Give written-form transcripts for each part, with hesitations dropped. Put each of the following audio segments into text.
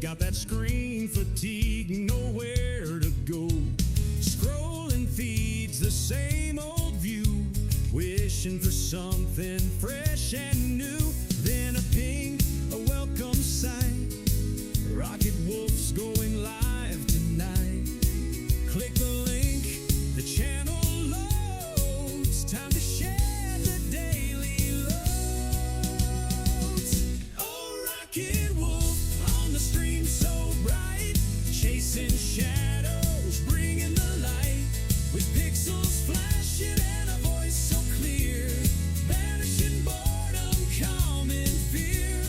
got that screen fatigue, nowhere to go. Scrolling feeds, the same old view, wishing for something fresh and new. Then a ping, a welcome sign. Rocket Wolf's going live tonight. Click the link, the channel loads. Time to share the daily loads. Oh, Rocket Wolf on the stream so bright, chasing shadows, bringing the light, with pixels flashing and a voice so clear, banishing boredom, calming fear.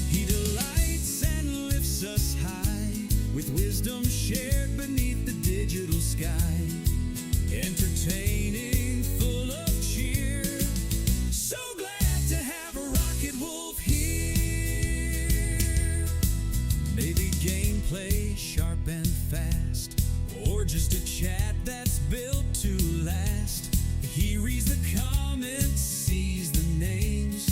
He delights and lifts us high, with wisdom shared beneath the digital sky. Entertaining, full of cheer. So glad to have a Rocket Wolf here. Maybe gameplay sharp and fast, or just a chat that's built to last. He reads the comments, sees the names,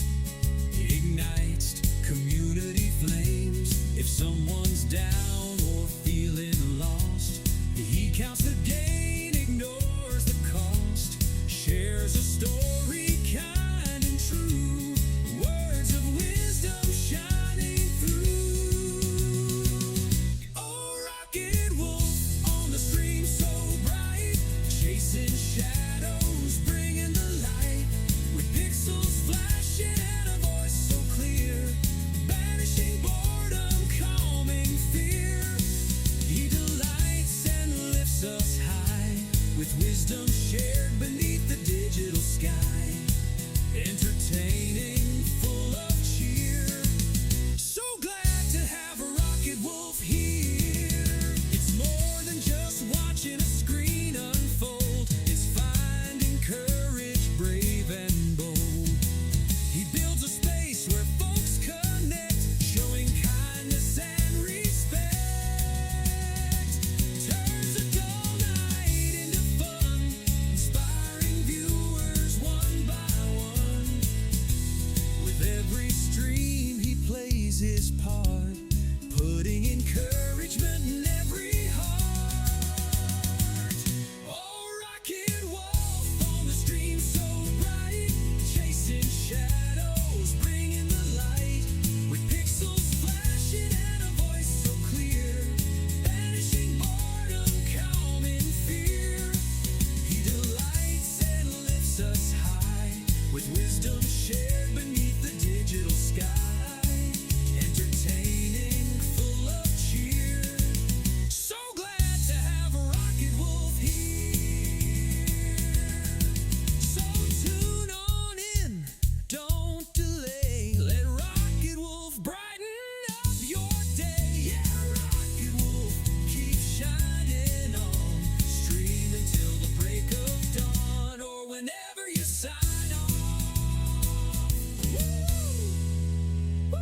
ignites community flames. If someone's down or feeling lost, he counts the gain, ignores the cost, shares a story kind and true, words of wisdom shining through. Oh, Rocket Wolf on the stream so bright, chasing shadows, bringing the light, with pixels flashing and a voice so clear, banishing boredom, calming fear. He delights and lifts us high, with wisdom shared beneath the digital sky. Entertaining, full of cheer. So glad to have a Rocket Wolf here. It's more than just watching a screen unfold. It's finding courage, brave and bold. He builds a space where folks connect, showing kindness and respect. Turns a dull night into fun, inspiring viewers one by one. With every stream he plays his part, putting encouragement in every heart. Oh, Rocket Wolf on the stream so bright, chasing shadows, bringing the light, with pixels flashing and a voice so clear, banishing boredom, calming fear. He delights and lifts us high, with wisdom shared beneath the digital sky. Entertaining, full of cheer. So glad to have a Rocket Wolf here. So tune on in, don't delay. Let Rocket Wolf brighten up your day. Yeah, Rocket Wolf, keep shining on. Stream until the break of dawn, or whenever you sign off. Woo! Woo!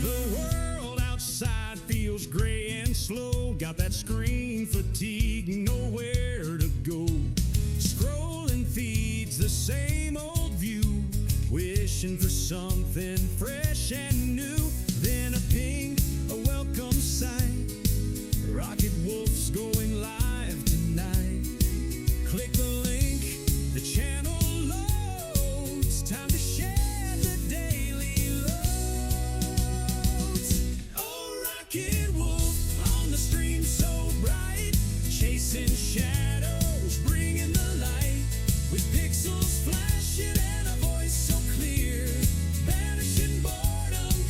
The world outside feels gray and slow. Got that screen fatigue, nowhere to go. Scrolling feeds, the same old view, wishing for something fresh and new. Then a ping, a welcome sign. Rocket Wolf's going live tonight. Click the link, the channel loads. Time to share the daily loads. Oh, Rocket Wolf on the stream so bright, chasing shadows, bringing the light, with pixels flashing and a voice so clear, banishing boredom,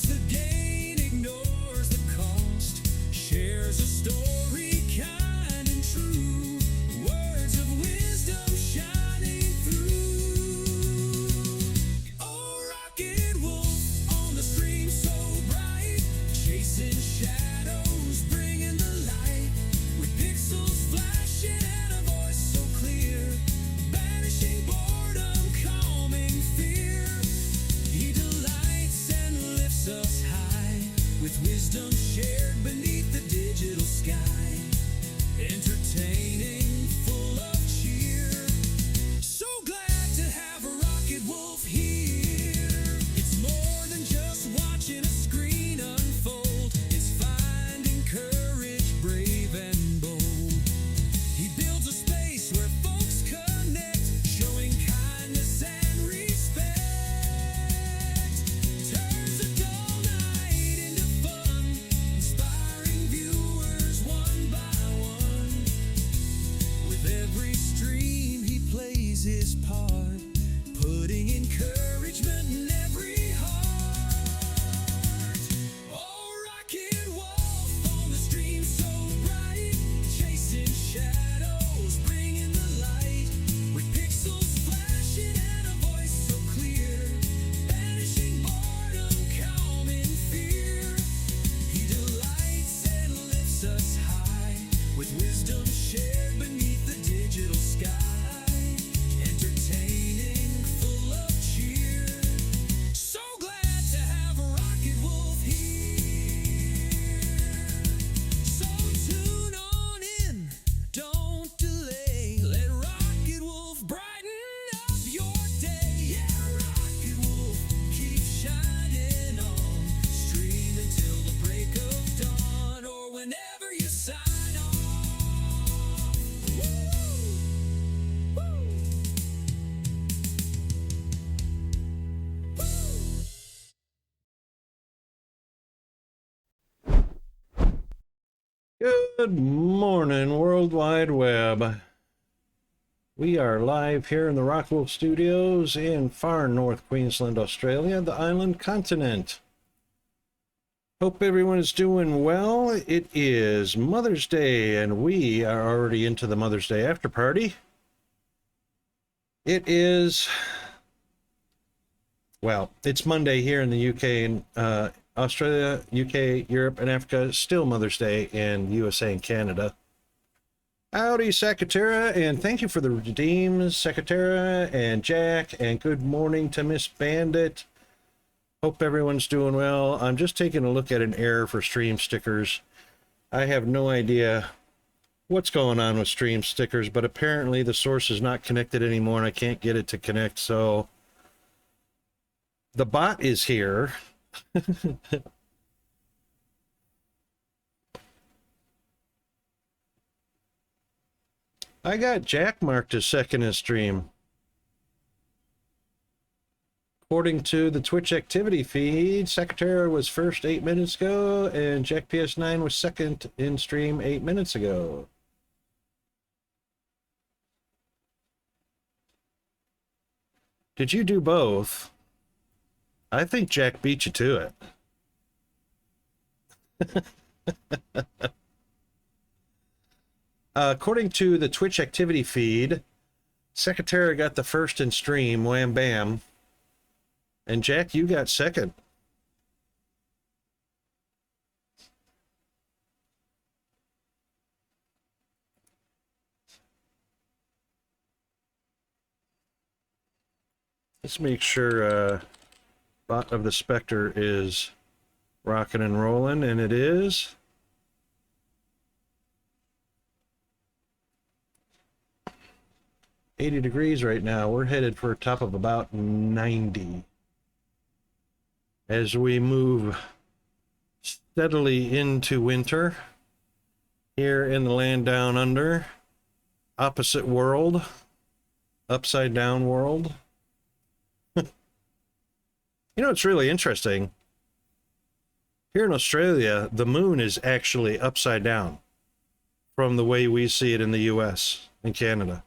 Counts the gain, ignores the cost, shares a story kind and true, words of wisdom shining through. Oh, rocket wolf on the stream so bright, chasing shadows, bringing the light, with pixels flashing and a voice so clear, banishing boredom, calming fear. He delights and lifts us high, with wisdom shared beneath the digital sky, entertaining, full of cheer. So glad to have a rocket wolf here. It's more than just watching a screen unfold, it's finding courage, brave and bold. He builds a space where folks connect, showing kindness and respect. Turns a dull night into fun, inspiring viewers one by one. With every stream he plays his part, putting encouragement in every heart. Oh, rocket wolf on the stream so bright, chasing shadows, bringing the light, with pixels flashing and a voice so clear, banishing boredom, calming fear. He delights and lifts us high, with wisdom shared beneath the digital sky, entertaining, full of cheer. So glad to have a rocket wolf here. So tune on in, don't delay, let Rocket Wolf brighten up your day. Yeah, Rocket Wolf, keep shining on, stream until the break of dawn, or whenever you sign off. Woo! Woo! Good morning, World Wide Web. We are live here in the Rockwolf Studios in far north Queensland, Australia, the island continent. Hope everyone is doing well. It is Mother's Day, and we are already into the Mother's Day after party. It is, well, it's Monday here in the UK and Australia, UK, Europe, and Africa. Still Mother's Day in USA and Canada. Howdy, Sakatera, and thank you for the redeems, Sakatera and Jack, and good morning to Miss Bandit. Hope everyone's doing well. I'm just taking a look at an error for stream stickers. I have no idea what's going on with stream stickers, but apparently the source is not connected anymore and I can't get it to connect, so the bot is here. I got Jack marked as second in stream. According to the Twitch activity feed, Secretary was first 8 minutes ago, and Jack PS9 was second in stream 8 minutes ago. Did you do both? I think Jack beat you to it. According to the Twitch activity feed, Secretary got the first in stream, wham bam. And Jack, you got second. Let's make sure Bot of the Spectre is rocking and rolling, and it is. $80 right now. We're headed for a top of about 90. As we move steadily into winter here in the land down under, opposite world, upside down world. You know, it's really interesting. Here in Australia, the moon is actually upside down from the way we see it in the US and Canada.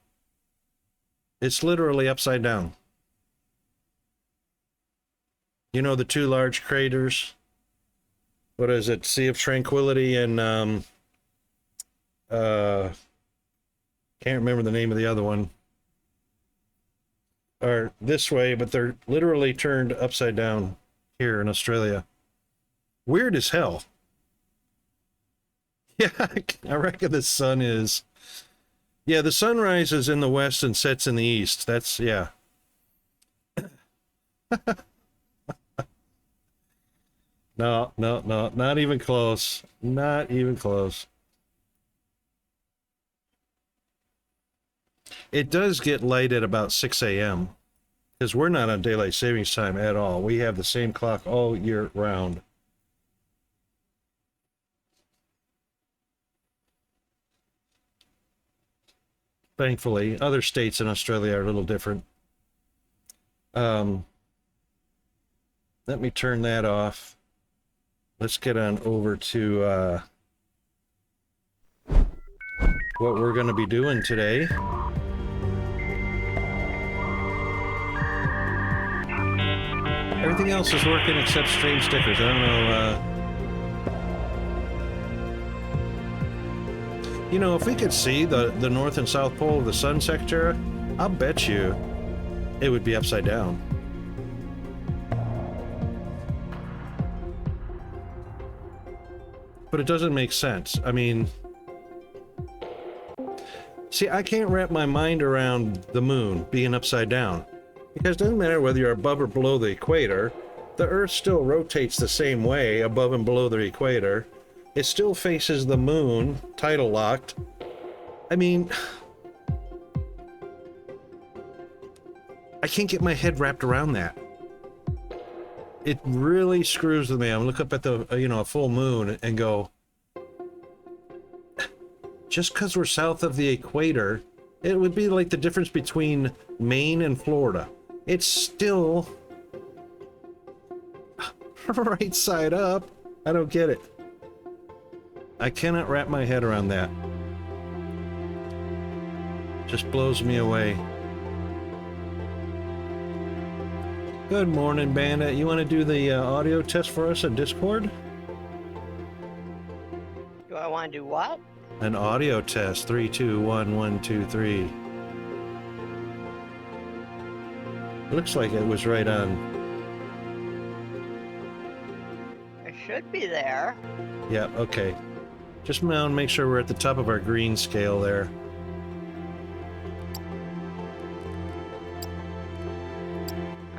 It's literally upside down. You know, the two large craters what is it? Sea of Tranquility and uh can't remember the name of the other one. Are this way, but they're literally turned upside down here in Australia. Weird as hell. Yeah, I reckon the sun is. Yeah, the sun rises in the west and sets in the east. That's, yeah. No, no, no, not even close. Not even close. It does get light at about 6 a.m. because we're not on daylight savings time at all. We have the same clock all year round. Thankfully, other states in Australia are a little different. Let me turn that off. Let's get on over to what we're going to be doing today. Everything else is working except stream stickers. I don't know. You know, if we could see the north and south pole of the sun, Secretary, I'll bet you it would be upside down. But it doesn't make sense. I mean, see, I can't wrap my mind around the moon being upside down. Because it doesn't matter whether you're above or below the equator, the Earth still rotates the same way above and below the equator. It still faces the moon, tidal locked. I mean, I can't get my head wrapped around that. It really screws with me. I look up at the, a full moon and go, just because we're south of the equator, it would be like the difference between Maine and Florida. It's still right side up. I don't get it. I cannot wrap my head around that. Just blows me away. Good morning, Bandit. You want to do the audio test for us on Discord? Do I want to do what? An audio test. 3, 2, 1, 1, 2, 3. Looks like it was right on. It should be there. Yeah, okay. Just now make sure we're at the top of our green scale there.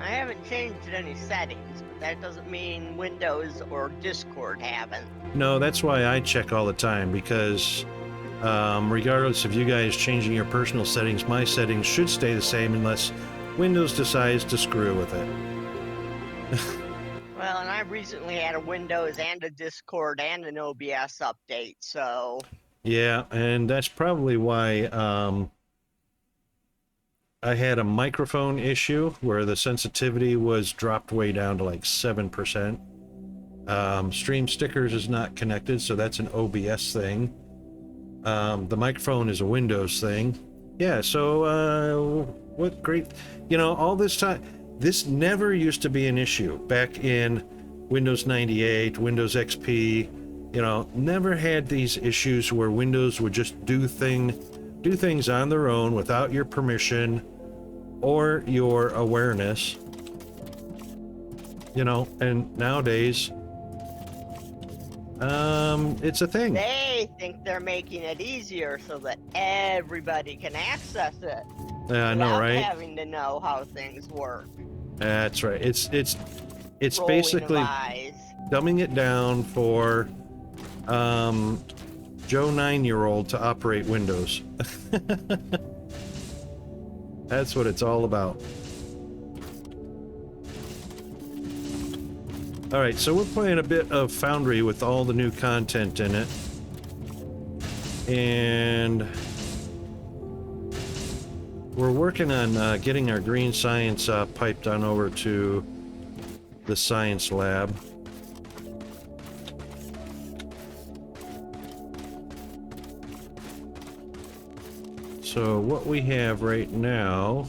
I haven't changed any settings, but that doesn't mean Windows or Discord haven't. No, that's why I check all the time, because regardless of you guys changing your personal settings, my settings should stay the same unless Windows decides to screw with it. Well, and I recently had a Windows and a Discord and an OBS update, so... Yeah, and that's probably why I had a microphone issue where the sensitivity was dropped way down to like 7%. Stream stickers is not connected, so that's an OBS thing. The microphone is a Windows thing. Yeah, so what great... all this time... This never used to be an issue back in Windows 98, Windows XP. Never had these issues where Windows would just do things on their own without your permission or your awareness. And nowadays, it's a thing. They think they're making it easier so that everybody can access it. Yeah, I know, right? Without having to know how things work. That's right. It's Rolling basically of eyes. dumbing it down for Joe 9-year-old to operate Windows. That's what it's all about. All right, so we're playing a bit of Foundry with all the new content in it. And we're working on getting our green science piped on over to the science lab. So what we have right now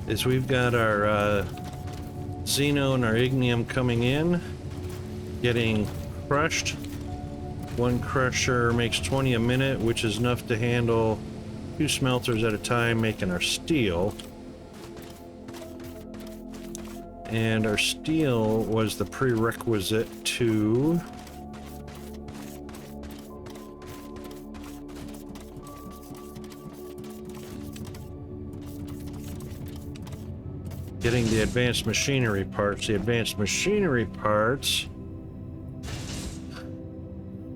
is we've got our Xeno and our Ignium coming in, getting crushed. One crusher makes 20 a minute, which is enough to handle 2 smelters at a time, making our steel. And our steel was the prerequisite to getting the advanced machinery parts. The advanced machinery parts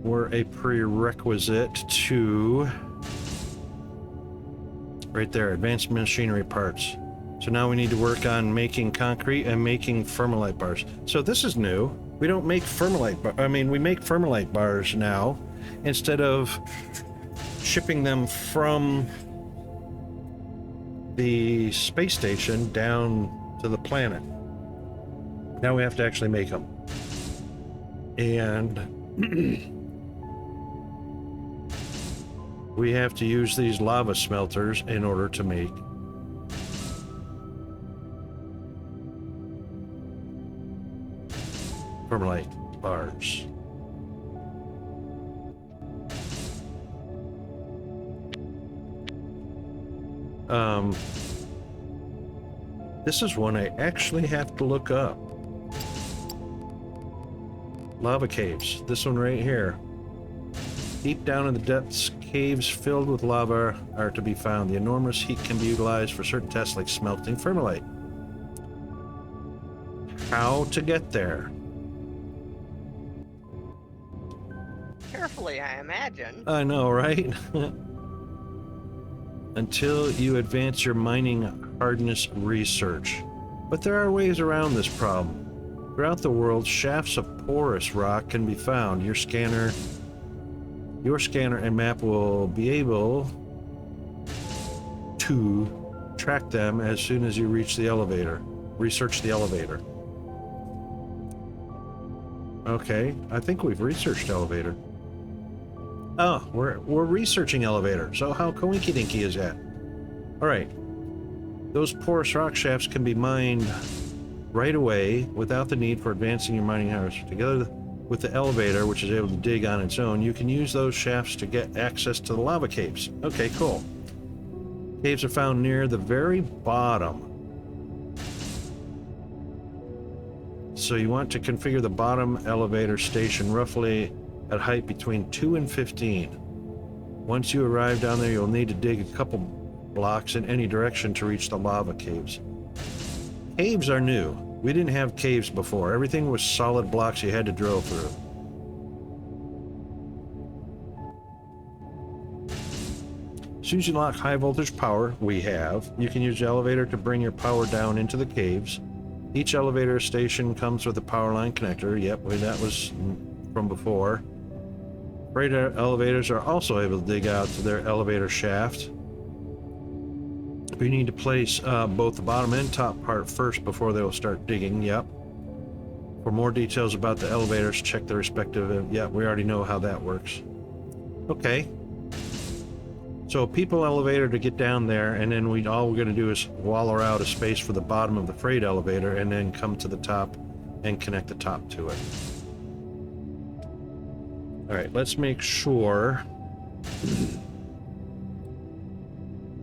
were a prerequisite to right there, advanced machinery parts. So now we need to work on making concrete and making Fermilite bars. So this is new. We don't make we make Fermilite bars now instead of shipping them from the space station down to the planet. Now we have to actually make them. And we have to use these lava smelters in order to make Fermilite bars. This is one I actually have to look up. Lava caves. This one right here. Deep down in the depths, caves filled with lava are to be found. The enormous heat can be utilized for certain tests like smelting Fermilite. How to get there? Carefully, I imagine. I know, right? Until you advance your mining hardness research. But there are ways around this problem. Throughout the world, shafts of porous rock can be found. Your scanner and map will be able to track them as soon as you reach the elevator. Research the elevator. Okay, I think we've researched elevator. Oh, we're researching elevator. So how coinky dinky is that? All right. Those porous rock shafts can be mined right away without the need for advancing your mining hours. Together with the elevator, which is able to dig on its own, you can use those shafts to get access to the lava caves. Okay, cool. Caves are found near the very bottom. So you want to configure the bottom elevator station roughly at height between 2 and 15. Once you arrive down there, you'll need to dig a couple blocks in any direction to reach the lava caves. Caves are new. We didn't have caves before. Everything was solid blocks you had to drill through. As soon as you unlock high voltage power, you can use the elevator to bring your power down into the caves. Each elevator station comes with a power line connector. Yep, that was from before. Freight elevators are also able to dig out to their elevator shaft. We need to place both the bottom and top part first before they will start digging. Yep. For more details about the elevators, check the respective... yeah, we already know how that works. Okay. So a people elevator to get down there, and then all we're going to do is wallow out a space for the bottom of the freight elevator and then come to the top and connect the top to it. All right, let's make sure.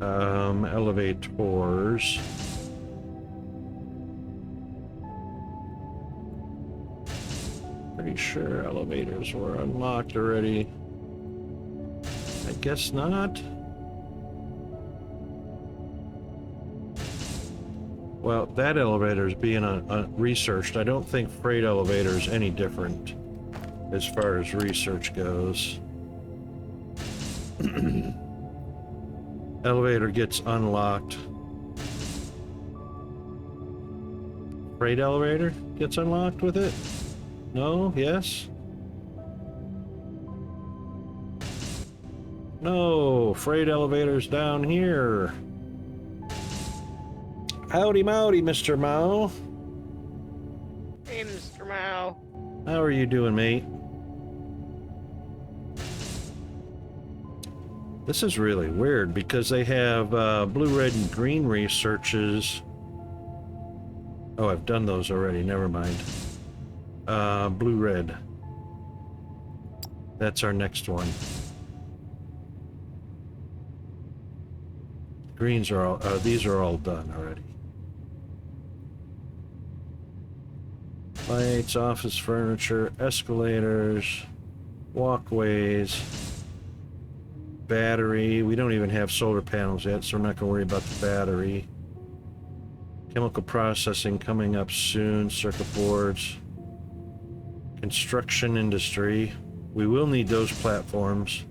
Elevators. Pretty sure elevators were unlocked already. I guess not. Well, that elevator is being researched. I don't think freight elevator is any different as far as research goes. Elevator gets unlocked. Freight elevator gets unlocked with it? No? Yes? No, freight elevator's down here. Howdy mowdy, Mr. Mao. Hey, Mr. Mao. How are you doing, mate? This is really weird because they have blue, red, and green researches Oh, I've done those already. Never mind. Blue red. That's our next one. Greens are all, these are all done already. Lights, office furniture, escalators, walkways, battery. We don't even have solar panels yet, so we're not going to worry about the battery. Chemical processing coming up soon, circuit boards. Construction industry. We will need those platforms.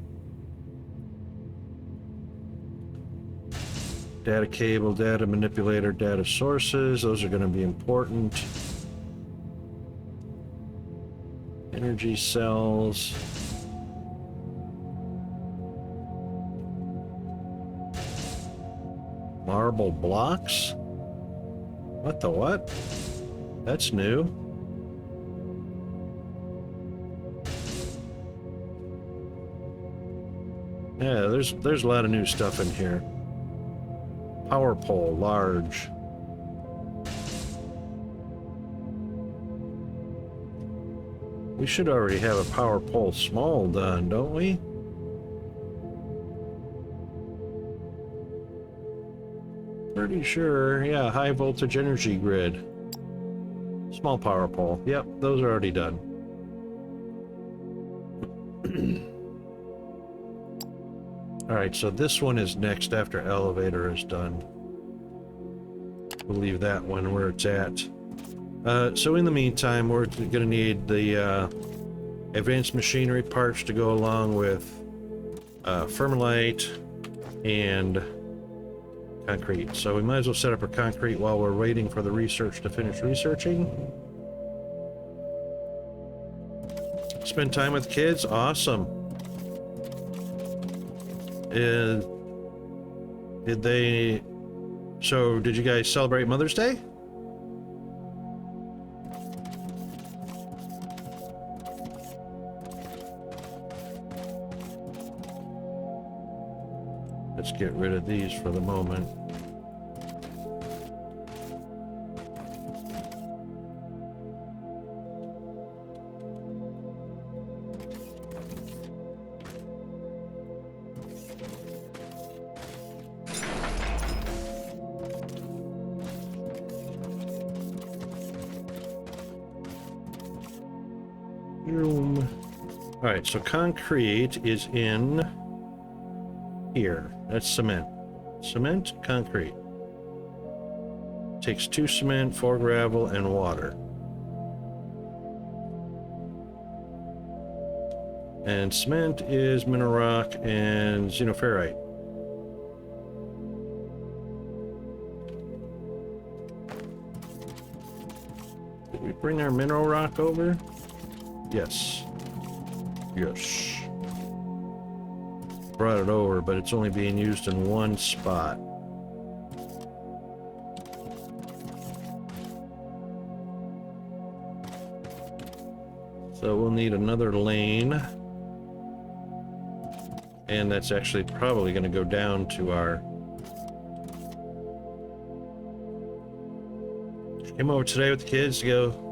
Data cable, data manipulator, data sources. Those are going to be important. Energy cells. Marble blocks? What the what? That's new. Yeah, there's a lot of new stuff in here. Power pole, large. We should already have a power pole small done, don't we? Pretty sure, yeah, high voltage energy grid. Small power pole. Yep, those are already done. Alright, so this one is next after elevator is done. We'll leave that one where it's at. So in the meantime, we're going to need the advanced machinery parts to go along with Fermilite and concrete. So we might as well set up our concrete while we're waiting for the research to finish researching. Spend time with kids? Awesome. Did you guys celebrate Mother's Day? Let's get rid of these for the moment. All right, so concrete is in here. That's cement. Cement, concrete. Takes 2 cement, 4 gravel, and water. And cement is mineral rock and xenoferrite. Did we bring our mineral rock over? Yes. Yes. Brought it over, but it's only being used in one spot. So we'll need another lane. And that's actually probably going to go down to our... She came over today with the kids to go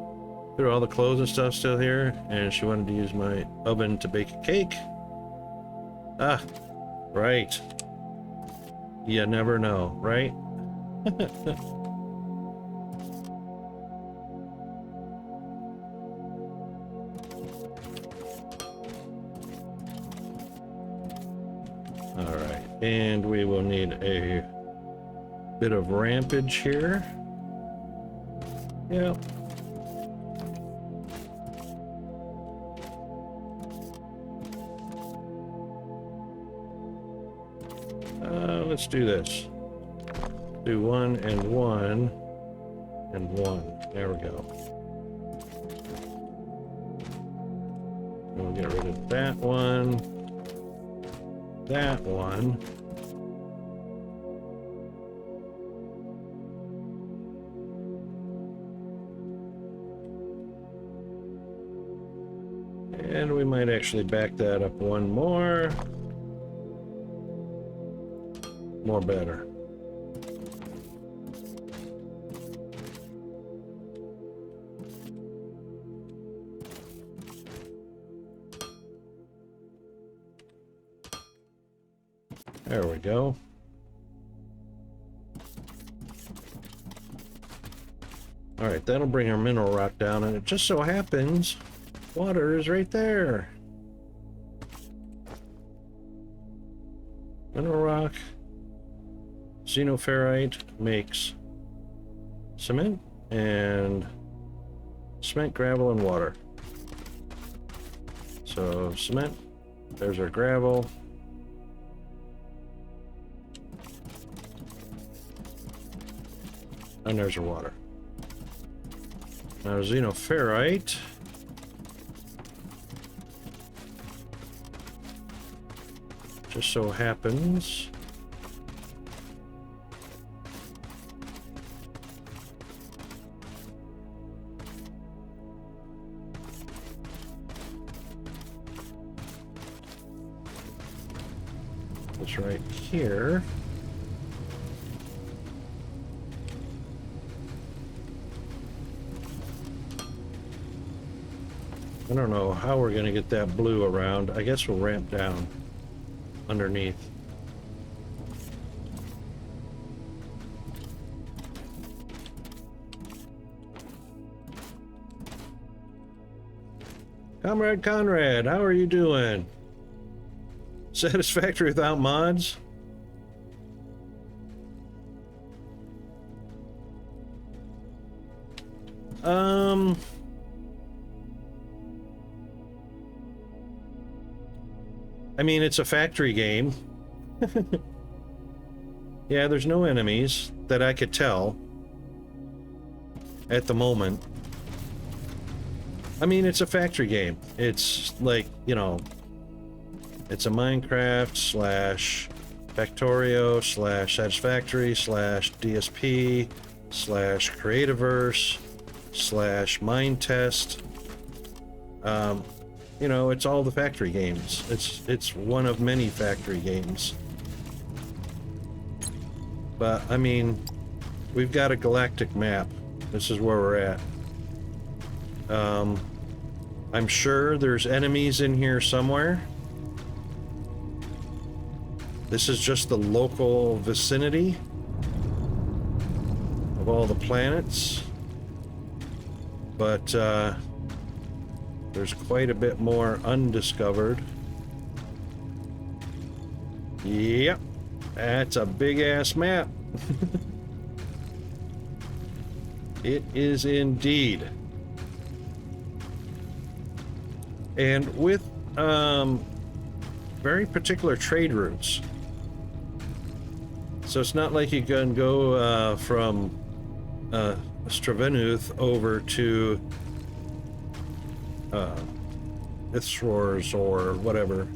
through all the clothes and stuff still here, and she wanted to use my oven to bake a cake. Ah, right. You never know, right? All right, and we will need a bit of rampage here. Yep. Let's do this. Do 1 and 1 and 1. There we go. And we'll get rid of that one. That one. And we might actually back that up one more. More better. There we go. All right, that'll bring our mineral rock down, and it just so happens water is right there. Mineral rock, xenoferrite makes cement, and cement, gravel, and water. So cement, there's our gravel. And there's our water. Now xenoferrite. Just so happens it's right here. I don't know how we're gonna get that blue around. I guess we'll ramp down underneath. Comrade Conrad, how are you doing? Satisfactory without mods? I mean, it's a factory game. Yeah, there's no enemies that I could tell at the moment. I mean, it's a factory game. It's like, you know, it's a Minecraft slash Factorio slash Satisfactory slash DSP slash Creativerse slash Mind Test. You know, it's all the factory games. It's one of many factory games. But, I mean, we've got a galactic map. This is where we're at. I'm sure there's enemies in here somewhere. This is just the local vicinity of all the planets. But, there's quite a bit more undiscovered. Yep, that's a big-ass map. It is indeed. And with very particular trade routes. So it's not like you can go from Stravenuth over to Ithshores or whatever.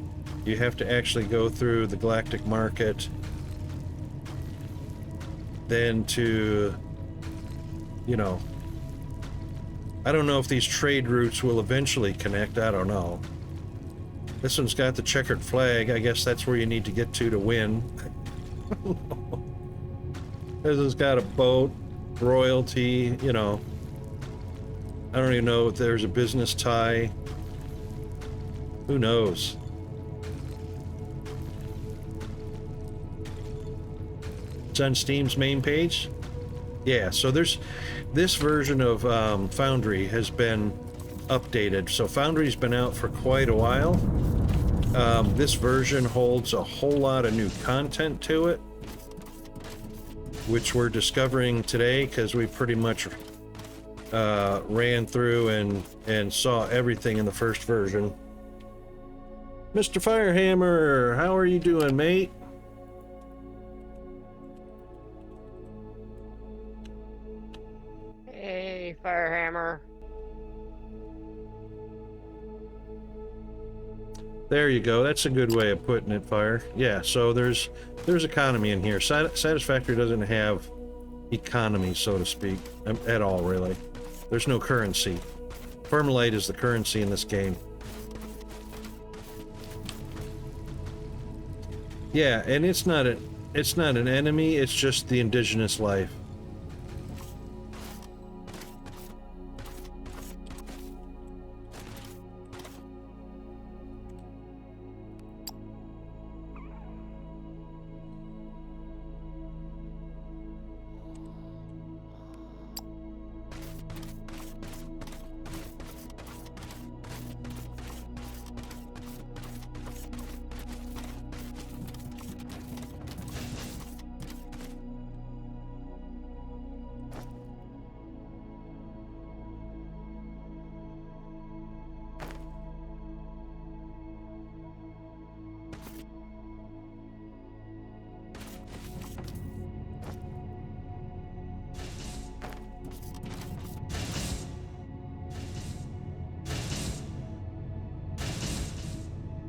You have to actually go through the Galactic Market, then to, you know, I don't know if these trade routes will eventually connect. I don't know. This one's got the checkered flag. I guess that's where you need to get to win. This has got a boat, royalty, you know. I don't even know if there's a business tie. Who knows? It's on Steam's main page. Yeah, so there's this version of Foundry has been updated. So Foundry's been out for quite a while. This version holds a whole lot of new content to it, which we're discovering today because we pretty much ran through and saw everything in the first version. Mr. Firehammer, how are you doing, mate? Hey, Firehammer. There you go. That's a good way of putting it, Fire. Yeah, so there's economy in here. Satisfactory doesn't have economy, so to speak, at all, really. There's no currency. Permalite is the currency in this game. Yeah, and it's not an enemy, it's just the indigenous life.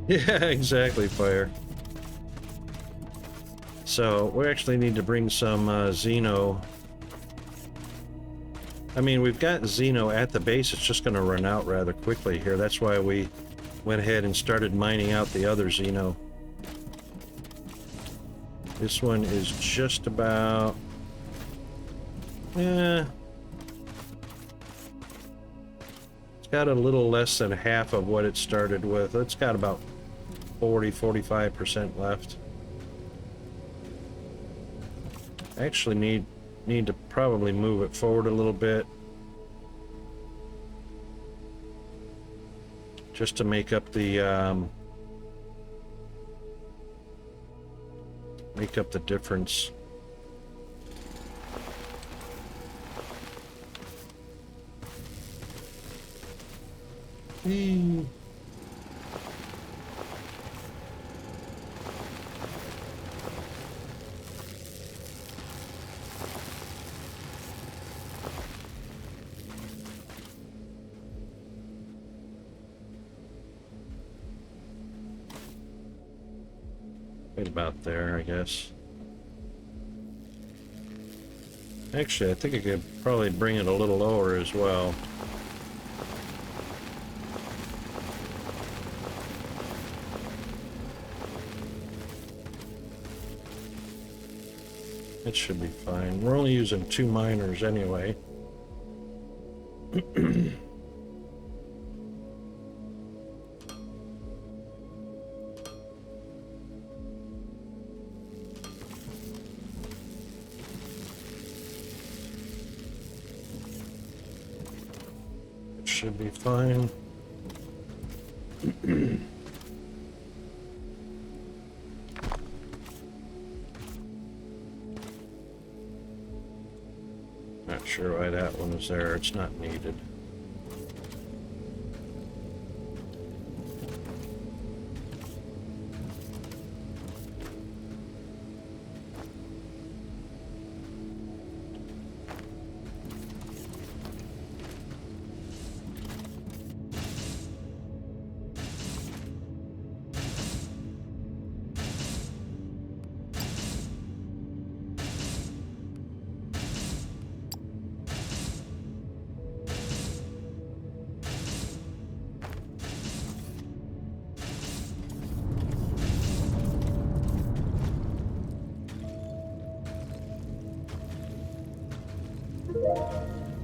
Yeah, exactly, fire. So we actually need to bring some Xeno. I mean, we've got Xeno at the base. It's just going to run out rather quickly here. That's why we went ahead and started mining out the other Xeno. This one is just about... it's got a little less than half of what it started with. It's got about 40-45% left. I actually need to probably move it forward a little bit just to make up the difference. Right about there, I guess. Actually, I think I could probably bring it a little lower as well. It should be fine. We're only using 2 miners anyway. It should be fine. Not sure why that one is there. It's not needed.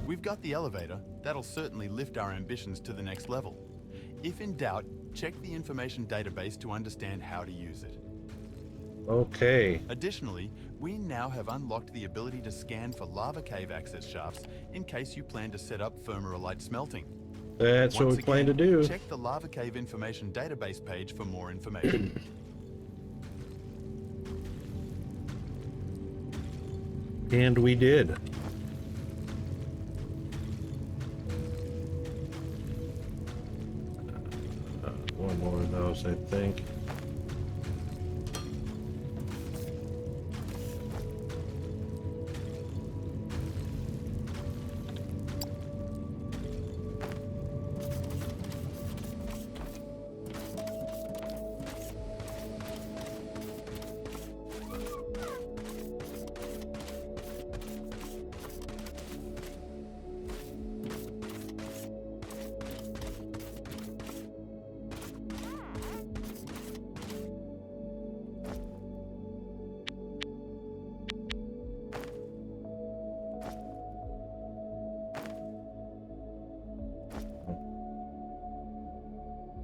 We've got the elevator. That'll certainly lift our ambitions to the next level. If in doubt, check the information database to understand how to use it. Okay. Additionally, we now have unlocked the ability to scan for lava cave access shafts in case you plan to set up thermalite smelting. That's what we plan to do. Check the lava cave information database page for more information. And we did. One more of those, I think.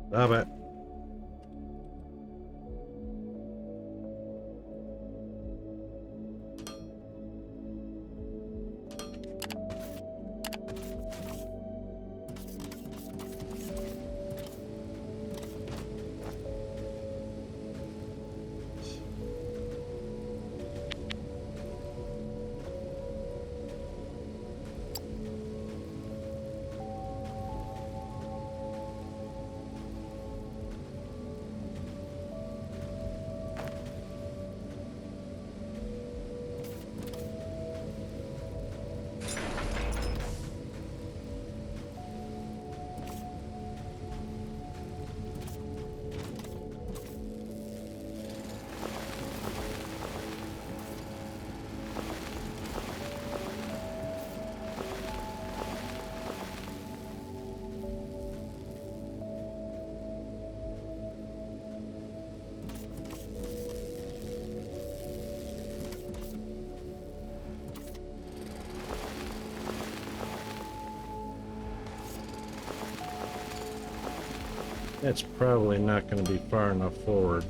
Stop it. That's probably not going to be far enough forward.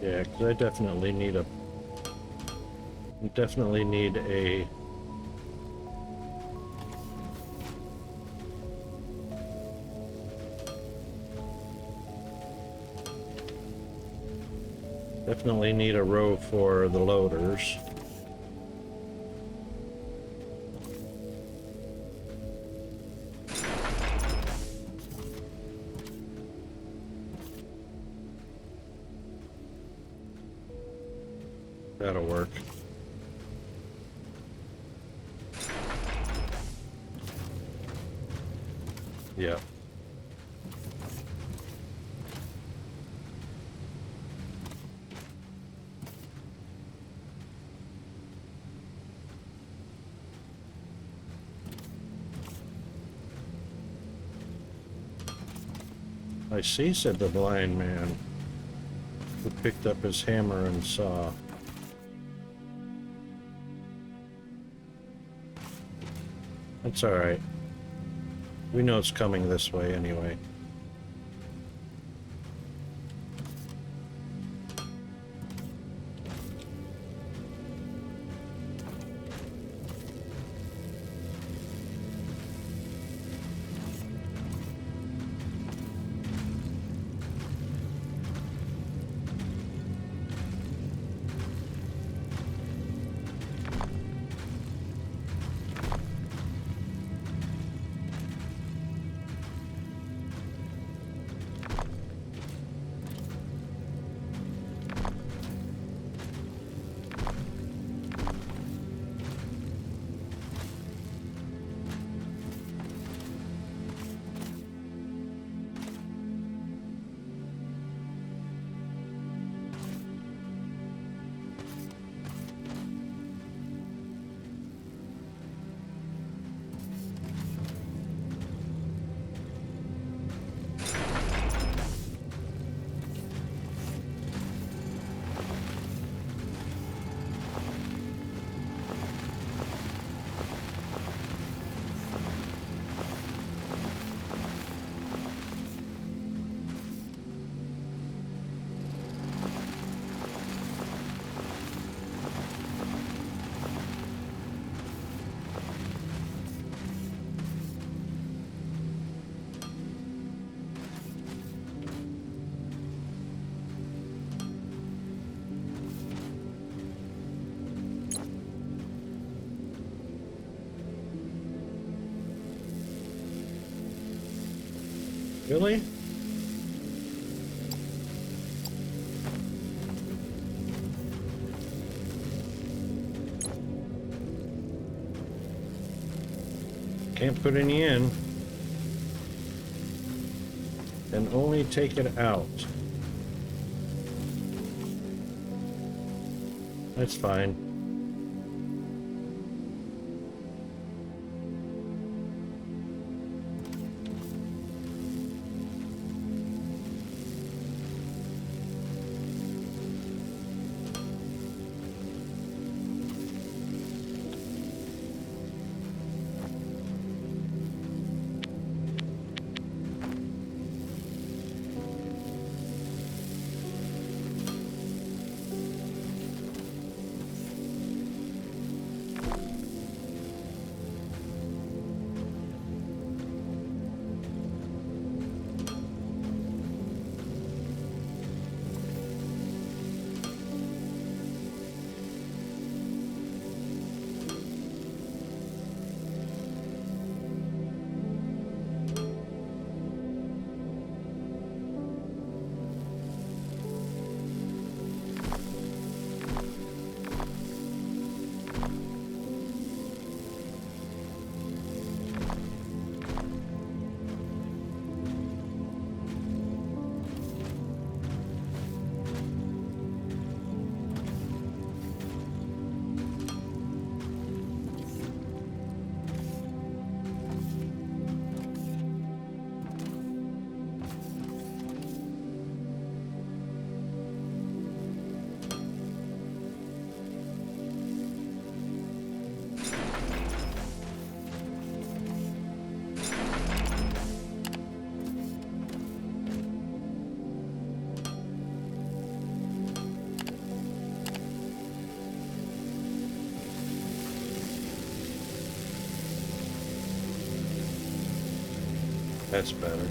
Yeah, because I definitely need a definitely need a row for the loaders. That'll work. Yeah. I see, said the blind man, who picked up his hammer and saw. That's all right. We know it's coming this way anyway. Really? Can't put any in. Can only take it out. That's fine. That's better.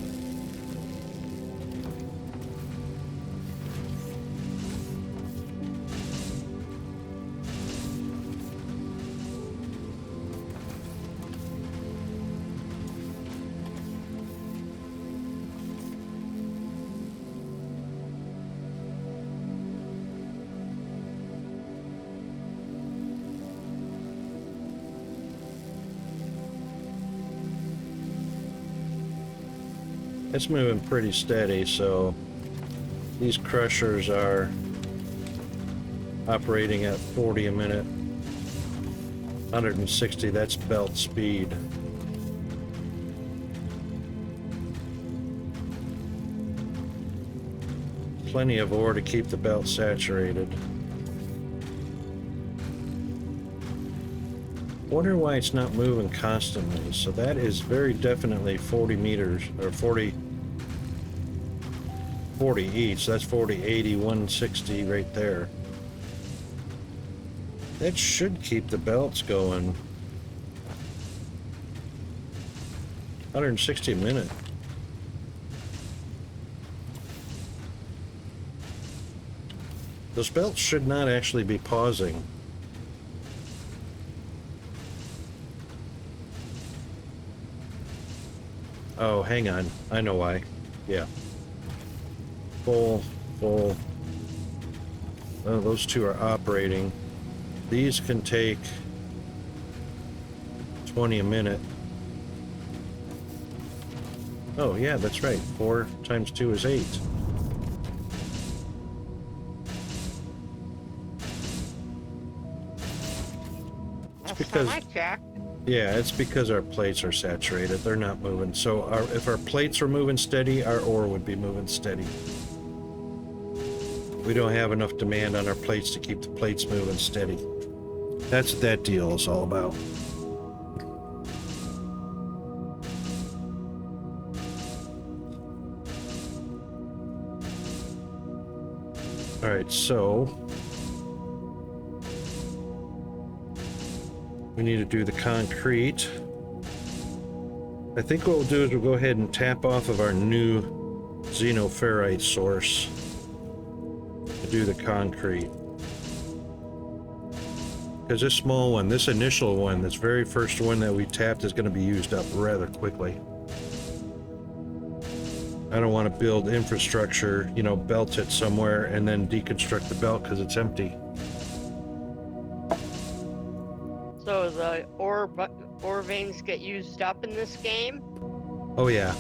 It's moving pretty steady, so these crushers are operating at 40 a minute. 160, that's belt speed. Plenty of ore to keep the belt saturated. Wonder why it's not moving constantly. So that is very definitely 40 meters, or 40 each. That's 40, 80, 160 right there. That should keep the belts going. 160 a minute. Those belts should not actually be pausing. Oh, hang on. I know why. Yeah. Full. Oh, those two are operating. These can take 20 a minute. Oh, yeah, that's right. 4 times 2 is 8. It's because... I checked. Yeah, it's because our plates are saturated. They're not moving. So if our plates were moving steady, our ore would be moving steady. We don't have enough demand on our plates to keep the plates moving steady. That's what that deal is all about. All right, so we need to do the concrete. I think what we'll do is we'll go ahead and tap off of our new xenoferrite source to do the concrete. Because this small one, this initial one, this very first one that we tapped is going to be used up rather quickly. I don't want to build infrastructure, you know, belt it somewhere and then deconstruct the belt because it's empty. So the ore veins get used up in this game? Oh yeah.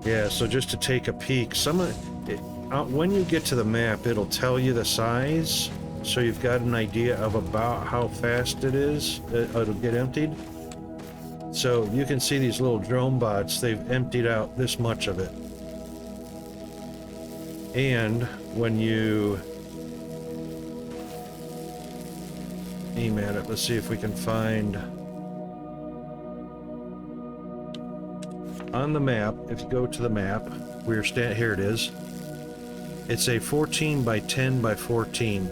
Yeah, so just to take a peek, when you get to the map, it'll tell you the size, so you've got an idea of about how fast it is, it'll get emptied. So you can see these little drone bots, they've emptied out this much of it. And when you aim at it, let's see if we can find on the map. If you go to the map, here it is. It's a 14 by 10 by 14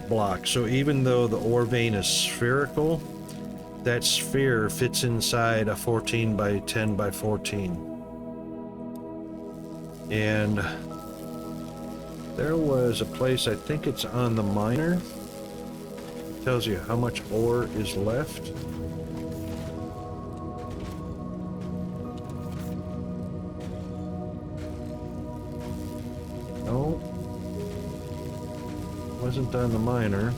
block. So even though the ore vein is spherical, that sphere fits inside a 14 by 10 by 14. And there was a place, I think it's on the miner. It tells you how much ore is left. No, wasn't on the miner.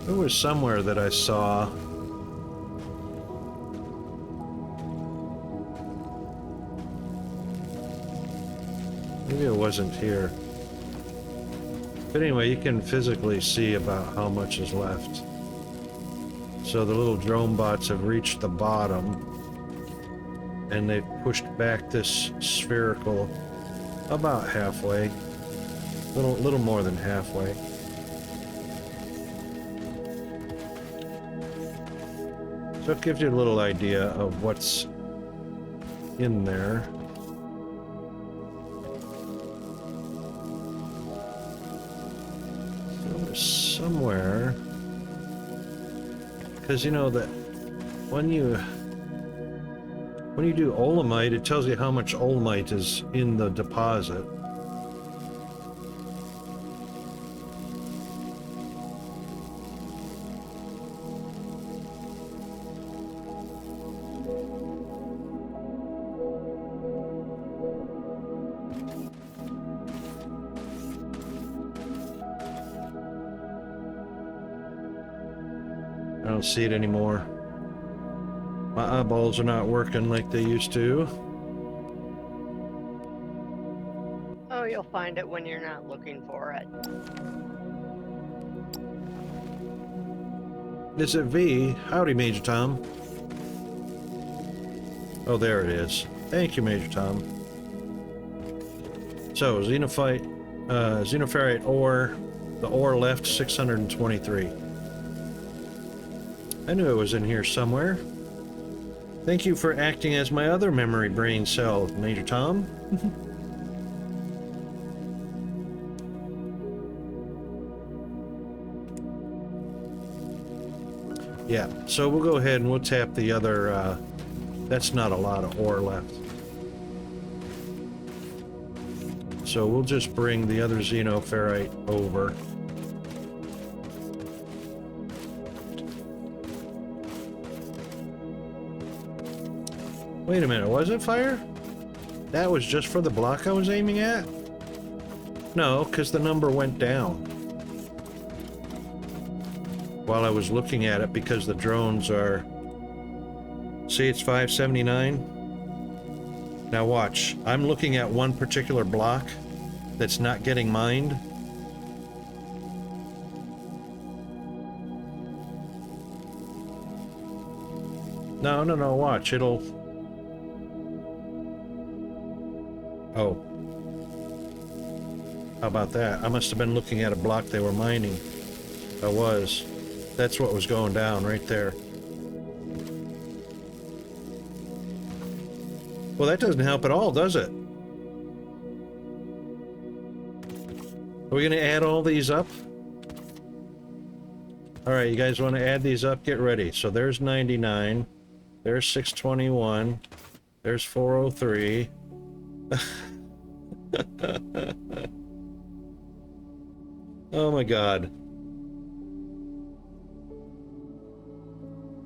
There was somewhere that I saw. Maybe it wasn't here. But anyway, you can physically see about how much is left. So the little drone bots have reached the bottom, and they've pushed back this spherical about halfway. Little more than halfway. So it gives you a little idea of what's in there. So there's somewhere, because you know that when you do olamite, it tells you how much olamite is in the deposit. I don't see it anymore. My eyeballs are not working like they used to. Oh, you'll find it when you're not looking for it. Is it V? Howdy, Major Tom. Oh, there it is. Thank you, Major Tom. So, xenoferrite ore. The ore left 623. I knew it was in here somewhere. Thank you for acting as my other memory brain cell, Major Tom. Yeah, so we'll go ahead and we'll tap the other, that's not a lot of ore left. So we'll just bring the other xenoferrite over. Wait a minute, was it fire? That was just for the block I was aiming at? No, because the number went down while I was looking at it, because the drones are... See, it's 579. Now watch, I'm looking at one particular block that's not getting mined. No, watch, it'll... Oh. How about that? I must have been looking at a block they were mining. I was. That's what was going down right there. Well, that doesn't help at all, does it? Are we going to add all these up? Alright, you guys want to add these up? Get ready. So there's 99. There's 621. There's 403. Oh my god.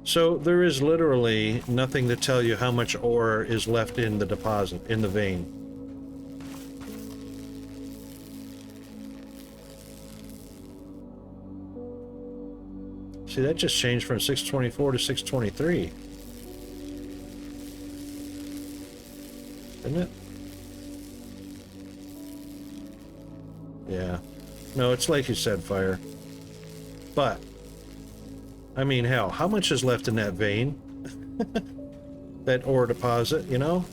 So there is literally nothing to tell you how much ore is left in the deposit, in the vein. See, that just changed from 624 to 623. Didn't it? Yeah. No, it's like you said, Fire. But I mean, hell, how much is left in that vein? That ore deposit, you know?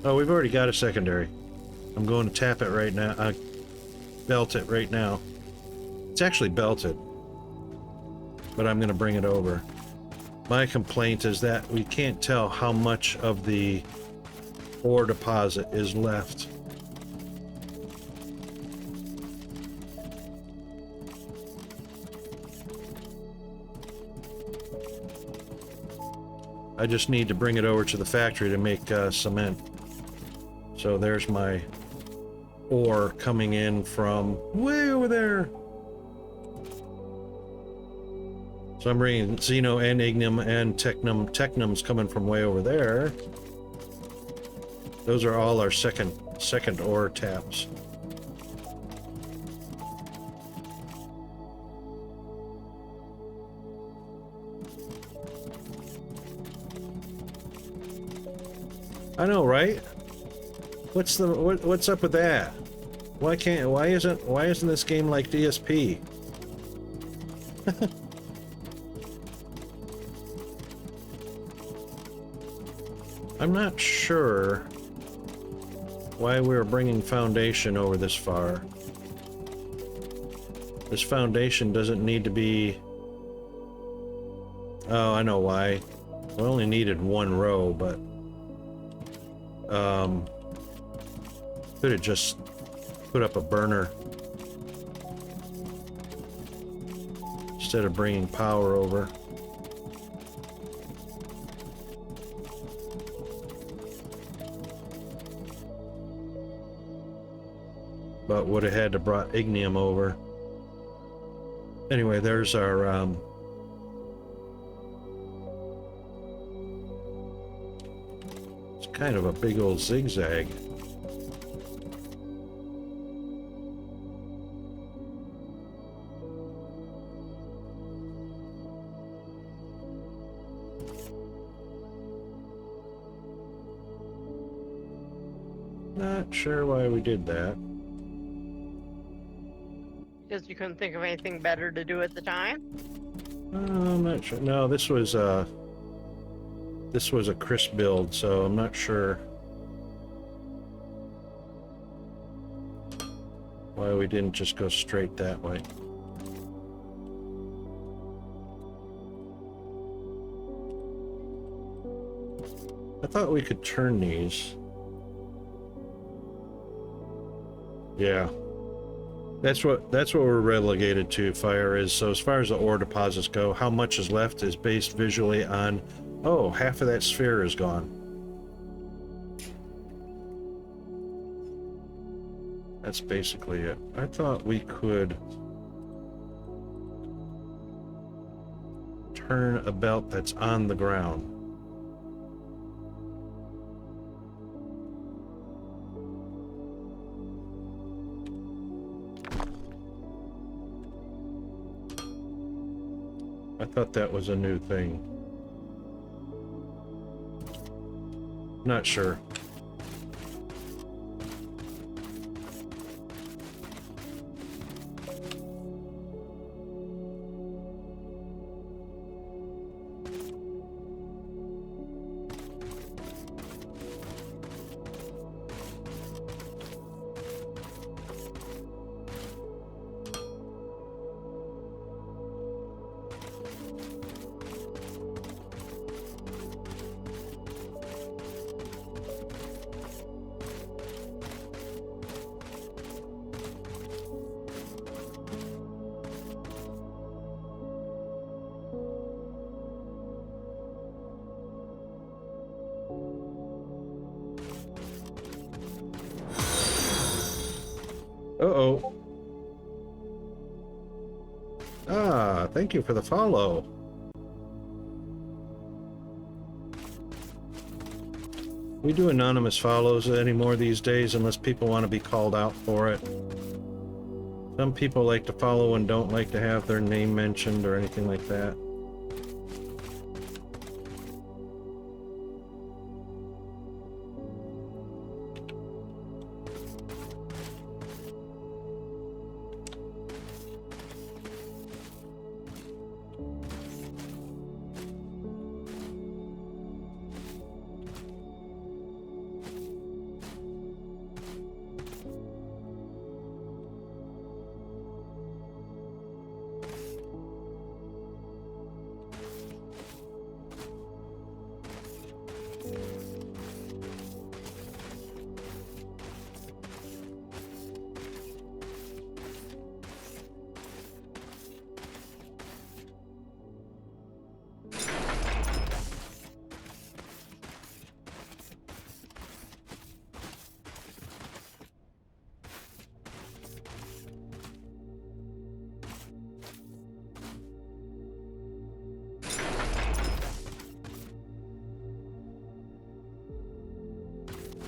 Oh, we've already got a secondary. I'm going to tap it right now. Belt it right now. It's actually belted, but I'm going to bring it over. My complaint is that we can't tell how much of the ore deposit is left. I just need to bring it over to the factory to make cement. So there's my ore coming in from way over there. So I'm bringing Xeno and Ignium and Technum. Technum's coming from way over there. Those are all our second ore taps. I know, right? What's up with that? Why isn't this game like DSP? I'm not sure why we're bringing Foundation over this far. This Foundation doesn't need to be... Oh, I know why. We only needed one row, but... could have just put up a burner instead of bringing power over. But would have had to brought ignium over. Anyway, there's our it's kind of a big old zigzag. Not sure why we did that. Because you couldn't think of anything better to do at the time? I'm not sure. No, this was a Chris build, so I'm not sure why we didn't just go straight that way. I thought we could turn these. Yeah. That's what we're relegated to, Fire, is so as far as the ore deposits go, how much is left is based visually on, oh, half of that sphere is gone. That's basically it. I thought we could turn a belt that's on the ground. I thought that was a new thing. Not sure. Uh-oh. Ah, thank you for the follow. We do anonymous follows anymore these days unless people want to be called out for it. Some people like to follow and don't like to have their name mentioned or anything like that.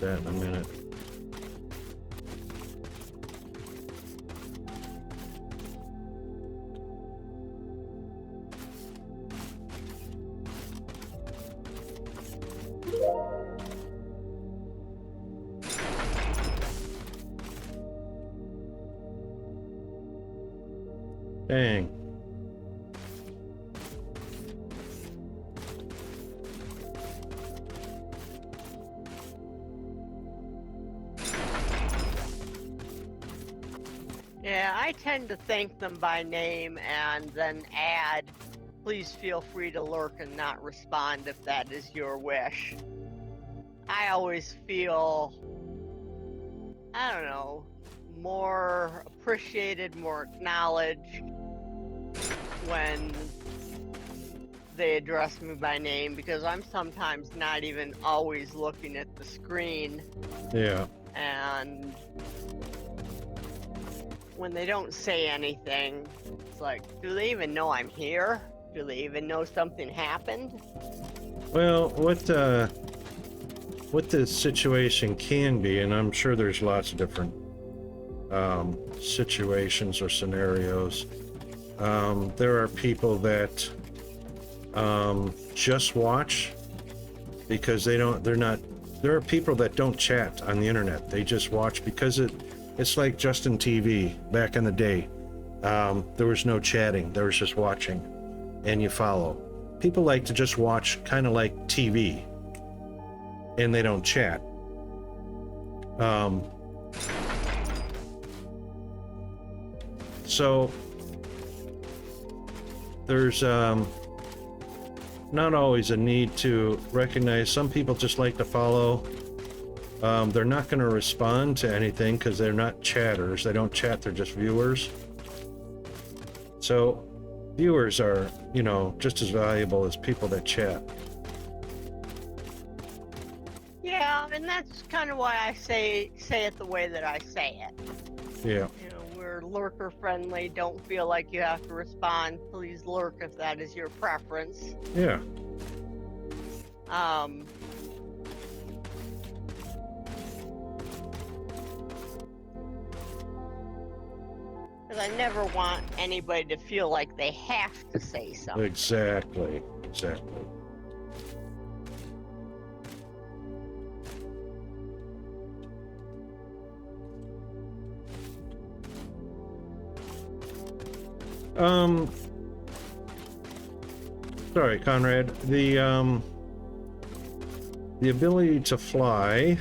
That in a minute. Dang. Yeah, I tend to thank them by name and then add, please feel free to lurk and not respond if that is your wish. I always feel, I don't know, more appreciated, more acknowledged when they address me by name, because I'm sometimes not even always looking at the screen. Yeah. And when they don't say anything, it's like, do they even know I'm here? Do they even know something happened? Well, what the situation can be, and I'm sure there's lots of different situations or scenarios. There are people that just watch because there are people that don't chat on the internet. They just watch because it's like Justin TV back in the day. There was no chatting, there was just watching, and you follow. People like to just watch, kind of like TV, and they don't chat. So there's not always a need to recognize. Some people just like to follow. They're not going to respond to anything because they're not chatters. They don't chat, they're just viewers. So viewers are, just as valuable as people that chat. Yeah, and that's kind of why I say it the way that I say it. Yeah. We're lurker friendly. Don't feel like you have to respond. Please lurk if that is your preference. Yeah. Because I never want anybody to feel like they have to say something. Exactly. Sorry, Conrad. The ability to fly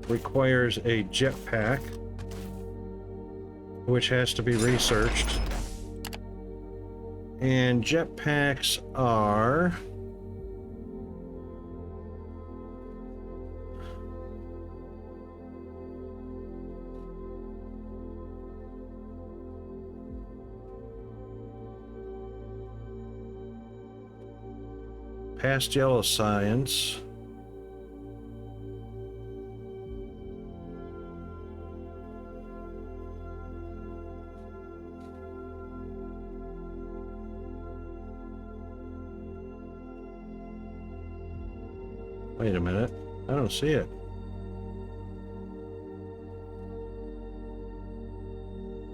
requires a jetpack, which has to be researched. And jetpacks are past yellow science. Wait a minute, I don't see it.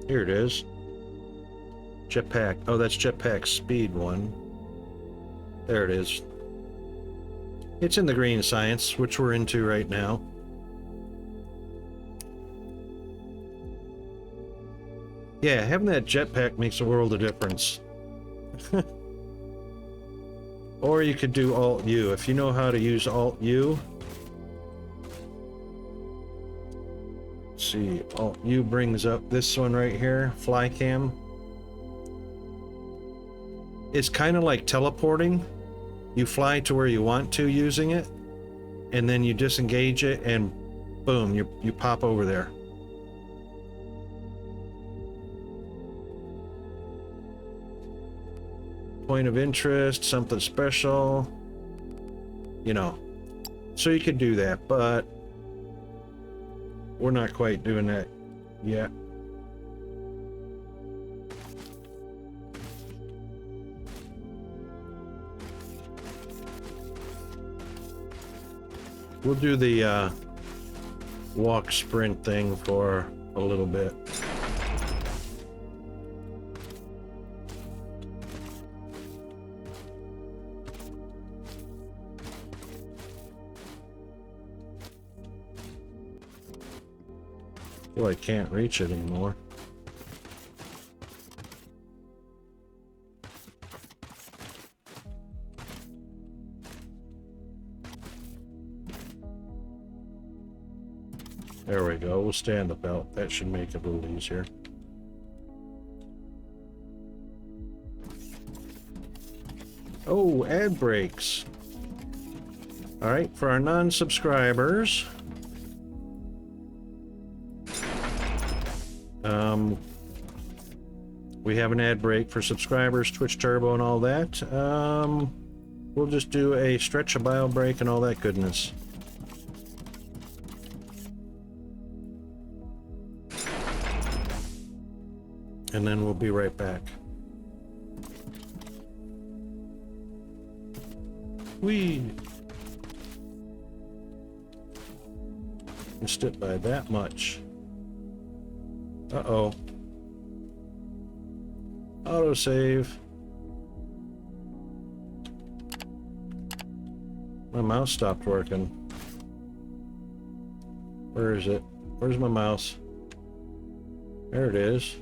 Here it is. Jetpack. Oh, that's jetpack speed one. There it is. It's in the green science, which we're into right now. Yeah, having that jetpack makes a world of difference. Or you could do Alt-U. If you know how to use Alt-U. Let's see, Alt-U brings up this one right here, Flycam. It's kind of like teleporting. You fly to where you want to using it, and then you disengage it, and boom, you pop over there. Point of interest, something special, so you could do that, but we're not quite doing that yet. We'll do the walk sprint thing for a little bit. I can't reach it anymore. There we go. We'll stay on the belt. That should make it a little easier. Oh, ad breaks. All right, for our non-subscribers, we have an ad break. For subscribers, Twitch Turbo and all that. We'll just do a stretch a bio break and all that goodness. And then we'll be right back. Whee! Missed it by that much. Uh-oh. Autosave. My mouse stopped working. Where is it? Where's my mouse? There it is.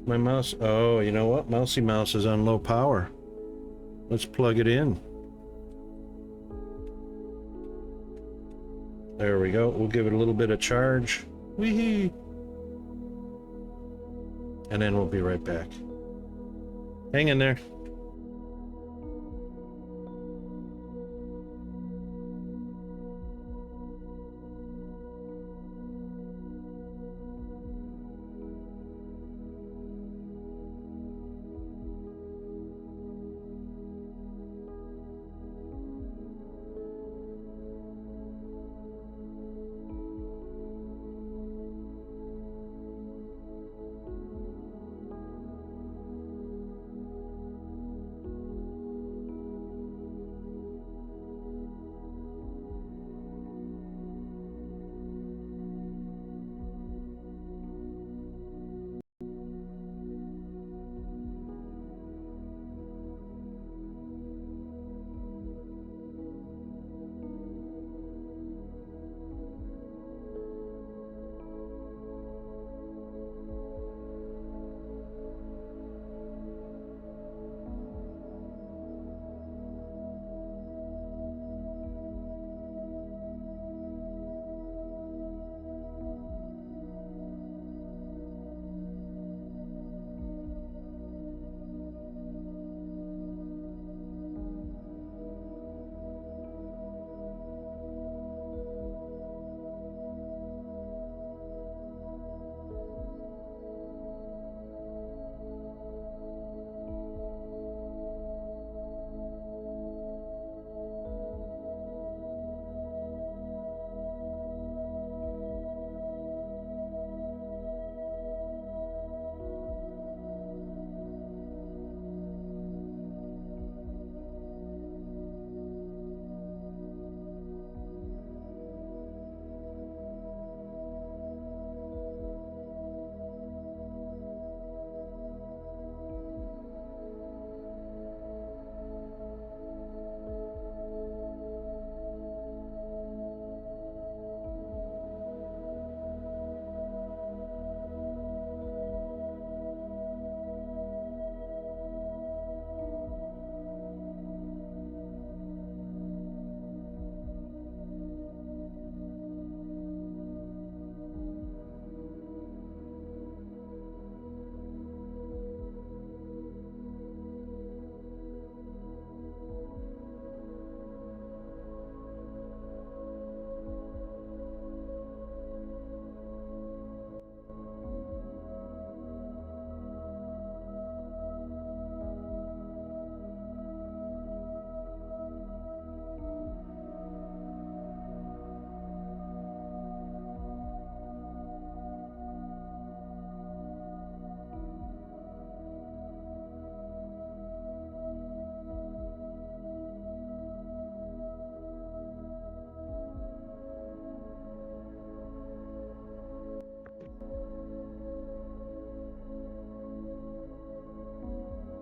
My mouse. Oh, you know what? Mousy Mouse is on low power. Let's plug it in. There we go. We'll give it a little bit of charge. Wee-hee. And then we'll be right back. Hang in there.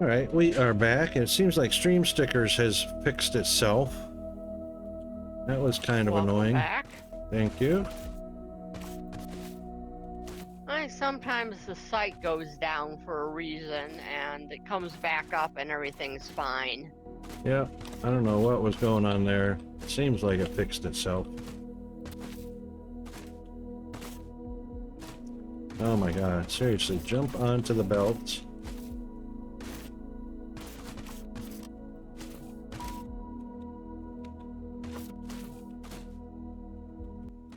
All right, we are back. It seems like Stream Stickers has fixed itself. That was kind of Welcome annoying. back. Thank you. Sometimes the site goes down for a reason and it comes back up and everything's fine. Yeah, I don't know what was going on there. It seems like it fixed itself. Oh my god, seriously, jump onto the belts.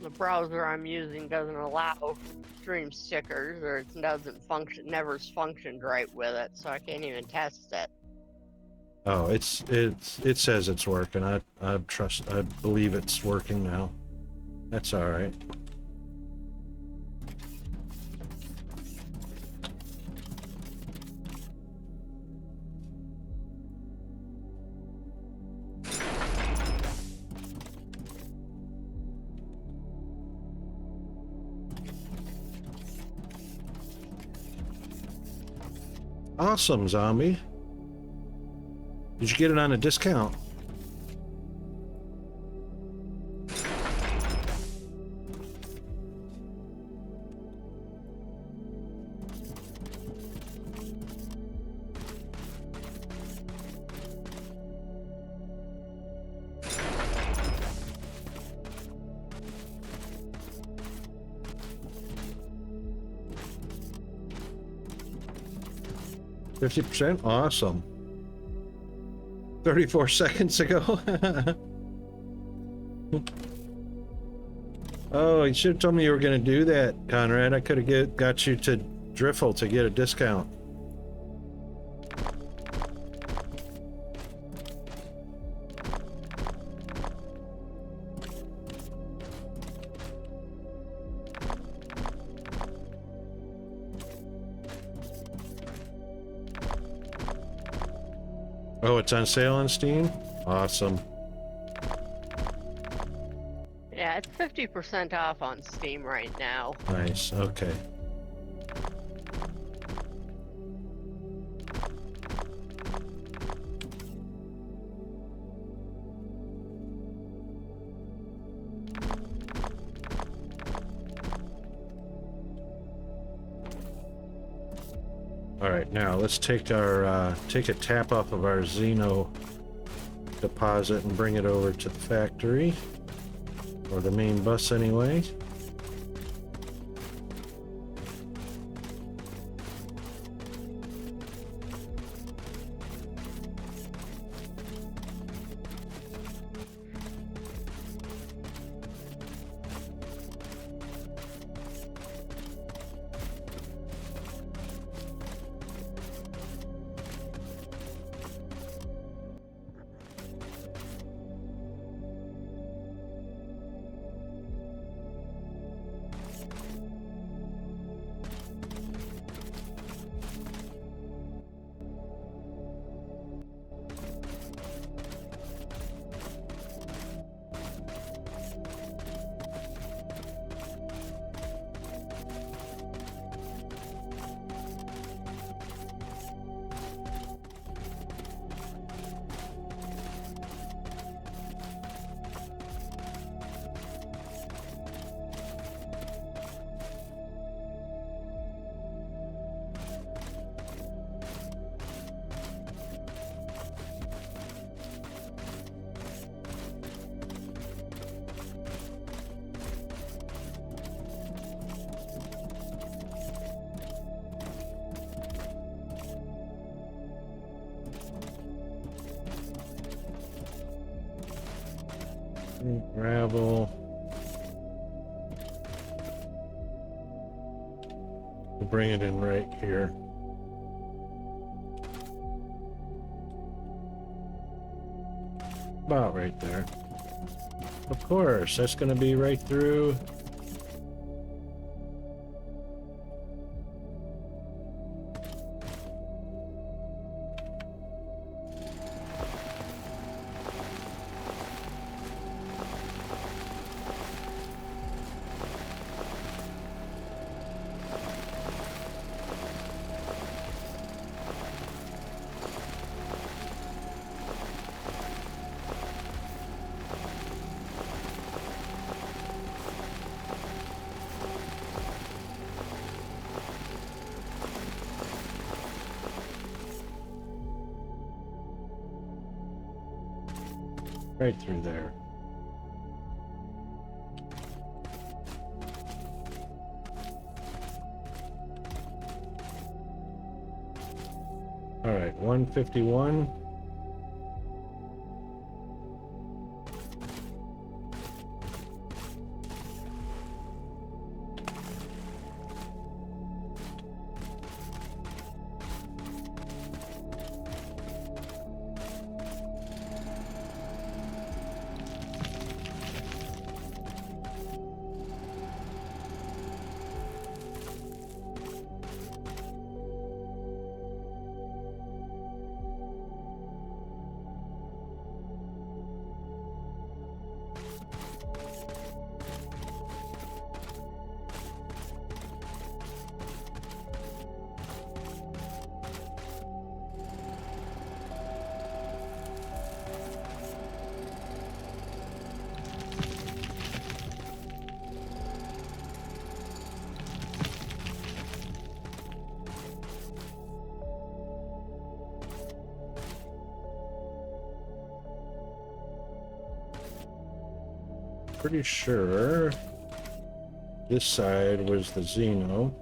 The browser I'm using doesn't allow stream stickers, or it doesn't function, never's functioned right with it, so I can't even test it. Oh, it says it's working. I believe it's working now. That's all right. Awesome, zombie. Did you get it on a discount? %? Awesome. 34 seconds ago. Oh, you should have told me you were going to do that, Conrad. I could have got you to Driffle to get a discount. Oh, it's on sale on Steam? Awesome. Yeah, it's 50% off on Steam right now. Nice, okay. All right, now let's take our take a tap off of our Xeno deposit and bring it over to the factory, or the main bus anyway. Gravel. We'll bring it in right here. About right there. Of course, that's going to be right through. Right through there. All right, 151. Pretty sure this side was the Xeno.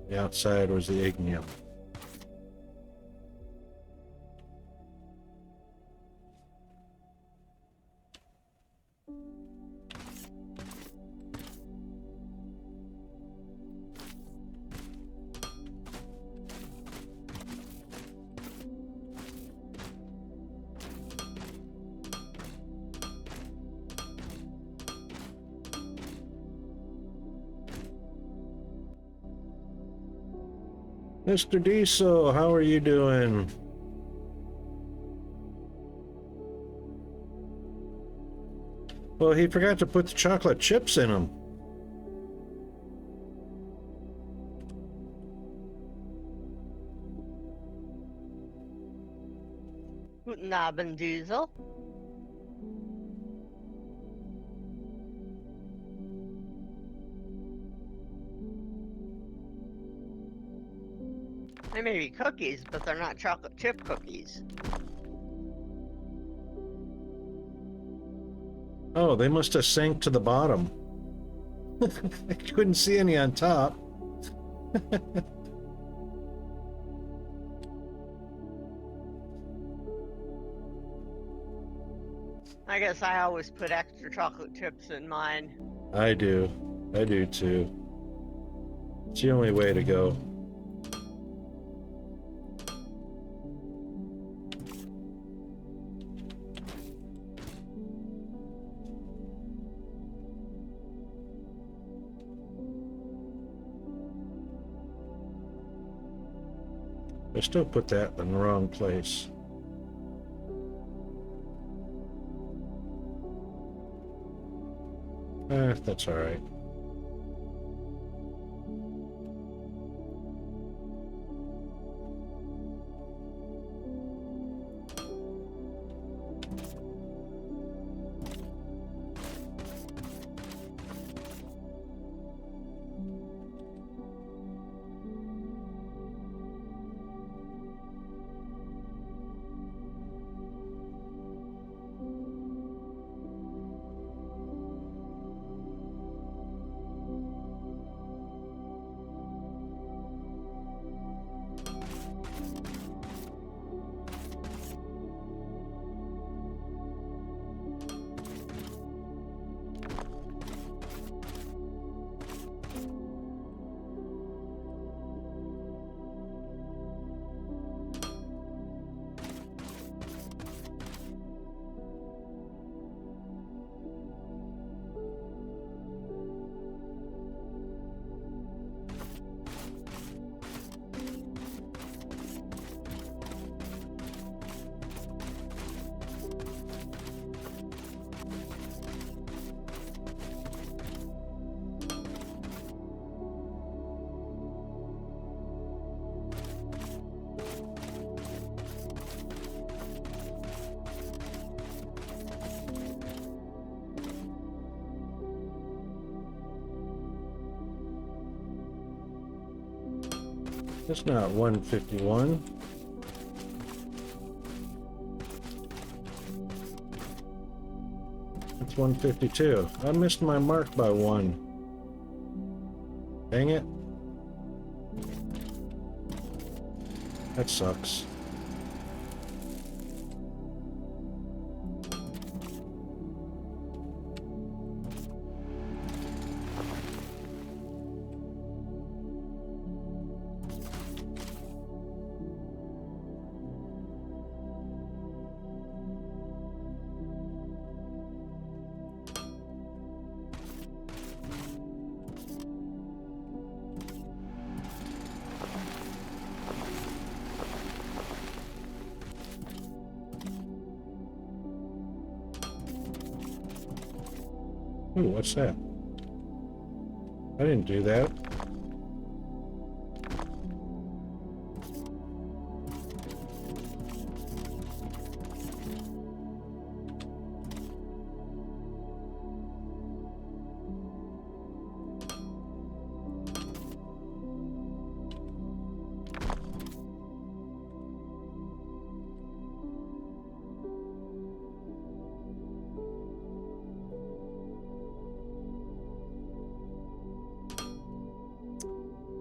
The outside was the Ignium. Mr. Diesel, how are you doing? Well, he forgot to put the chocolate chips in them. Guten Abend, Diesel. They may be cookies, but they're not chocolate chip cookies. Oh, they must have sank to the bottom. I couldn't see any on top. I guess I always put extra chocolate chips in mine. I do. I do too. It's the only way to go. I still put that in the wrong place. That's all right. That's not 151. That's 152. I missed my mark by one. Dang it. That sucks. Ooh, what's that? I didn't do that.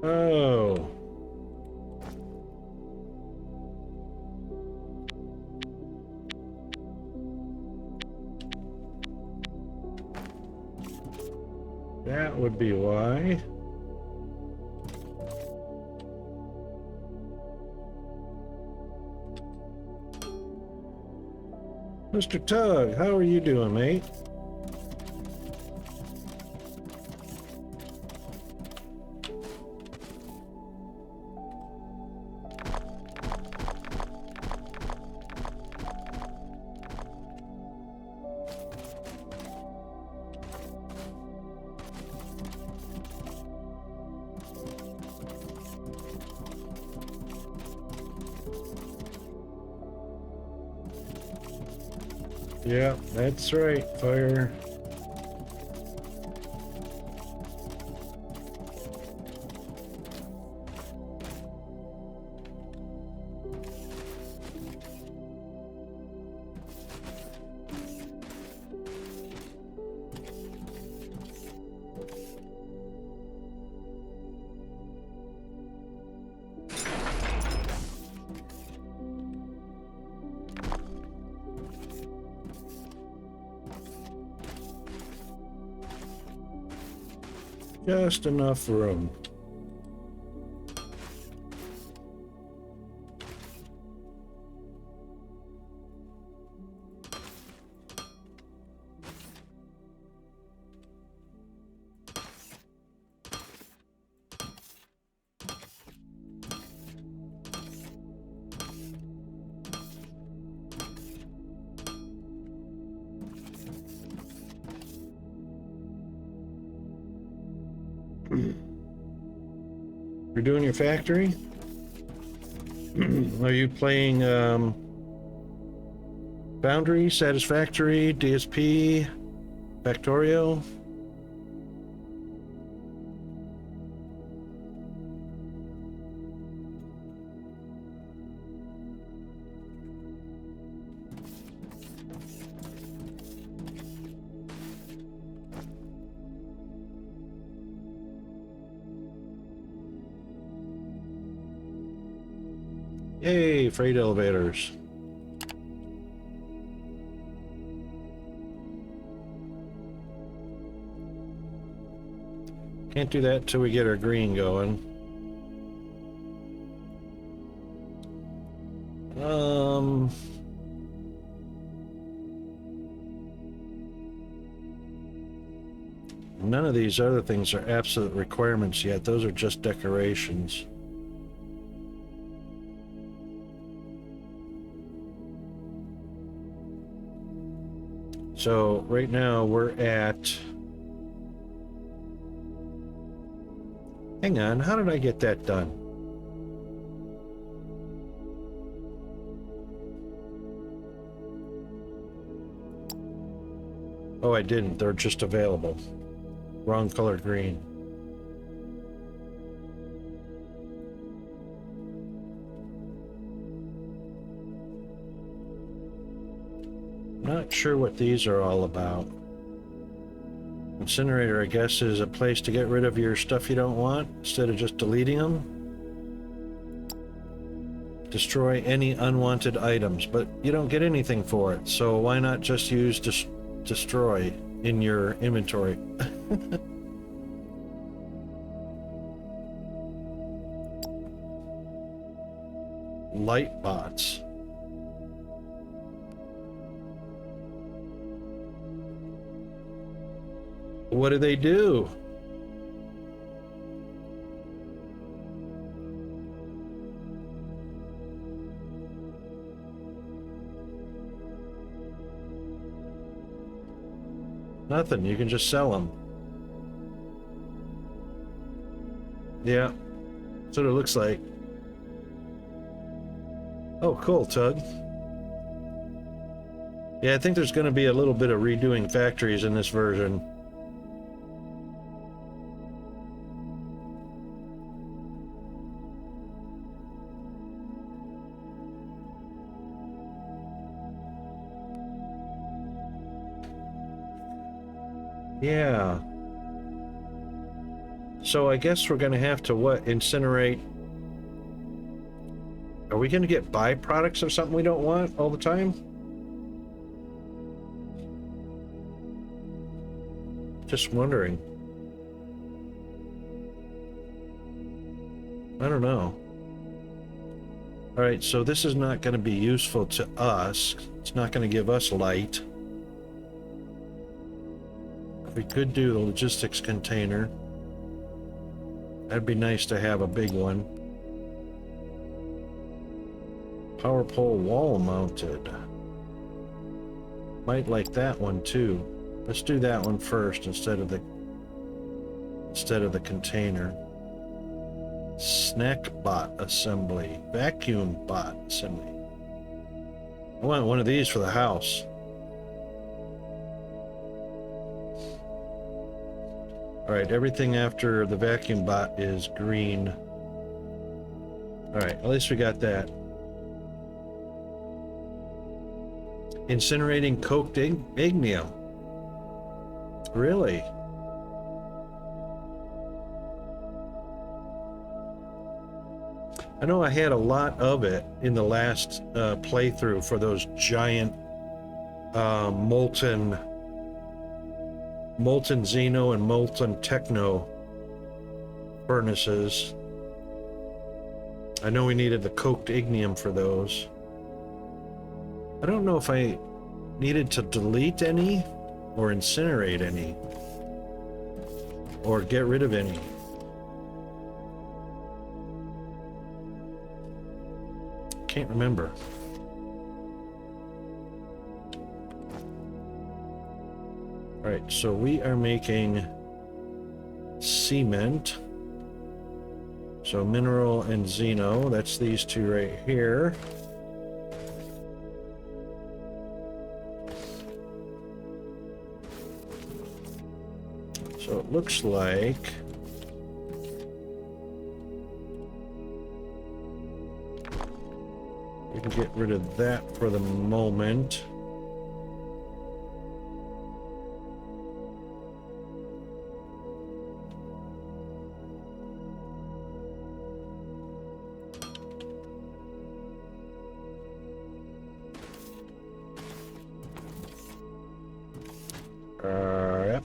Oh. That would be why. Mr. Tug, how are you doing, mate? Yeah, that's right, fire. Just enough room. You're doing your factory? Are you playing Foundry, Satisfactory, DSP, Factorio? Yay, freight elevators. Can't do that till we get our green going. None of these other things are absolute requirements yet. Those are just decorations. So right now we're at... Hang on, how did I get that done? Oh, I didn't. They're just available. Wrong color green. Not sure what these are all about. Incinerator, I guess, is a place to get rid of your stuff you don't want instead of just deleting them. Destroy any unwanted items, but you don't get anything for it, so why not just use destroy in your inventory? Light bots. What do they do? Nothing. You can just sell them. Yeah. That's what it looks like. Oh, cool, Tug. Yeah, I think there's going to be a little bit of redoing factories in this version. Yeah. So I guess we're going to have to, what, incinerate? Are we going to get byproducts of something we don't want all the time? Just wondering. I don't know. All right, so this is not going to be useful to us. It's not going to give us light. We could do the logistics container. That'd be nice to have a big one. Power pole wall mounted. Might like that one too. Let's do that one first instead of the container. Snack bot assembly. Vacuum bot assembly. I want one of these for the house. Alright, everything after the vacuum bot is green. Alright, at least we got that. Incinerating coked ignium. Really? I know I had a lot of it in the last playthrough for those giant molten Xeno and molten Techno furnaces. I know we needed the coked ignium for those. I don't know if I needed to delete any or incinerate any or get rid of any. Can't remember. All right, so we are making cement. So mineral and Xeno, that's these two right here. So it looks like we can get rid of that for the moment. Yep.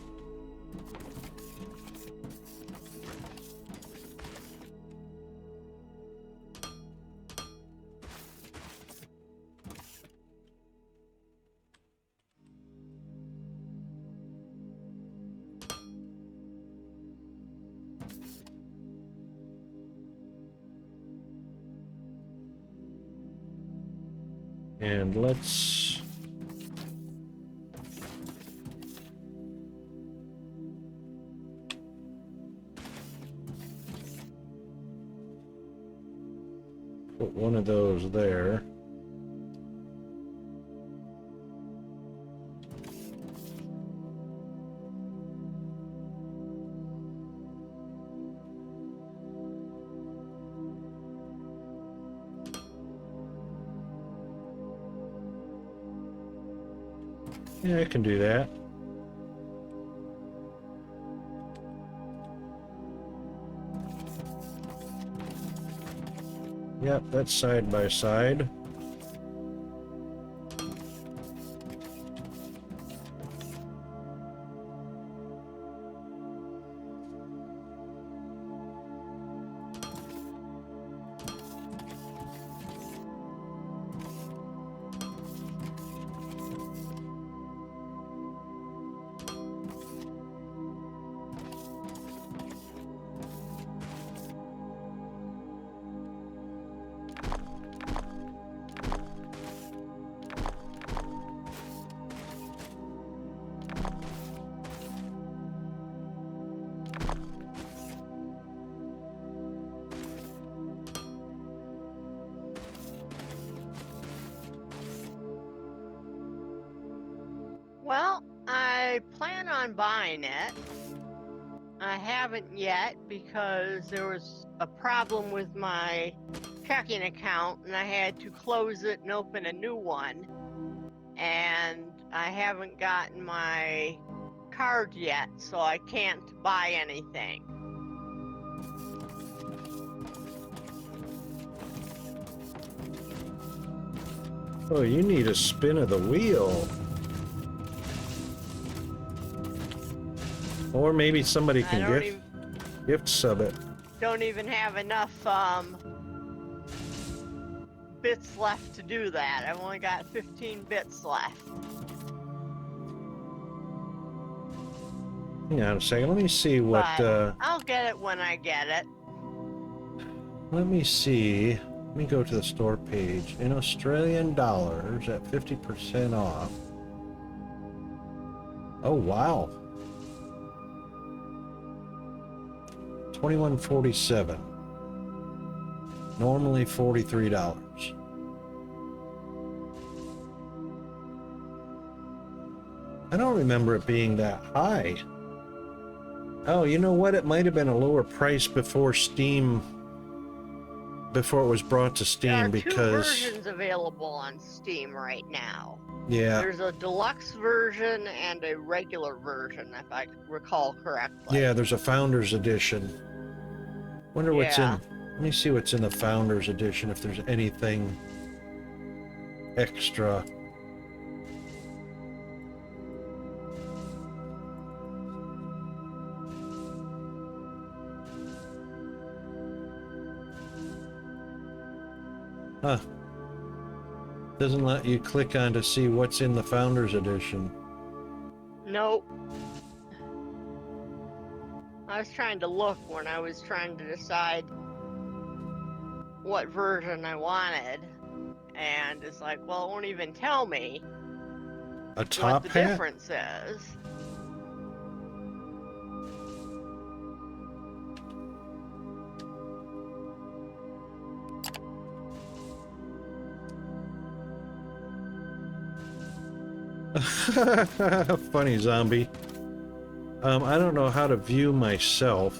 And let's put one of those there. Yeah, I can do that. Yep, that's side by side. Well, I plan on buying it. I haven't yet because there was a problem with my checking account and I had to close it and open a new one. And I haven't gotten my card yet, so I can't buy anything. Oh, you need a spin of the wheel. Or maybe somebody can gift sub it. Don't even have enough bits left to do that. I've only got 15 bits left. Hang on a second. Let me see what. I'll get it when I get it. Let me see. Let me go to the store page. In Australian dollars at 50% off. Oh, wow. $21.47. Normally $43. I don't remember it being that high. Oh, you know what? It might have been a lower price before Steam, before it was brought to Steam, because There are 2 versions available on Steam right now. Yeah. There's a deluxe version and a regular version, if I recall correctly. Yeah, there's a Founders Edition. Wonder what's in. Let me see what's in the Founders Edition, if there's anything extra. Huh. Doesn't let you click on to see what's in the Founders Edition. Nope. I was trying to look when I was trying to decide what version I wanted, and it's like, well, it won't even tell me A top what the hat? difference is. Funny zombie. I don't know how to view myself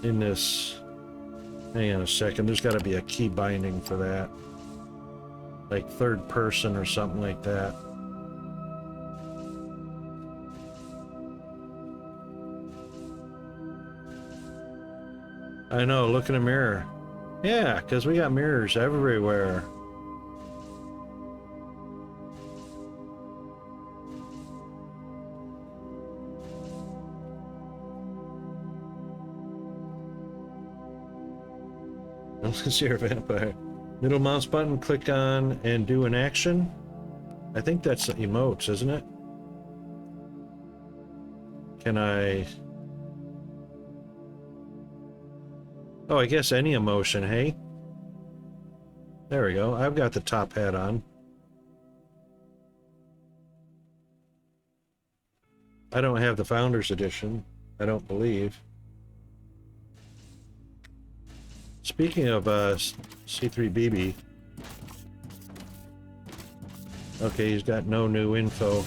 in this. Hang on a second. There's got to be a key binding for that, like third person or something like that. I know. Look in a mirror. Yeah, because we got mirrors everywhere. Unless you're a vampire. Middle mouse button, click on and do an action. I think that's emotes, isn't it? Can I... Oh, I guess any emotion, hey? There we go. I've got the top hat on. I don't have the Founders Edition. I don't believe. Speaking of C3BB, okay, he's got no new info.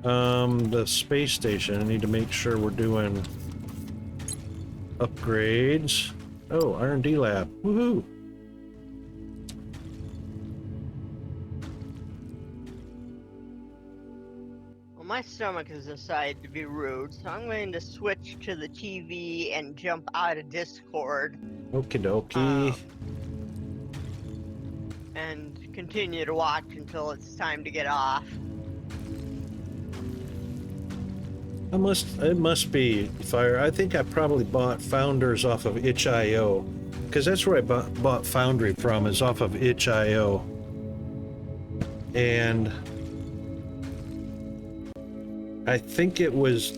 The space station, I need to make sure we're doing upgrades. Oh, R&D lab, woohoo! Well, my stomach has decided to be rude, so I'm going to switch to the TV and jump out of Discord. Okie dokie. And continue to watch until it's time to get off. It must be Fire. I think I probably bought Founders off of itch.io, because that's where I bought Foundry from, is off of itch.io. And I think it was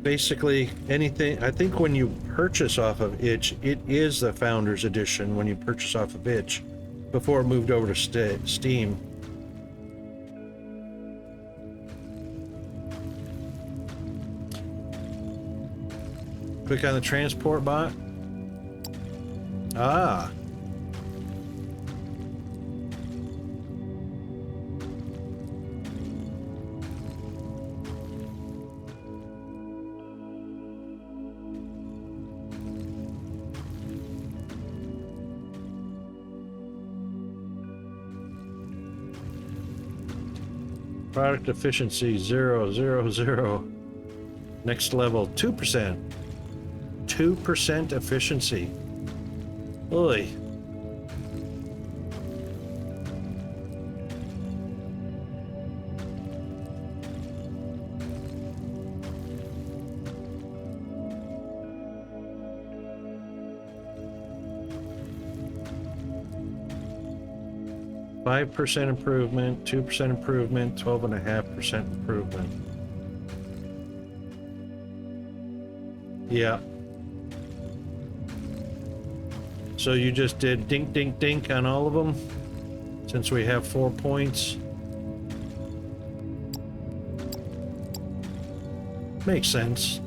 basically anything. I think when you purchase off of itch, it is the Founders edition when you purchase off of itch, before it moved over to Steam. Click on the transport bot. Ah. Product efficiency 0, 0, 0. Next level 2%. 2% efficiency. Oy. %5 improvement, 2% improvement, 12.5% improvement. Yeah. So you just did dink, dink, dink on all of them, since we have 4 points. Makes sense.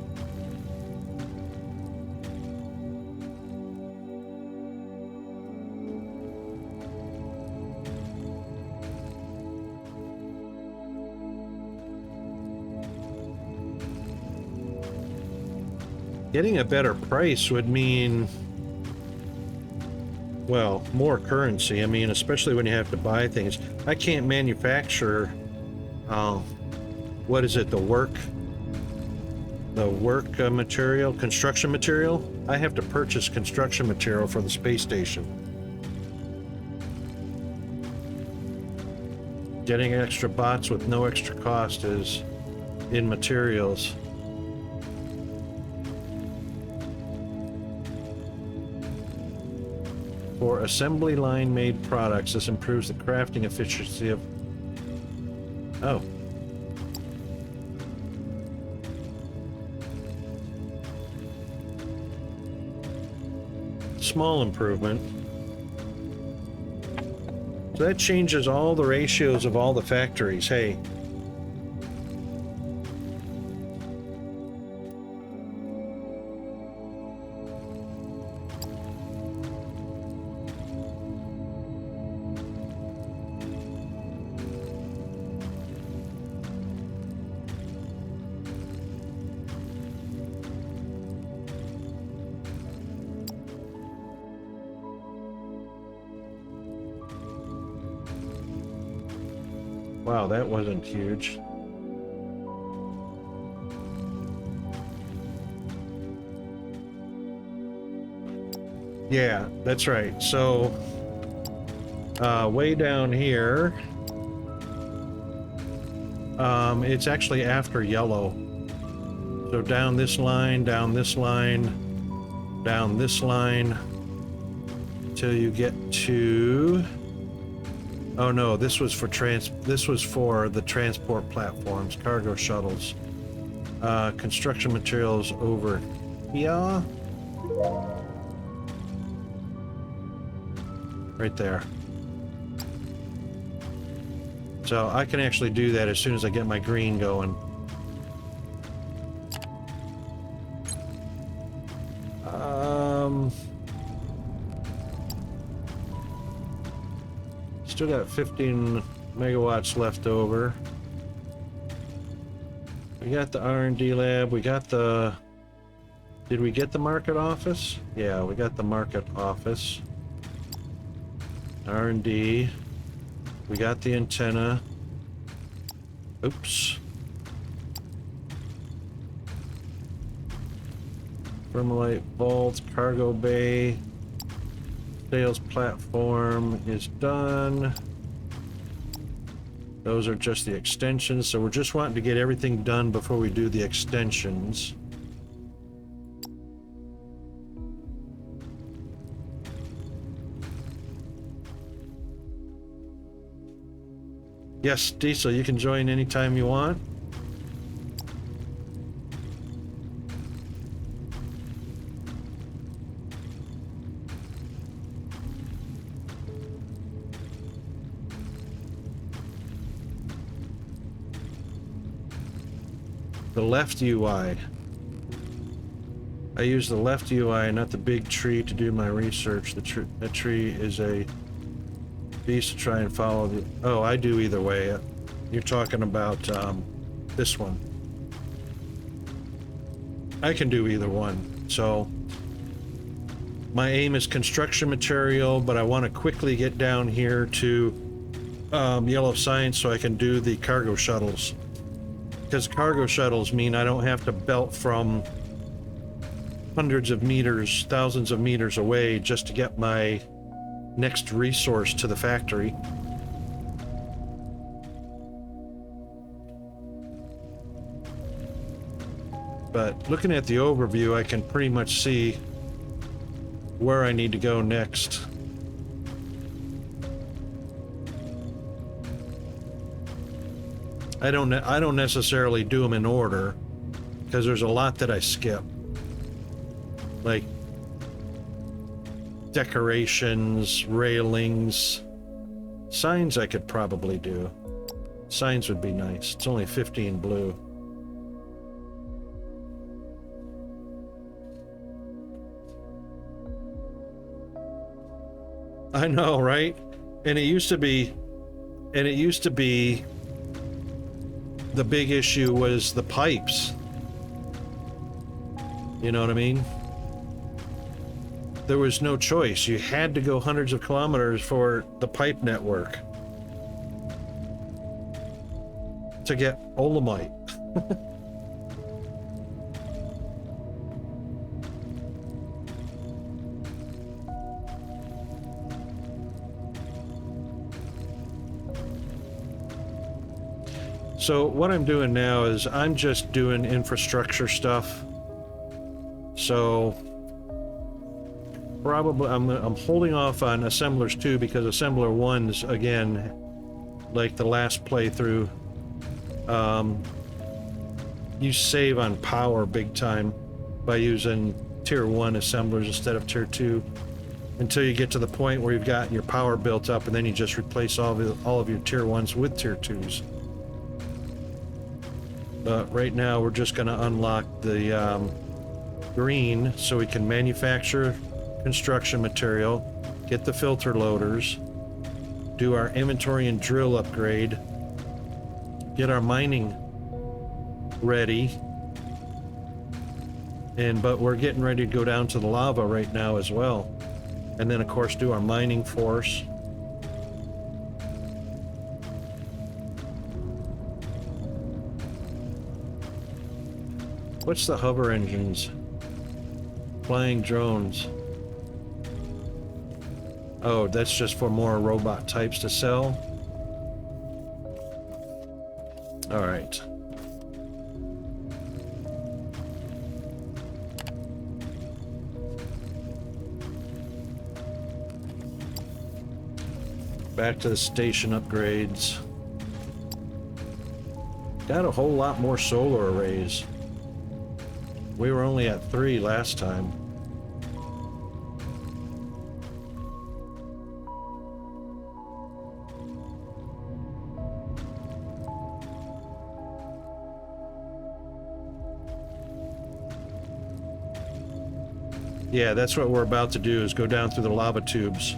Getting a better price would mean, well, more currency. I mean, especially when you have to buy things. I can't manufacture, what is it, the work material, construction material? I have to purchase construction material for the space station. Getting extra bots with no extra cost is in materials. For assembly line made products, this improves the crafting efficiency of... Oh. Small improvement. So that changes all the ratios of all the factories. Hey. Wow, that wasn't huge. Yeah, that's right. So, way down here, it's actually after yellow. So down this line, down this line, down this line, till you get to... Oh no, this was for the transport platforms, cargo shuttles. Construction materials over here. Right there. So I can actually do that as soon as I get my green going. Still got 15 megawatts left over. We got the R&D lab. We got the... Did we get the market office? Yeah, we got the market office. R&D. We got the antenna. Oops. Thermalite vault, cargo bay, sales platform is done. Those are just the extensions, so we're just wanting to get everything done before we do the extensions. Yes, Diesel, you can join anytime you want. The left UI. I use the left UI, not the big tree, to do my research. The tree is a beast to try and follow the... Oh, I do either way. You're talking about this one. I can do either one. So my aim is construction material, but I want to quickly get down here to Yellow Science so I can do the cargo shuttles. Because cargo shuttles mean I don't have to belt from hundreds of meters, thousands of meters away just to get my next resource to the factory. But looking at the overview, I can pretty much see where I need to go next. I don't necessarily do them in order, because there's a lot that I skip. Like decorations, railings, signs I could probably do. Signs would be nice. It's only 15 blue. I know, right? And it used to be the big issue was the pipes. You know what I mean? There was no choice. You had to go hundreds of kilometers for the pipe network to get olamite. So what I'm doing now is I'm just doing infrastructure stuff. So probably I'm holding off on assemblers 2 because assembler 1's, again, like the last playthrough, you save on power big time by using tier 1 assemblers instead of tier 2 until you get to the point where you've got your power built up, and then you just replace all of your tier 1s with tier 2s. But right now we're just going to unlock the green so we can manufacture construction material, get the filter loaders, do our inventory and drill upgrade, get our mining ready, but we're getting ready to go down to the lava right now as well, and then of course do our mining force. What's the hover engines? Flying drones. Oh, that's just for more robot types to sell. All right. Back to the station upgrades. Got a whole lot more solar arrays. We were only at 3 last time. Yeah, that's what we're about to do, is go down through the lava tubes.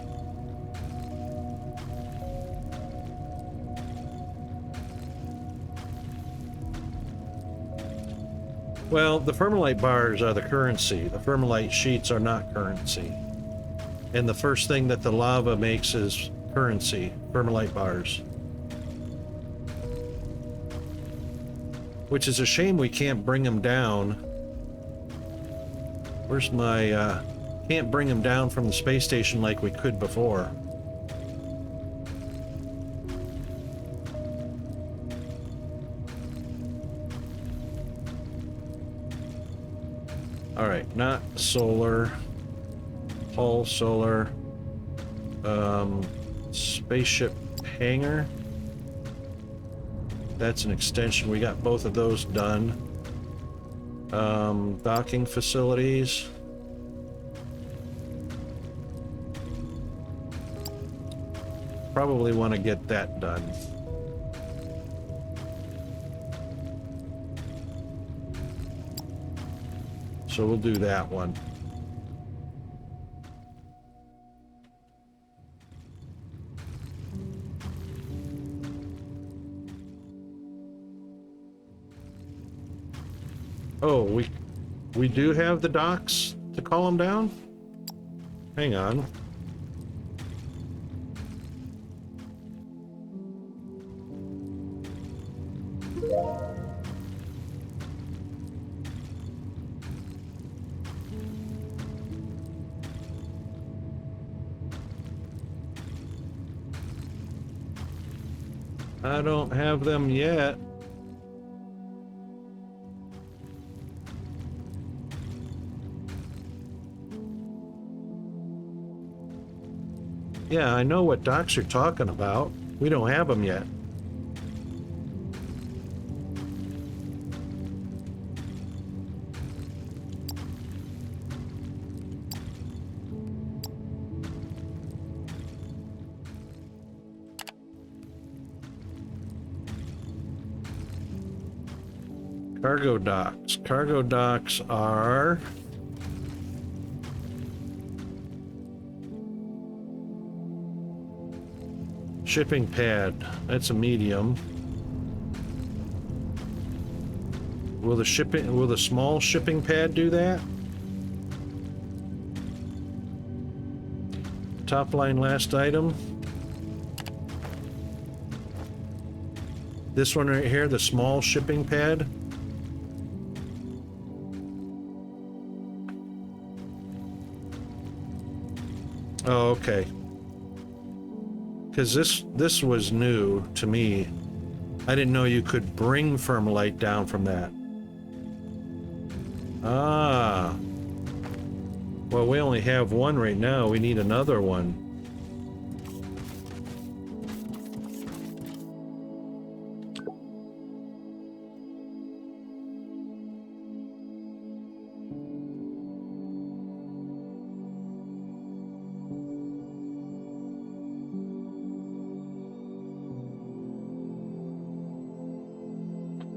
Well, the thermalite bars are the currency. The thermalite sheets are not currency. And the first thing that the lava makes is currency, thermalite bars. Which is a shame we can't bring them down Where's my, can't bring him down from the space station like we could before. All right, not solar, hull solar, spaceship hangar. That's an extension. We got both of those done. Docking facilities. Probably want to get that done. So we'll do that one. Oh, we do have the docks to call them down? Hang on. I don't have them yet. Yeah, I know what docks you're talking about. We don't have them yet. Cargo docks. Cargo docks are... shipping pad. That's a medium. Will the small shipping pad do that? Top line last item. This one right here, the small shipping pad. Oh, okay. Because this was new to me. I didn't know you could bring Firmalite down from that. Ah. Well, we only have one right now. We need another one.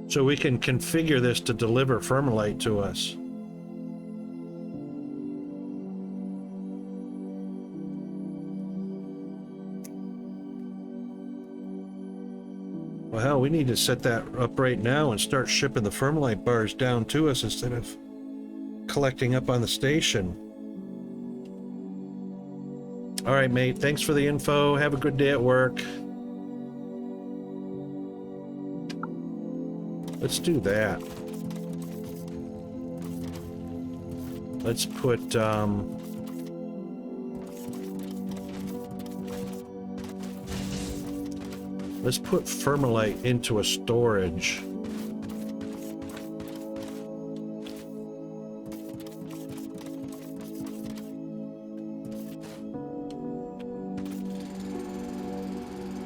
So we can configure this to deliver Firmalite to us. Well, hell, we need to set that up right now and start shipping the Firmalite bars down to us instead of collecting up on the station. All right, mate. Thanks for the info. Have a good day at work. Let's do that. Let's put, let's put Firmalite into a storage.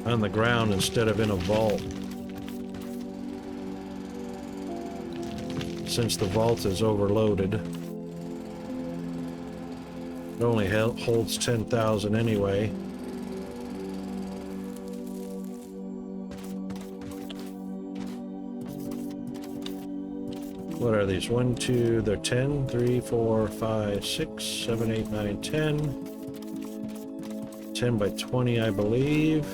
On the ground instead of in a vault. Since the vault is overloaded. It only holds 10,000 anyway. What are these? 1, 2, they're 10, 3, 4, 5, 6, 7, 8, 9, 10. 10 by 20, I believe.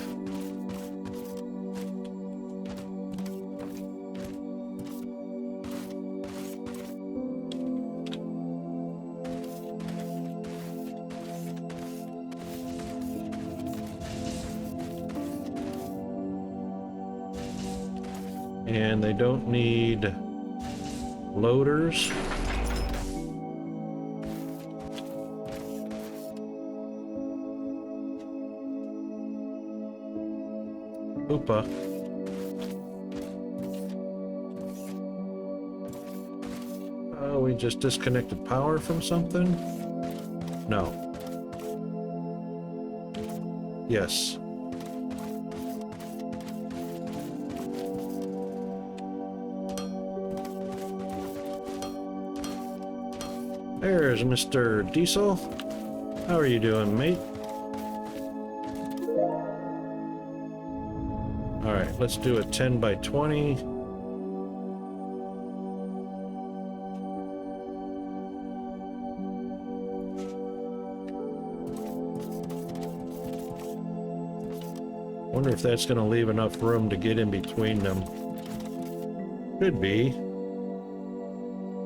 And they don't need loaders. Oopa. Oh, we just disconnected power from something? No. Yes. There's Mr. Diesel. How are you doing, mate? Alright, let's do a 10 by 20. Wonder if that's going to leave enough room to get in between them. Could be.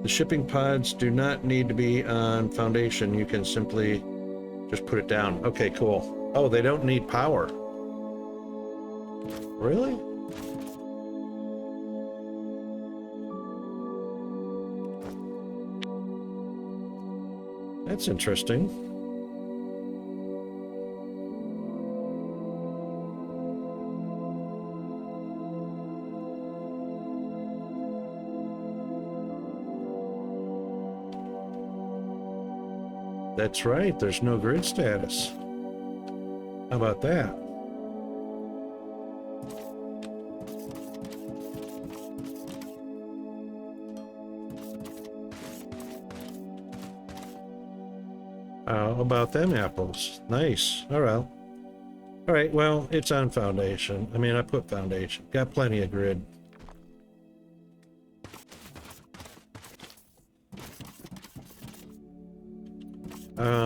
The shipping pods do not need to be on foundation. You can simply just put it down. Okay, cool. Oh, they don't need power. Really? That's interesting. That's right, there's no grid status. How about that? How about them apples? Nice. All right. All right, well, it's on foundation. I mean, I put foundation. Got plenty of grid.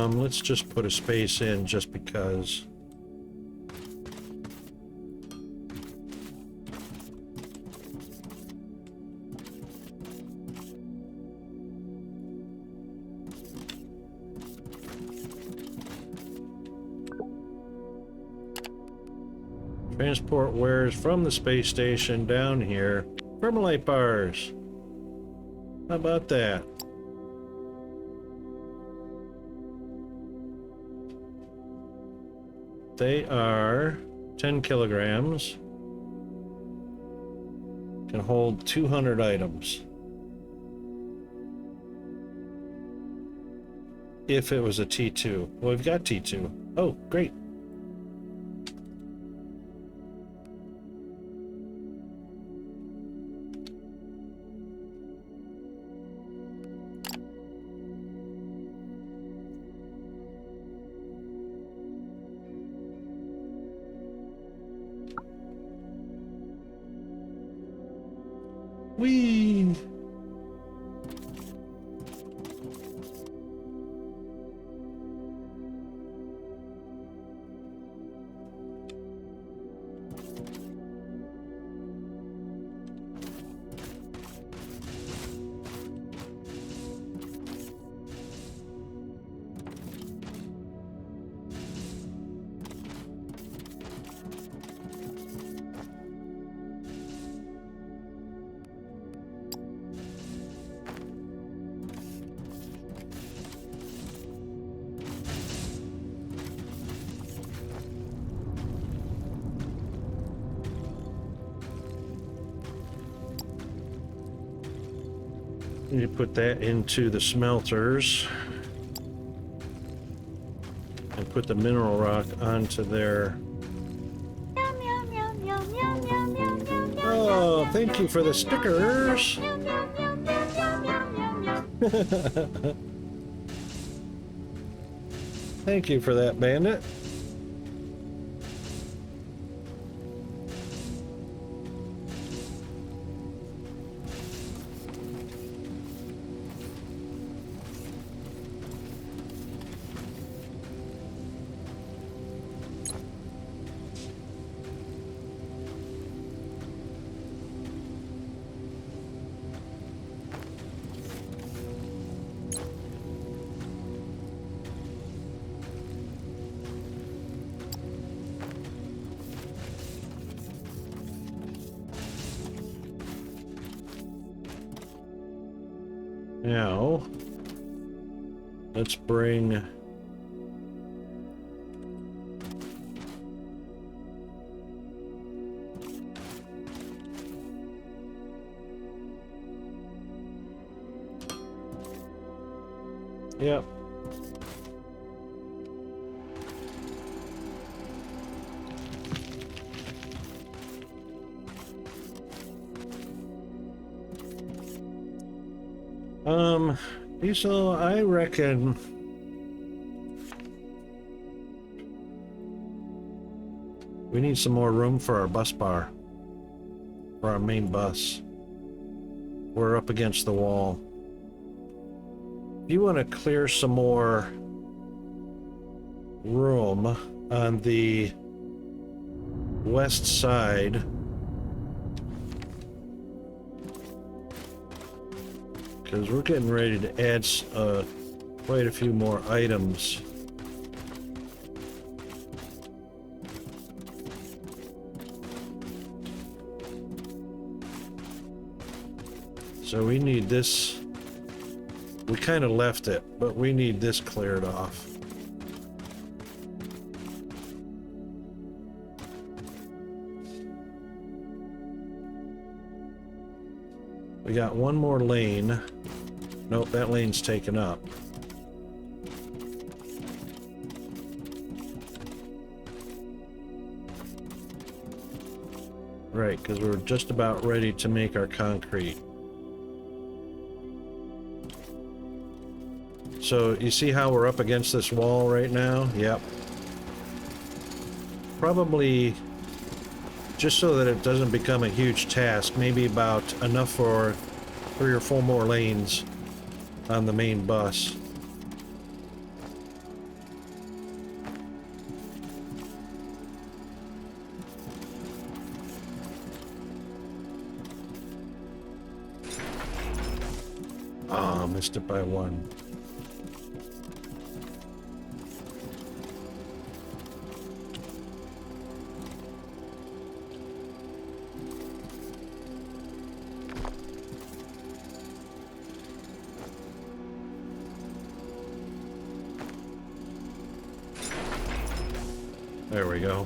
Let's just put a space in just because. Transport wares from the space station down here. Permalite bars. How about that? They are 10 kilograms. Can hold 200 items. If it was a T2. Well, we've got T2. Oh, great. Whee! You put that into the smelters and put the mineral rock onto there. Oh, thank you for the stickers. Thank you for that, Bandit. Now, let's bring Yep. Diesel, I reckon we need some more room for our bus bar, for our main bus. We're up against the wall. If you want to clear some more room on the west side, because we're getting ready to add quite a few more items. So we need this. We kind of left it, but we need this cleared off. We got one more lane. Nope, that lane's taken up. Right, because we're just about ready to make our concrete. So you see how we're up against this wall right now? Yep. Probably just so that it doesn't become a huge task, maybe about enough for 3 or 4 more lanes on the main bus. Oh, missed it by 1. There we go.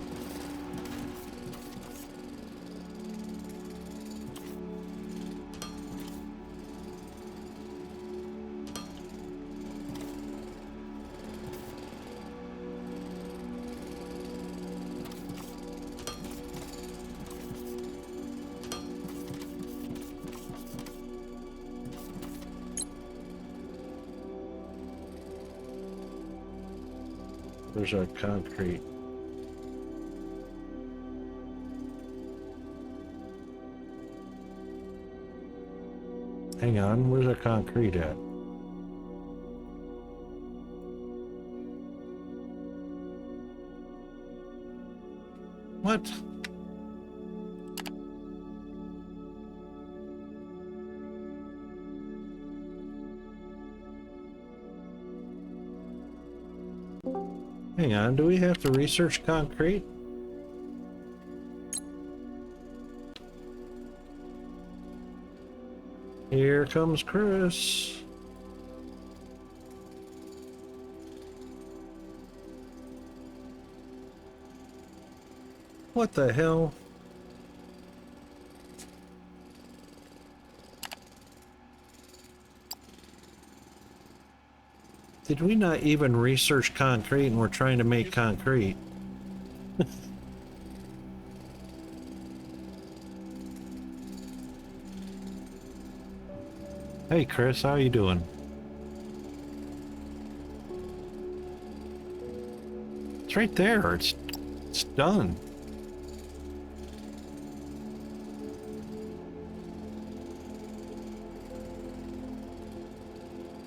There's our concrete. Hang on, where's our concrete at? What? Hang on, do we have to research concrete? Here comes Chris. What the hell? Did we not even research concrete and we're trying to make concrete? Hey Chris, how you doing? It's right there. It's done.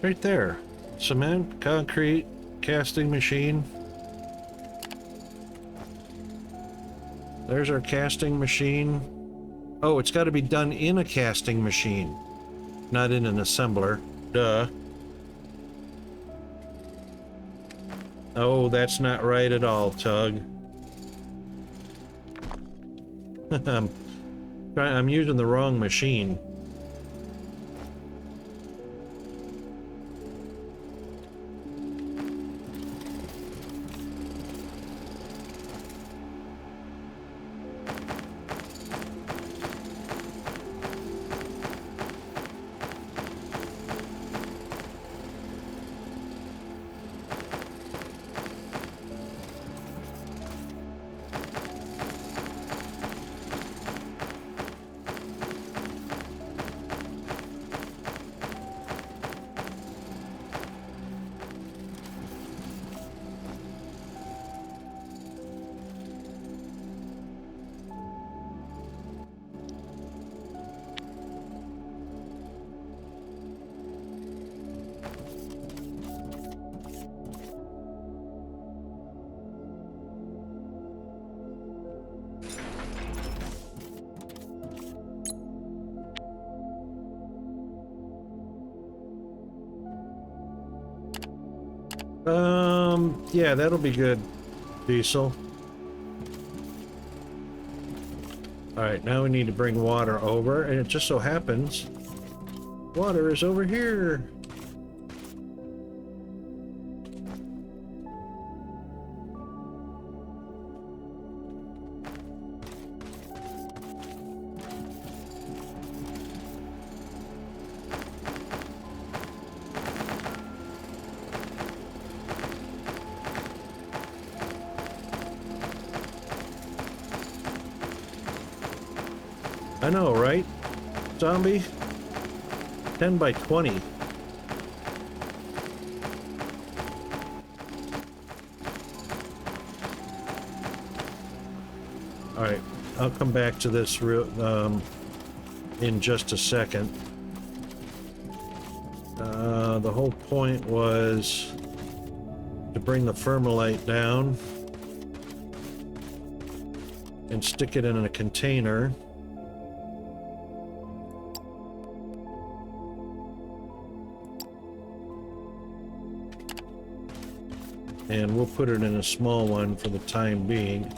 Right there. Cement, concrete, casting machine. There's our casting machine. Oh, it's got to be done in a casting machine, not in an assembler. Duh. Oh, that's not right at all, Tug. I'm using the wrong machine. Yeah, that'll be good, Diesel. Alright, now we need to bring water over, and it just so happens water is over here. I know, right? Zombie? 10 by 20. Alright, I'll come back to this in just a second. The whole point was to bring the Thermalite down and stick it in a container. And we'll put it in a small one for the time being.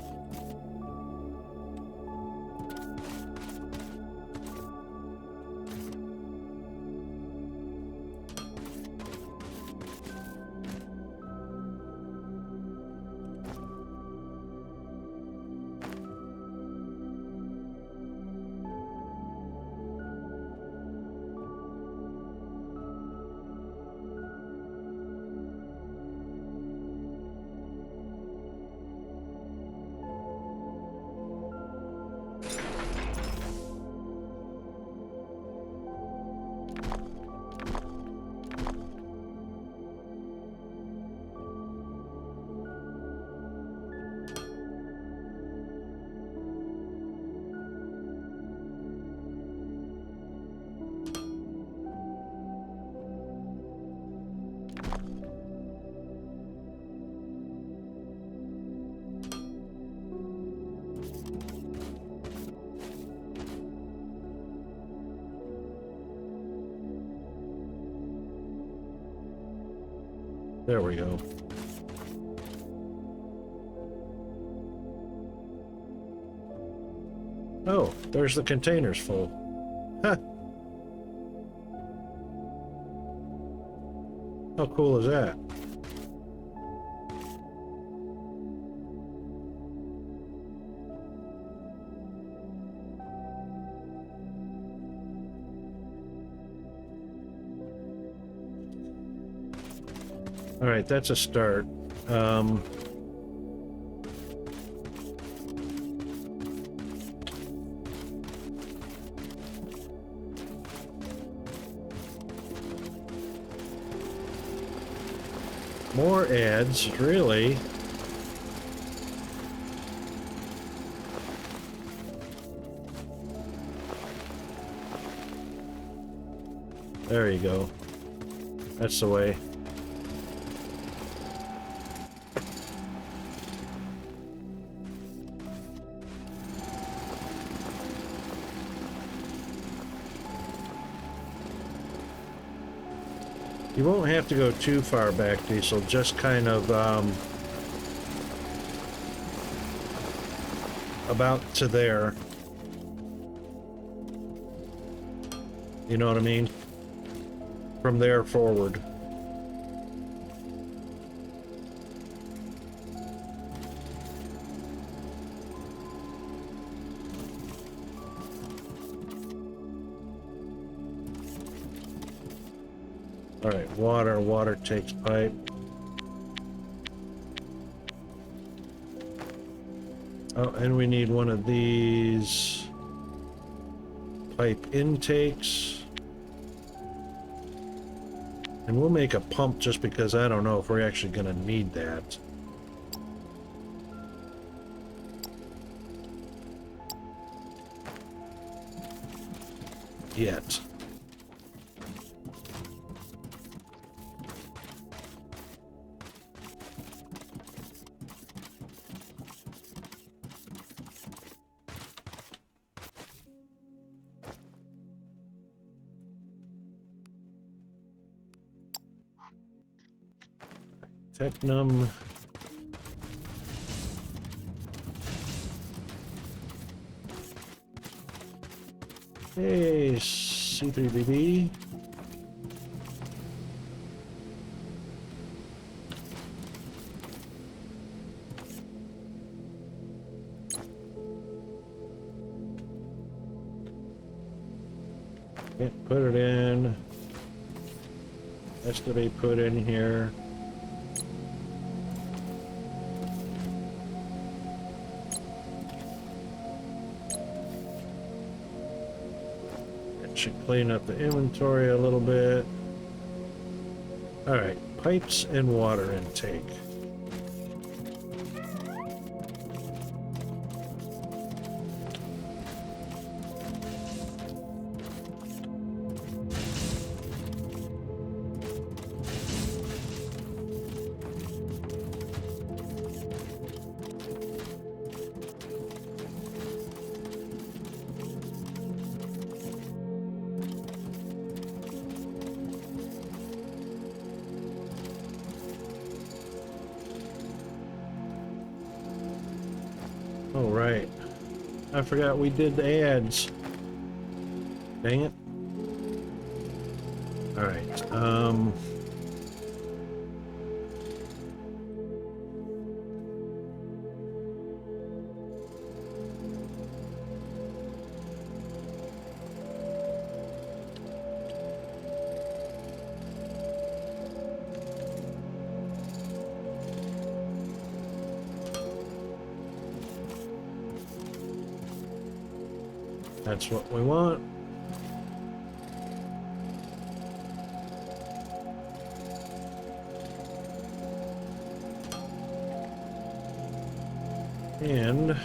There we go. Oh, there's the containers full. Huh. How cool is that? All right, that's a start. More ads, really? There you go. That's the way. You won't have to go too far back, Diesel, just kind of about to there. You know what I mean? From there forward. All right, water takes pipe. Oh, and we need one of these pipe intakes. And we'll make a pump just because I don't know if we're actually gonna need that. Yet. Technum. Hey, C3BB. Can't put it in. That's to be put in here. It should clean up the inventory a little bit. All right, pipes and water intake. Oh, right. I forgot we did the ads. Dang it. All right. That's what we want. And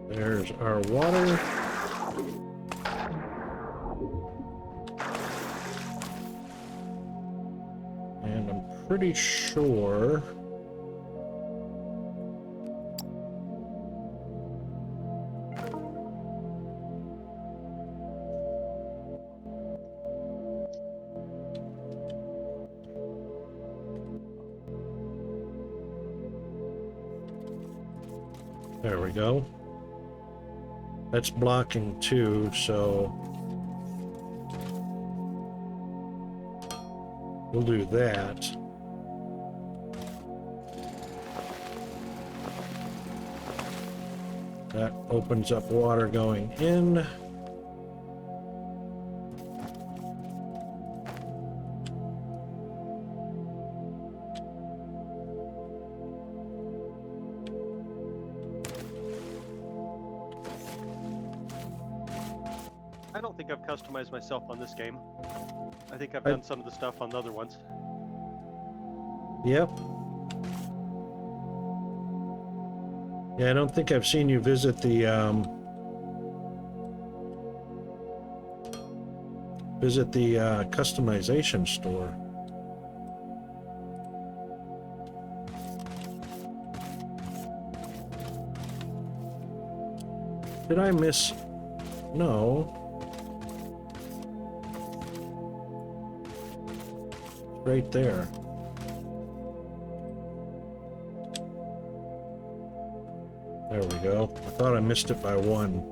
there's our water. And I'm pretty sure there we go. That's blocking too, so we'll do that. That opens up water going in. I don't think I've customized myself on this game. I think I've done some of the stuff on the other ones. Yep. Yeah, I don't think I've seen you visit the customization store. Did I miss? No. Right there. There we go. I thought I missed it by one.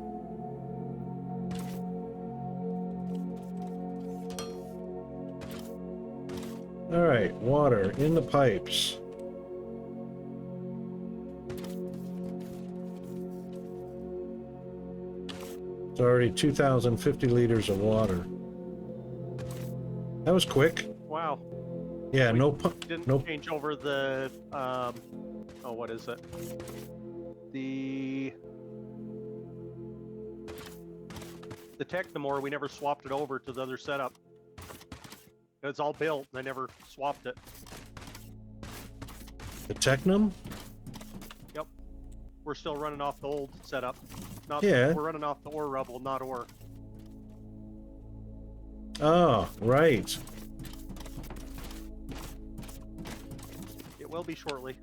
All right, water in the pipes. It's already 2,050 liters of water. That was quick. Wow. Yeah, We no didn't change over the oh, what is it? The Technomore, we never swapped it over to the other setup. It's all built, and I never swapped it. The Technum? Yep. We're still running off the old setup. Not Yeah. We're running off the ore rubble, not ore. Oh, right. It will be shortly.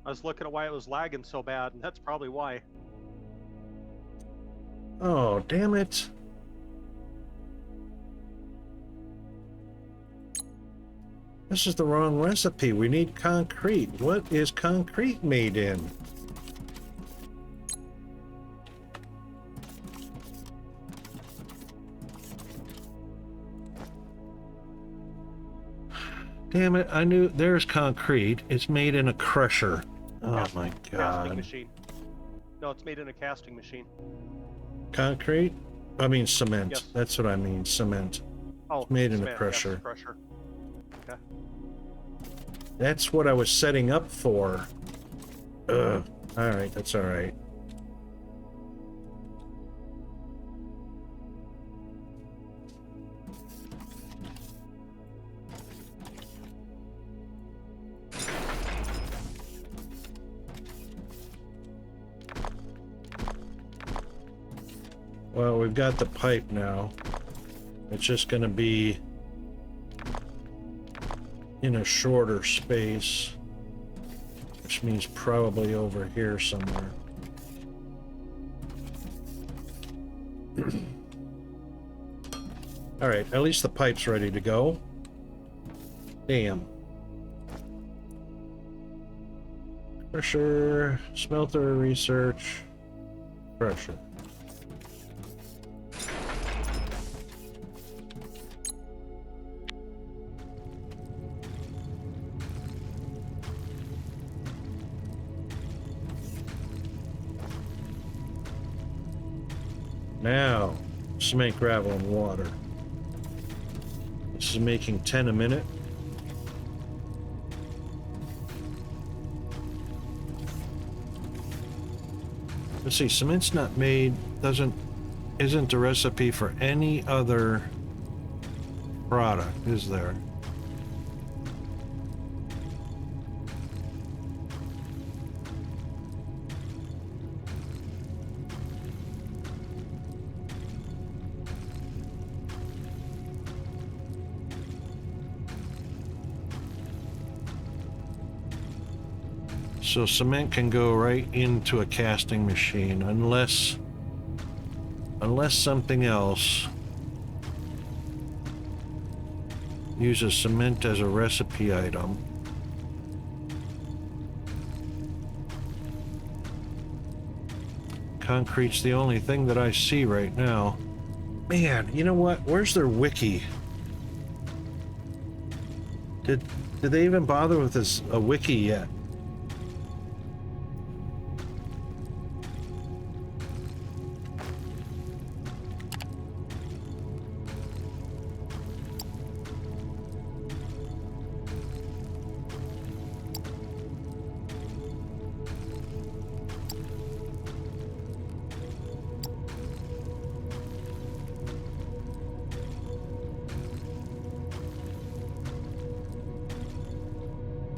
I was looking at why it was lagging so bad, and that's probably why. Oh, damn it. This is the wrong recipe. We need concrete. What is concrete made in? Damn it, I knew there's concrete. It's made in a crusher. Oh my Casting god. machine. No, it's made in a casting machine. Concrete? I mean cement. Yes. That's what I mean, cement. Oh, Made in a cement, yes, crusher. crusher. Okay. That's what I was setting up for. Ugh. Alright, that's alright. Well, we've got the pipe now. It's just going to be in a shorter space, which means probably over here somewhere. All right, at least the pipe's ready to go. Damn. Pressure, smelter research, pressure. Now, cement, gravel, and water. This is making 10 a minute. Let's see, cement's not made, isn't a recipe for any other product, is there? So cement can go right into a casting machine unless something else uses cement as a recipe item. Concrete's the only thing that I see right now. Man, you know what? Where's their wiki? Did they even bother with a wiki yet?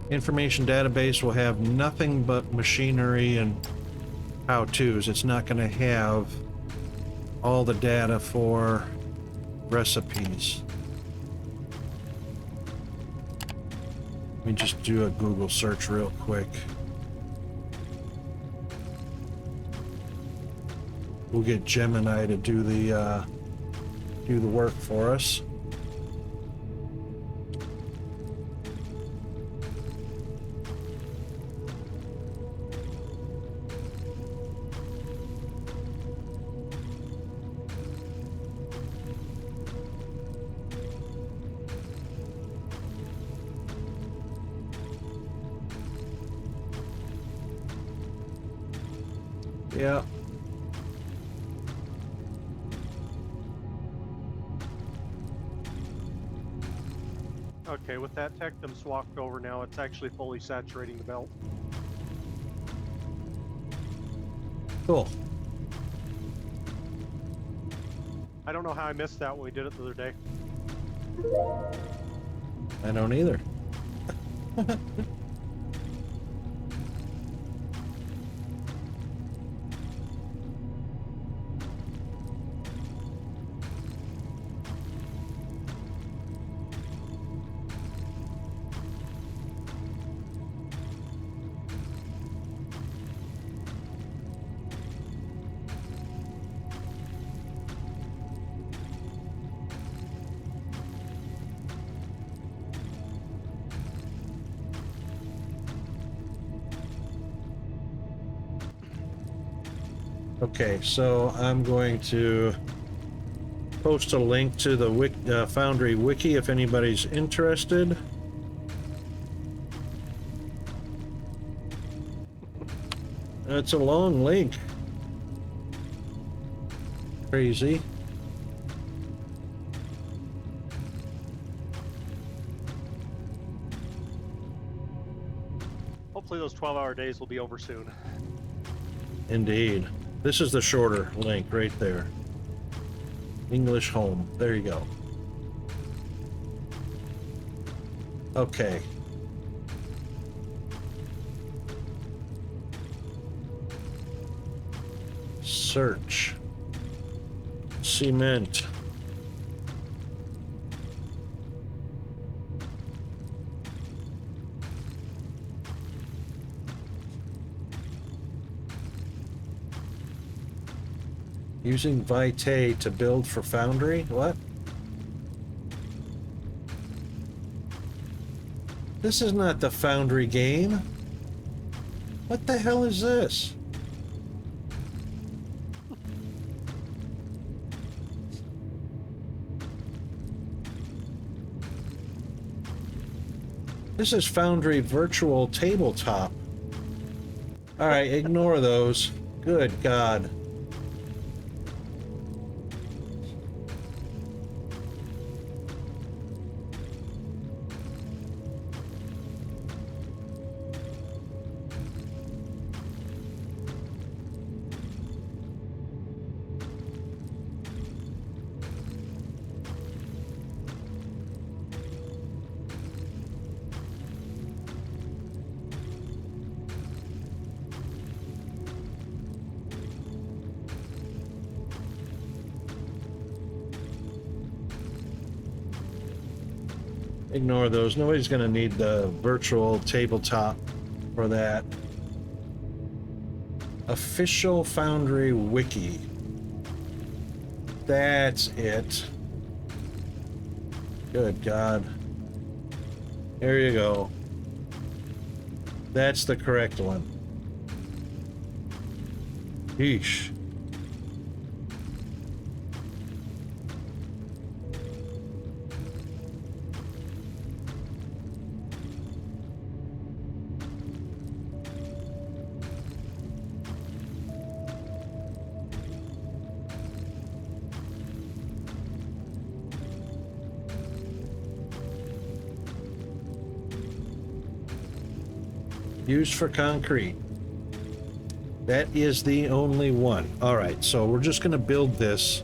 Information database will have nothing but machinery and how-tos. It's not going to have all the data for recipes. Let me just do a Google search real quick. We'll get Gemini to do the work for us. Yeah. Okay, with that tech them swapped over now, it's actually fully saturating the belt. Cool. I don't know how I missed that when we did it the other day. I don't either. Okay, so I'm going to post a link to the Foundry wiki if anybody's interested. That's a long link. Crazy. Hopefully those 12-hour days will be over soon. Indeed. This is the shorter link right there. English home. There you go. Okay. Search. Cement. Using Vitae to build for Foundry? What? This is not the Foundry game. What the hell is this? This is Foundry Virtual Tabletop. Alright, ignore those. Good God. Ignore those. Nobody's going to need the virtual tabletop for that. Official Foundry Wiki. That's it. Good God. There you go. That's the correct one. Yeesh. Used for concrete. That is the only one. All right, so we're just going to build this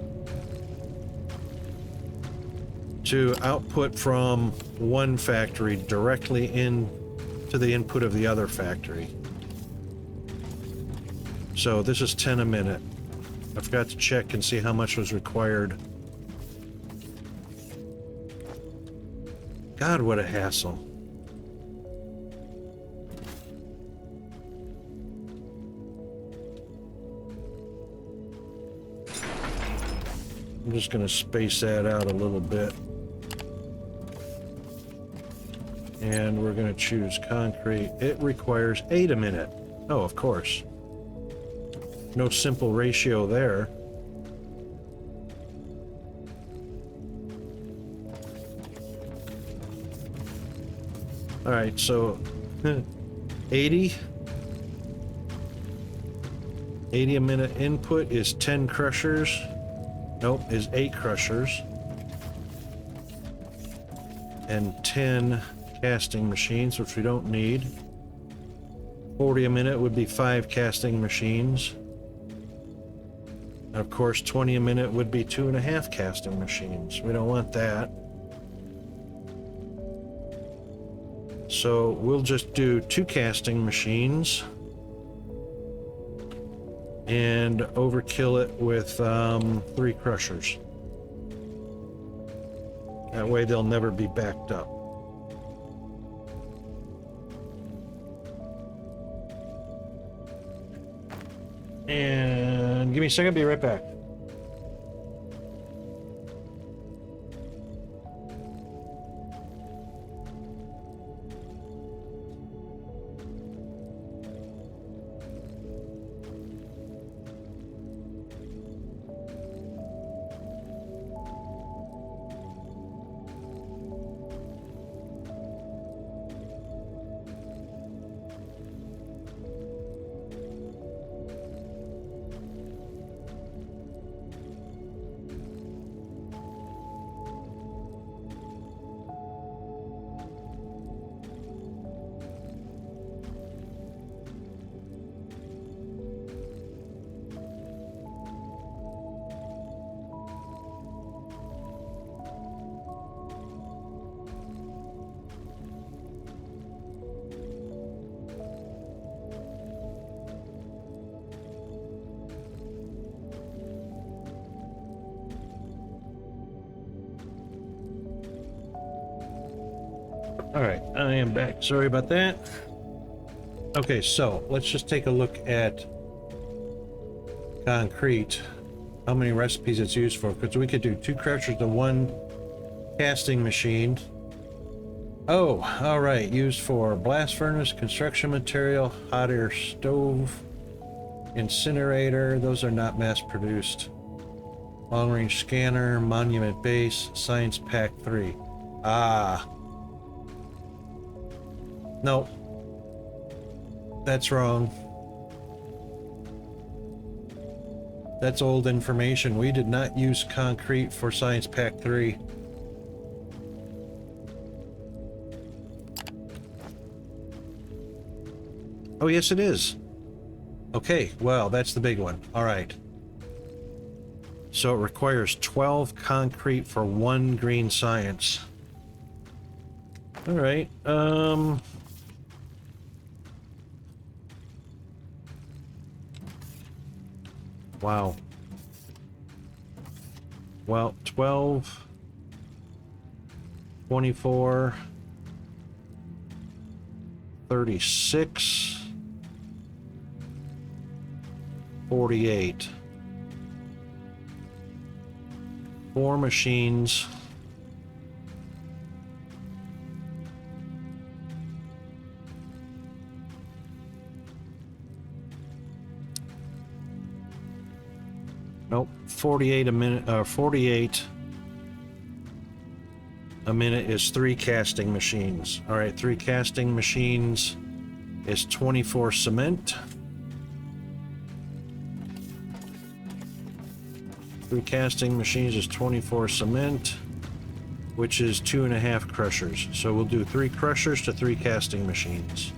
to output from one factory directly into the input of the other factory. So this is 10 a minute. I forgot to check and see how much was required. God, what a hassle. I'm just going to space that out a little bit. And we're going to choose concrete. It requires 8 a minute. Oh, of course. No simple ratio there. All right, so 80 a minute input is 10 crushers. Nope, is 8 crushers. And 10 casting machines, which we don't need. 40 a minute would be 5 casting machines. And of course, 20 a minute would be 2.5 casting machines. We don't want that. So we'll just do 2 casting machines and overkill it with 3 crushers. That way they'll never be backed up. And give me a second, be right back. All right, I am back. Sorry about that. Okay, so let's just take a look at concrete. How many recipes it's used for? Because we could do 2 crushers to 1 casting machine. Oh, all right. Used for blast furnace, construction material, hot air stove, incinerator. Those are not mass produced. Long range scanner, monument base, science pack 3. Ah. Nope. That's wrong. That's old information. We did not use concrete for science pack 3. Oh, yes, it is. Okay, well, that's the big one. All right. So it requires 12 concrete for 1 green science. All right. Wow. Well, 12, 24, 36, 48. 4 machines. Nope, 48 a minute, 48 a minute is 3 casting machines. All right, 3 casting machines is 24 cement. 3 casting machines is 24 cement, which is 2.5 crushers. So we'll do 3 crushers to 3 casting machines.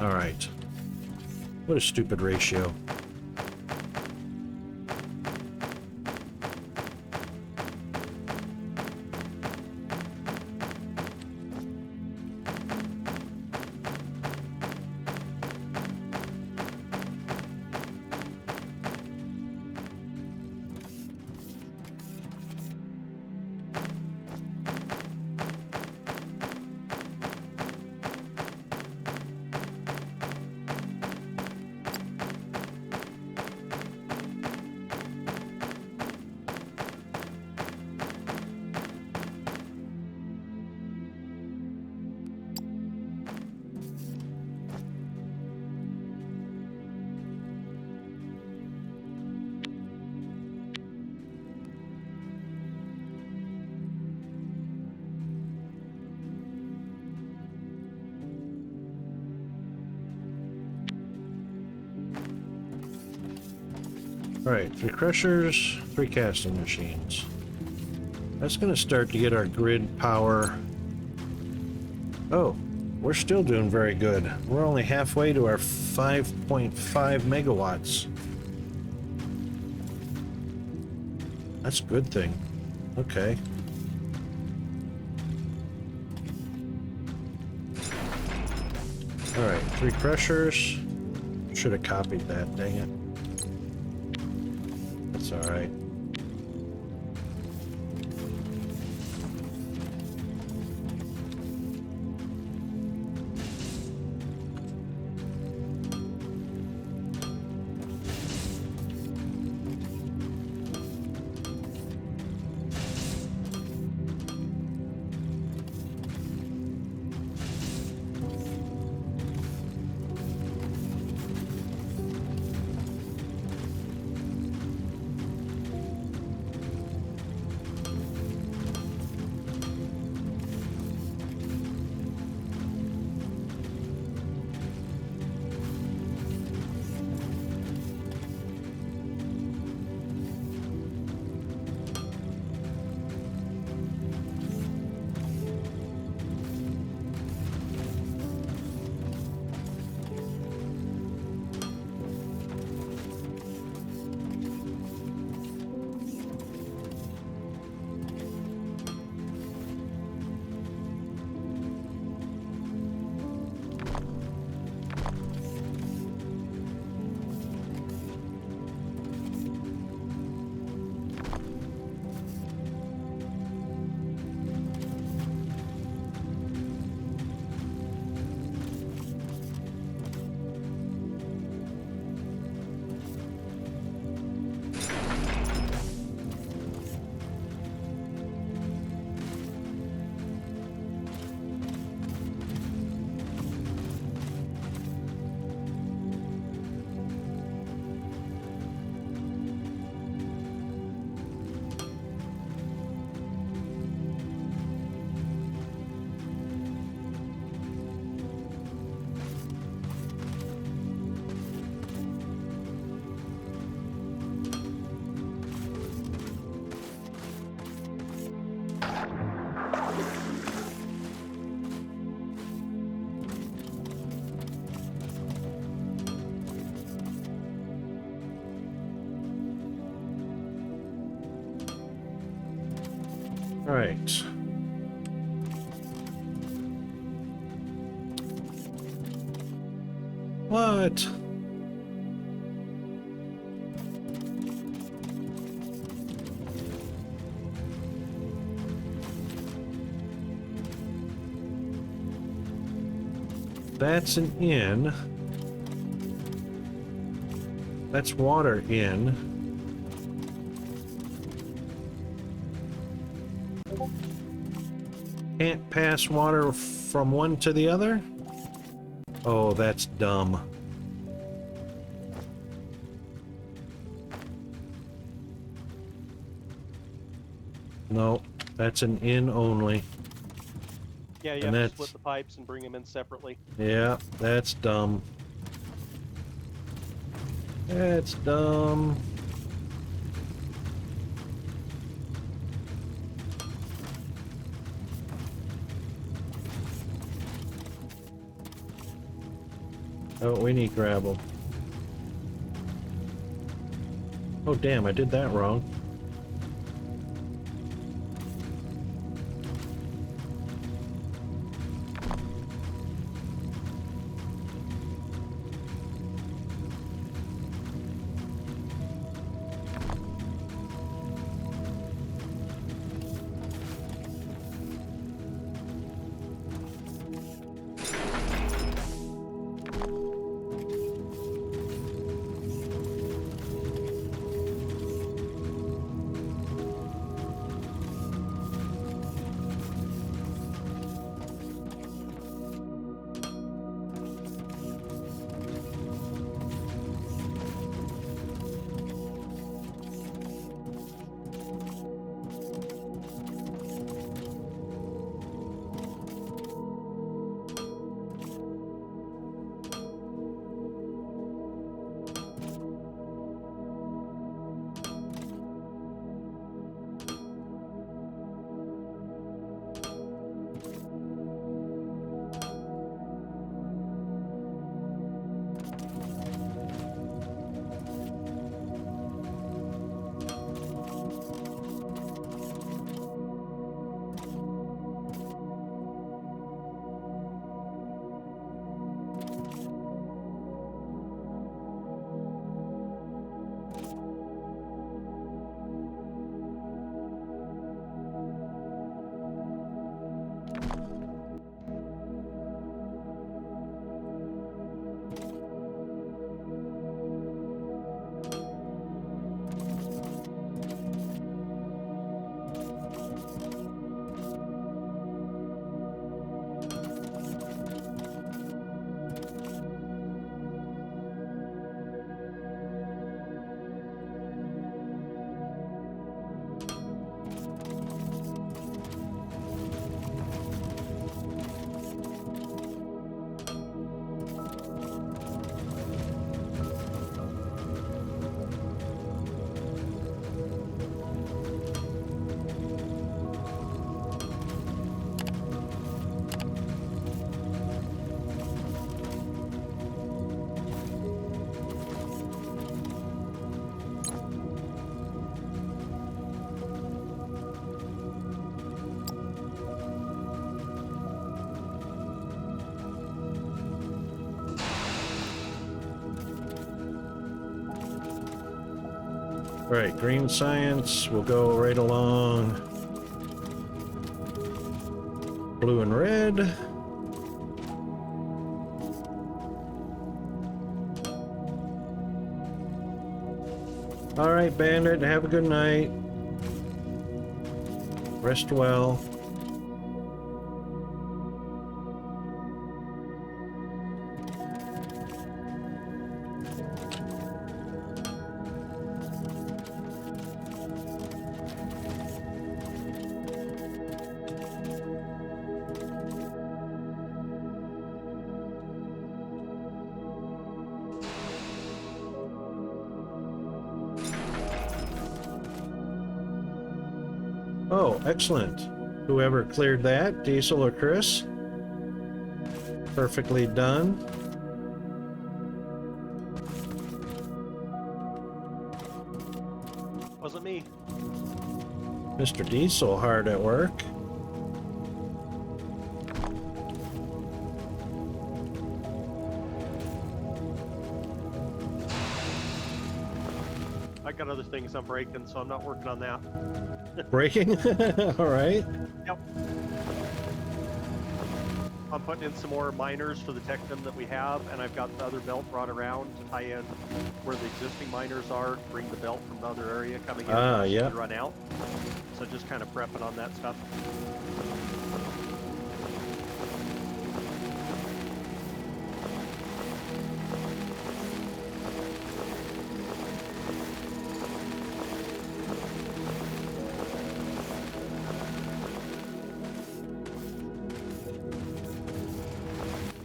All right. What a stupid ratio. All right, 3 crushers, 3 casting machines. That's going to start to get our grid power. Oh, we're still doing very good. We're only halfway to our 5.5 megawatts. That's a good thing. Okay. All right, 3 crushers. Should have copied that, dang it. That's all right. All right. What? That's an inn. That's water in. Can't pass water from one to the other? Oh, that's dumb. No, that's an in only. Yeah, you And have to that's- split the pipes and bring them in separately. Yeah, that's dumb. That's dumb. Oh, we need gravel. Oh, damn, I did that wrong. Right, green science will go right along. Blue and red. All right, Bandit, have a good night. Rest well. Oh, excellent. Whoever cleared that, Diesel or Chris? Perfectly done. Wasn't me. Mr. Diesel hard at work. I got other things I'm breaking, so I'm not working on that. Breaking? All right. Yep. I'm putting in some more miners for the Technum that we have, and I've got the other belt brought around to tie in where the existing miners are, bring the belt from the other area coming in as yeah. we run out. So just kind of prepping on that stuff.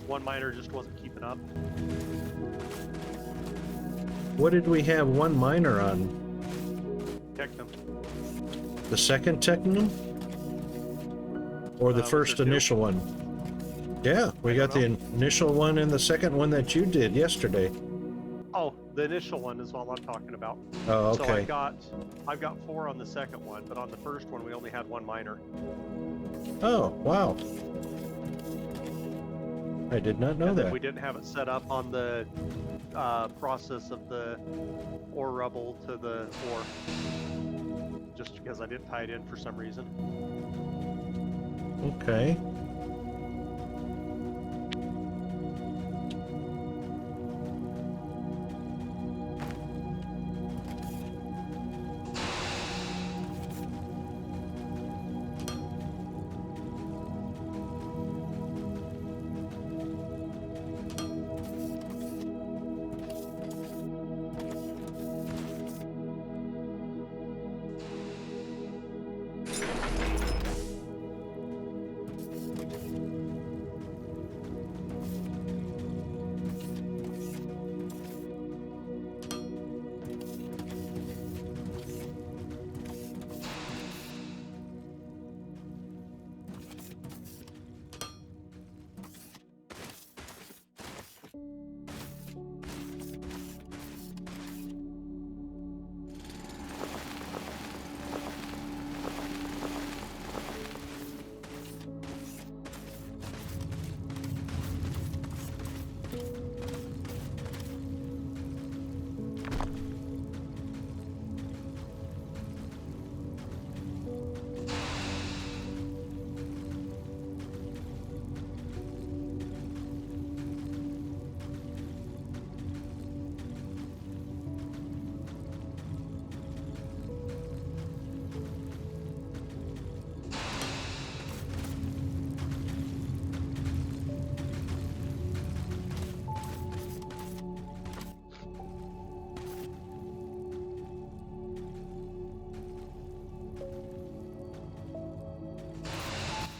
One miner just wasn't keeping up. What did we have one miner on? Technum. The second Technum? Or the Was first there two? initial one? Yeah, we got the initial one and the second one that you did yesterday. Oh, the initial one is all I'm talking about. Oh, So okay. I've got 4 on the second one, but on the first one we only had 1 miner. Oh, wow. I did not know And then that. we didn't have it set up on the process of the ore rubble to the ore, just because I didn't tie it in for some reason. Okay.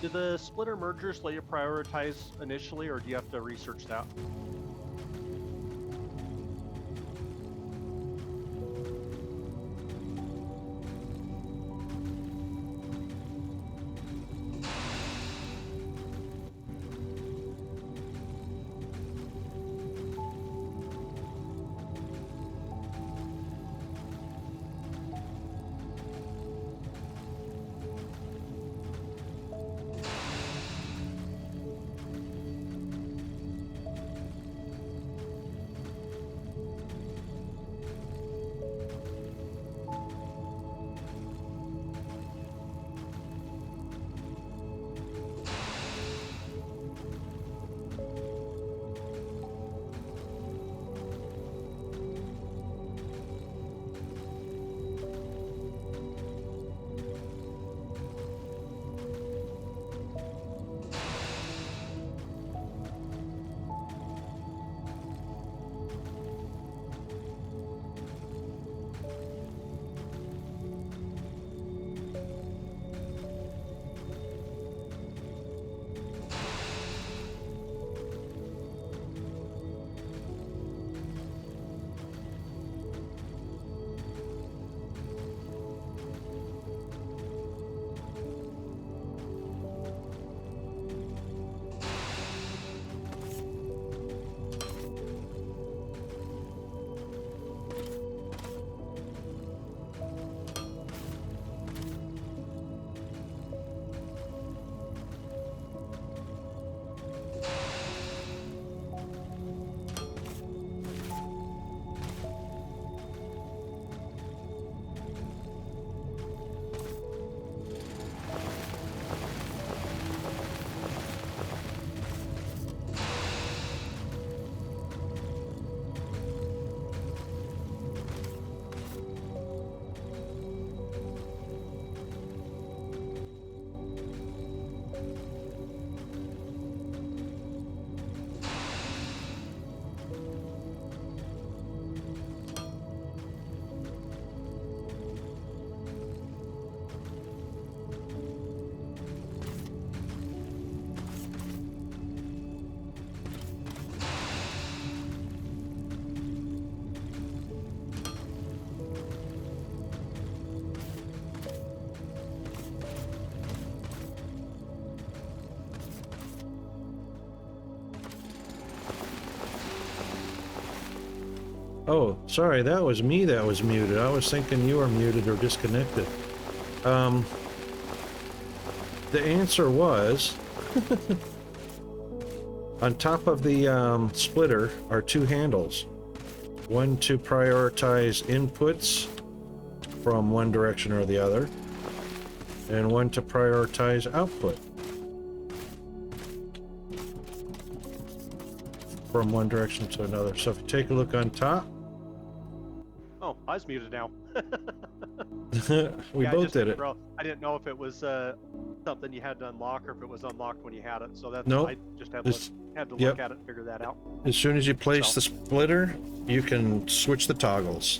Do the splitter mergers let you prioritize initially, or do you have to research that? Oh, sorry, that was me that was muted. I was thinking you were muted or disconnected. The answer was on top of the splitter are two handles. One to prioritize inputs from one direction or the other, and one to prioritize output from one direction to another. So if you take a look on top, Oh, I was muted now. we Yeah, both did it. I didn't know if it was something you had to unlock or if it was unlocked when you had it. So that's Nope. I just had, had to Yep. look at it and figure that out. As soon as you place So. the splitter, you can switch the toggles.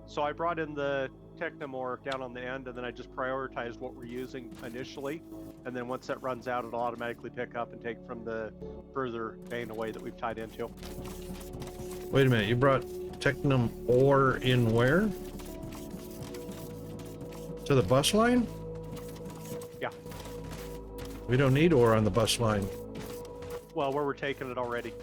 So I brought in the Technomore down on the end, and then I just prioritized what we're using initially. And then once that runs out, it'll automatically pick up and take from the further vein away that we've tied into. Wait a minute, you brought Technum ore in where? To the bus line? Yeah. We don't need ore on the bus line. Well, where we're taking it already.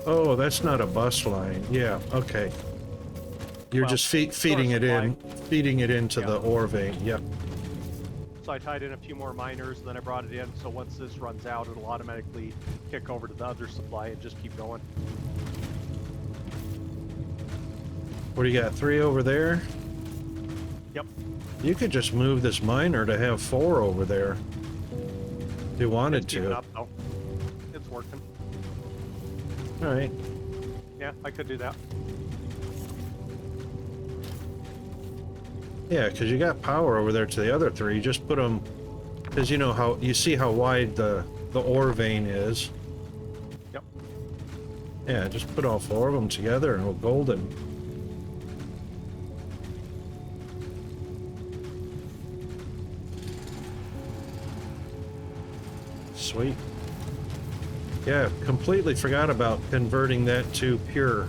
Oh, that's not a bus line. Yeah, okay. You're Well, just feeding it in, feeding it into Yeah. the ore vein. Yep. So I tied in a few more miners, and then I brought it in. So once this runs out, it'll automatically kick over to the other supply and just keep going. What do you got? 3 over there? Yep. You could just move this miner to have 4 over there. If you wanted It's keeping to. up, though. It's working. All right. Yeah, I could do that. Yeah, because you got power over there to the other 3. Just put them, because you know how you see how wide the ore vein is. Yep. Yeah, just put all 4 of them together and we'll golden. Sweet. Yeah, completely forgot about converting that to pure.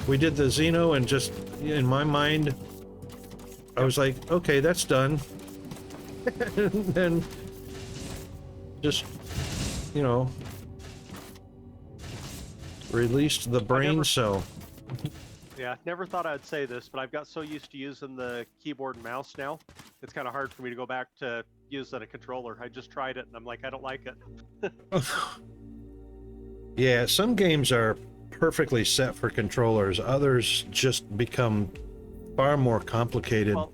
We did the Xeno and just, in my mind, I was like, okay, that's done. And then just, you know, released the brain cell. Yeah, never thought I'd say this, but I've got so used to using the keyboard and mouse now, it's kind of hard for me to go back to using a controller. I just tried it, and I'm like, I don't like it. Yeah, some games are perfectly set for controllers. Others just become far more complicated. Well,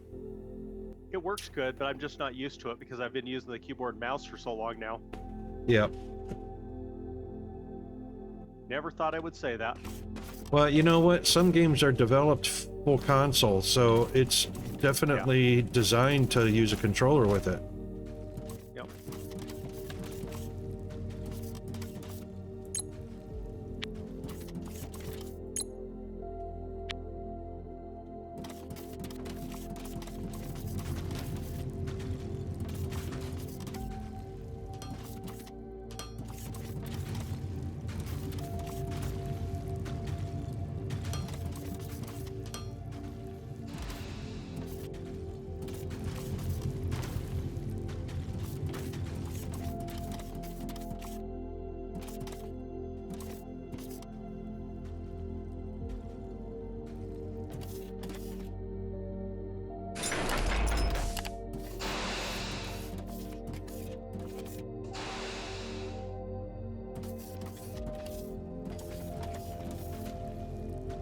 it works good, but I'm just not used to it because I've been using the keyboard and mouse for so long now. Yep. Never thought I would say that. Well, you know what? Some games are developed full console, so it's definitely designed to use a controller with it. Yep.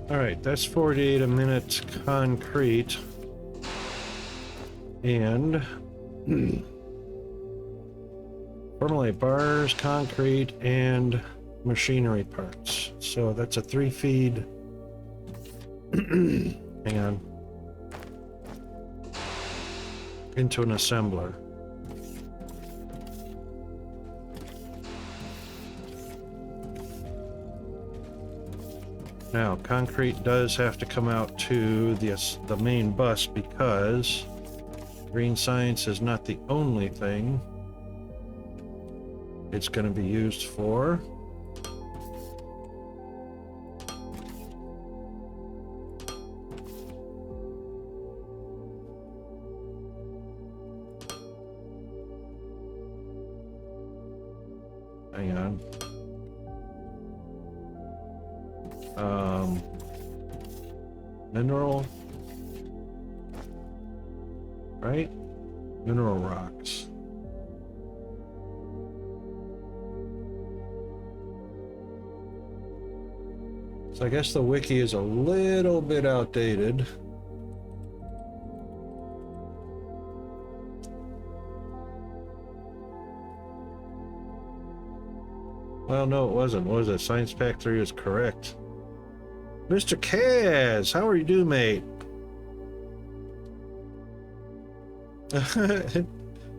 All right, that's 48 a minute concrete. And formulate bars, concrete, and machinery parts. So that's a 3 feed. Hang on. Into an assembler. Now, concrete does have to come out to the main bus because green science is not the only thing it's going to be used for. Hang on. Mineral. Right? Mineral rocks. So I guess the wiki is a little bit outdated. Well, no, it wasn't. What was it? Science Pack 3 is correct. Mr. Kaz, how are you doing, mate?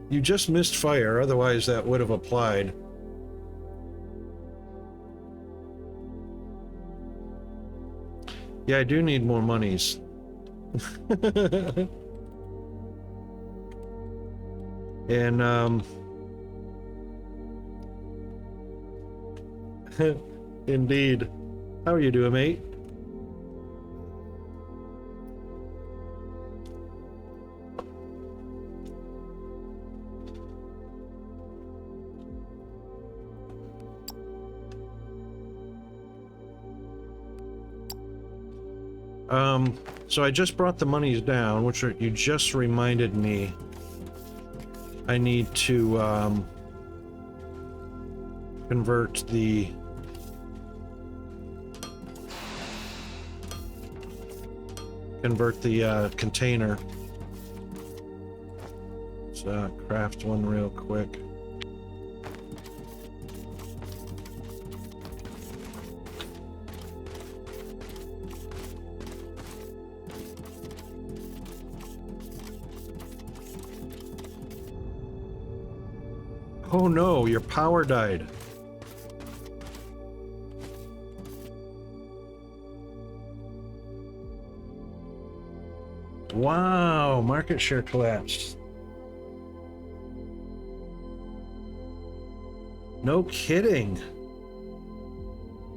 You just missed fire, otherwise that would have applied. Yeah, I do need more monies. And, indeed. How are you doing, mate? So I just brought the monies down, which are, you just reminded me I need to, convert the container. Let's craft one real quick. Oh no, your power died. Wow, market share collapsed. No kidding.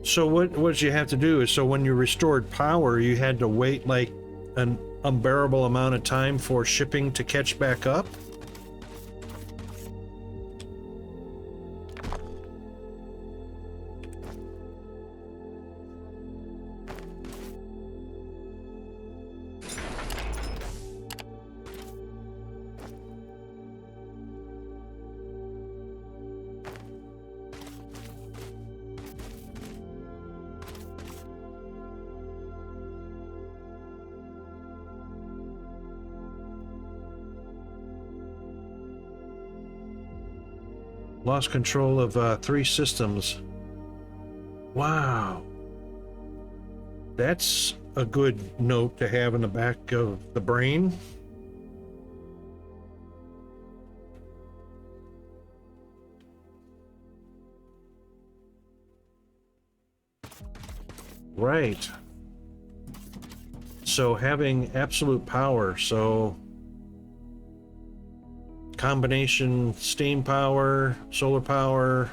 So what did you have to do is, so when you restored power, you had to wait like an unbearable amount of time for shipping to catch back up? Lost control of 3 systems. Wow. That's a good note to have in the back of the brain. Right. So having absolute power, so combination steam power, solar power.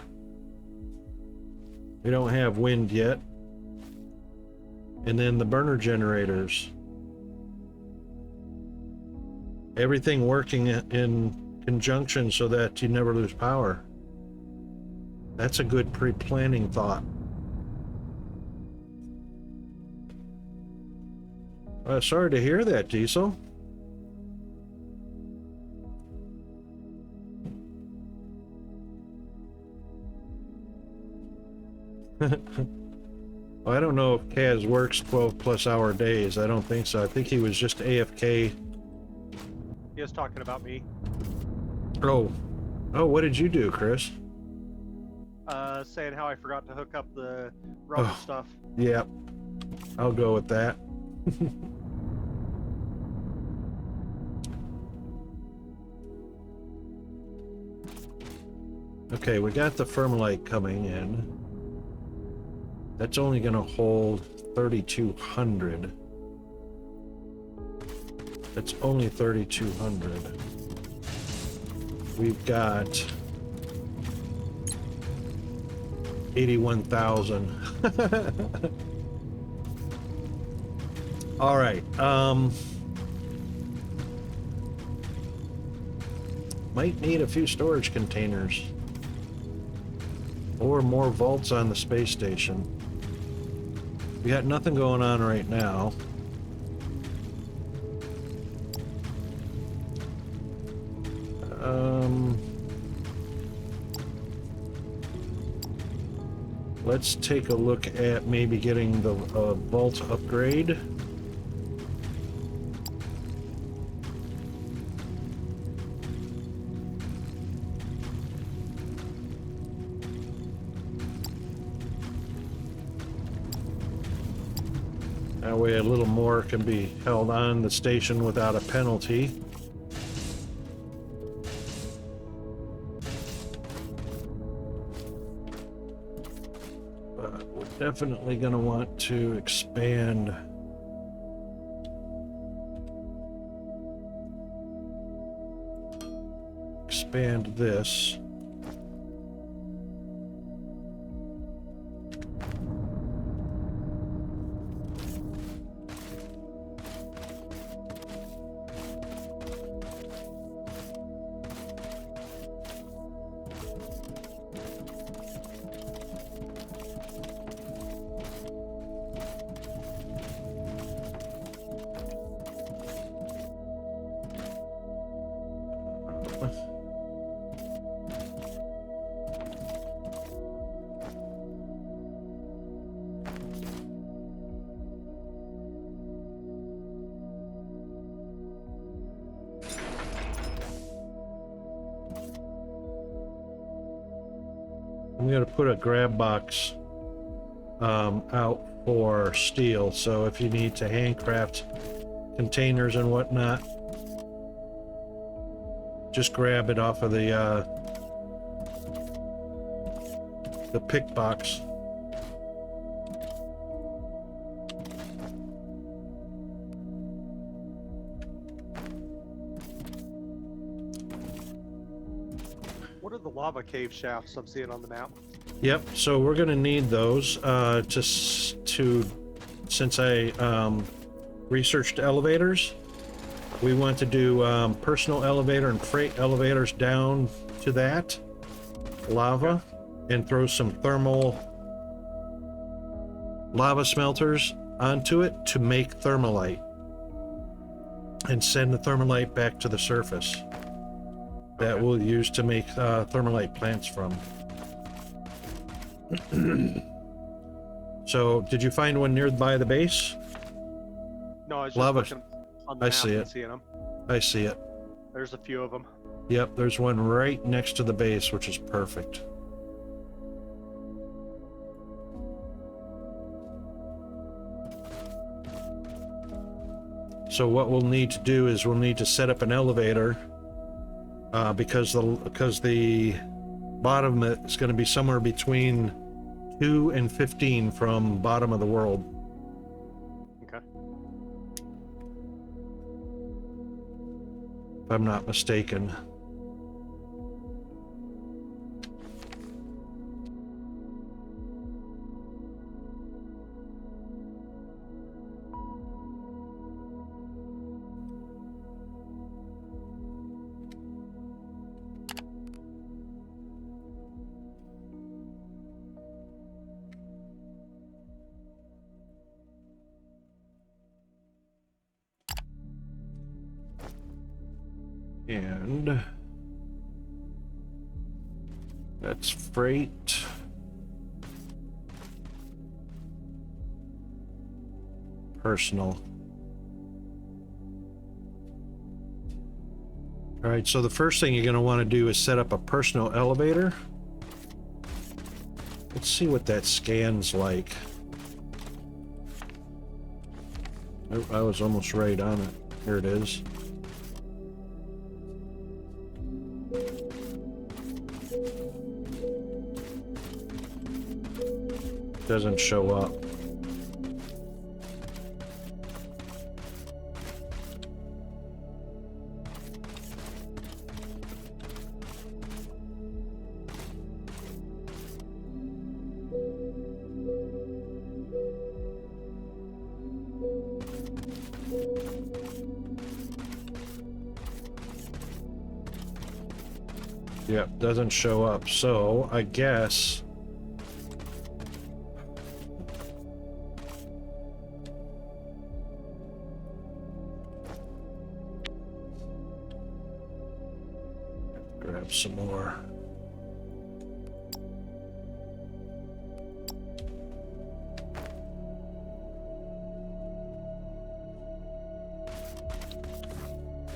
We don't have wind yet. And then the burner generators. Everything working in conjunction so that you never lose power. That's a good pre-planning thought. Sorry to hear that, Diesel. Well, I don't know if Kaz works 12+ hour days. I don't think so. I think he was just AFK. He was talking about me. Oh, what did you do, Chris? Saying how I forgot to hook up the rubber stuff. Yep, I'll go with that. Okay, we got the Firmalite coming in. That's only going to hold 3,200. That's only 3,200. We've got 81,000. All right. Might need a few storage containers. or more vaults on the space station. We got nothing going on right now. Let's take a look at maybe getting the vault upgrade. That way a little more can be held on the station without a penalty. But we're definitely going to want to expand this. I'm going to put a grab box out for steel, so if you need to handcraft containers and whatnot, just grab it off of the pick box. What are the lava cave shafts I'm seeing on the map? Yep, so we're going to need those since I researched elevators, we want to do personal elevator and freight elevators down to that lava and throw some thermal lava smelters onto it to make thermalite and send the thermalite back to the surface that we'll use to make thermalite plants from. So, did you find one nearby the base? No, I was just Lava. looking on the I map see and it. seeing them. I see it. There's a few of them. Yep, there's one right next to the base, which is perfect. So what we'll need to do is we'll need to set up an elevator because the bottom is going to be somewhere between 2 and 15 from bottom of the world. Okay. If I'm not mistaken. And that's freight. Personal. All right, so the first thing you're going to want to do is set up a personal elevator. Let's see what that scan's like. Oh, I was almost right on it. Here it is. Doesn't show up. Yep, doesn't show up. So I guess some more.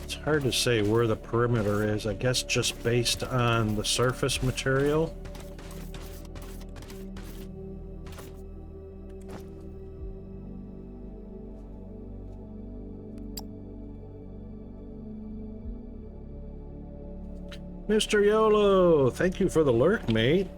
It's hard to say where the perimeter is. I guess just based on the surface material. Mr. YOLO, thank you for the lurk, mate.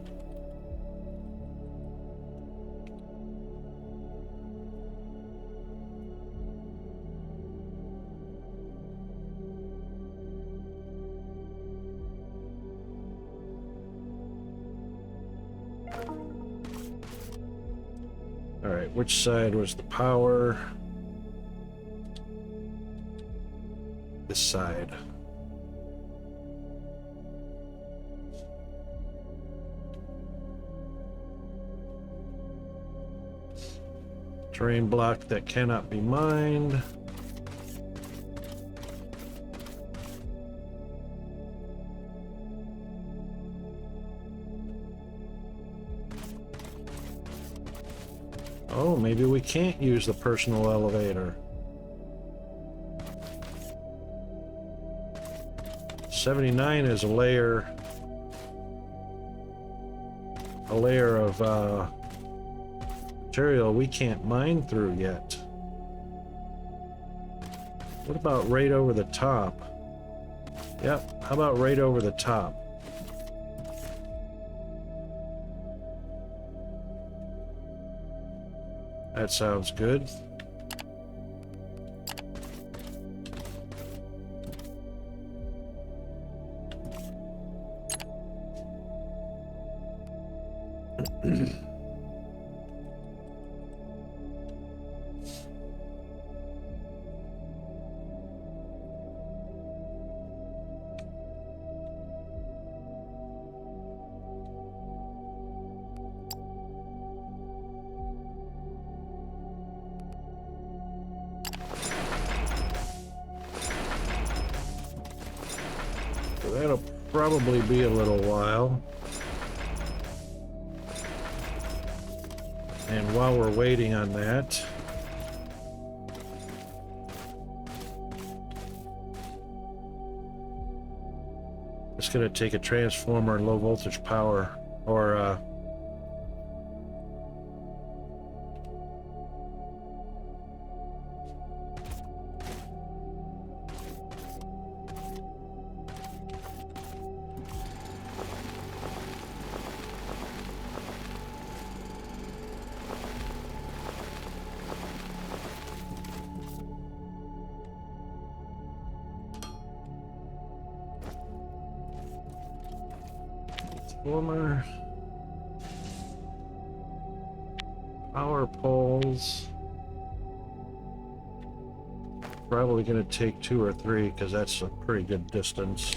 All right, which side was the power? This side. Terrain block that cannot be mined. Oh, maybe we can't use the personal elevator. 79 is a layer of material we can't mine through yet. What about right over the top? Yep, how about right over the top? That sounds good. That'll probably be a little while. And while we're waiting on that, it's going to take a transformer and low voltage power, or transformer, power poles. Probably going to take 2 or 3 because that's a pretty good distance.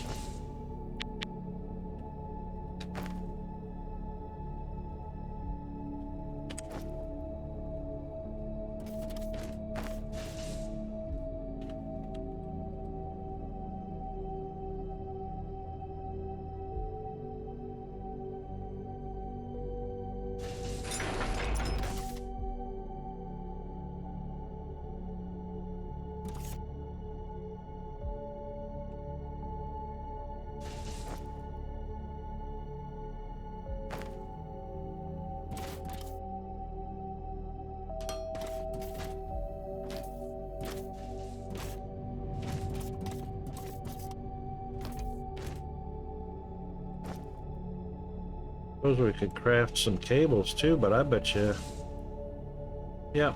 Suppose we could craft some cables too, but I bet you, yeah.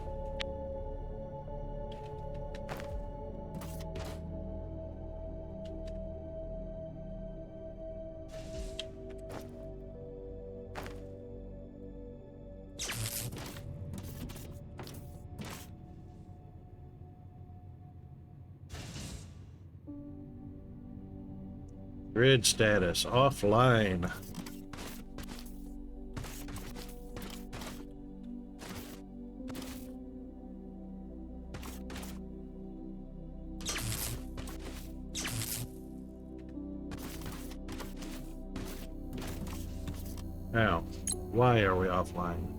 Grid status offline. Now, why are we offline?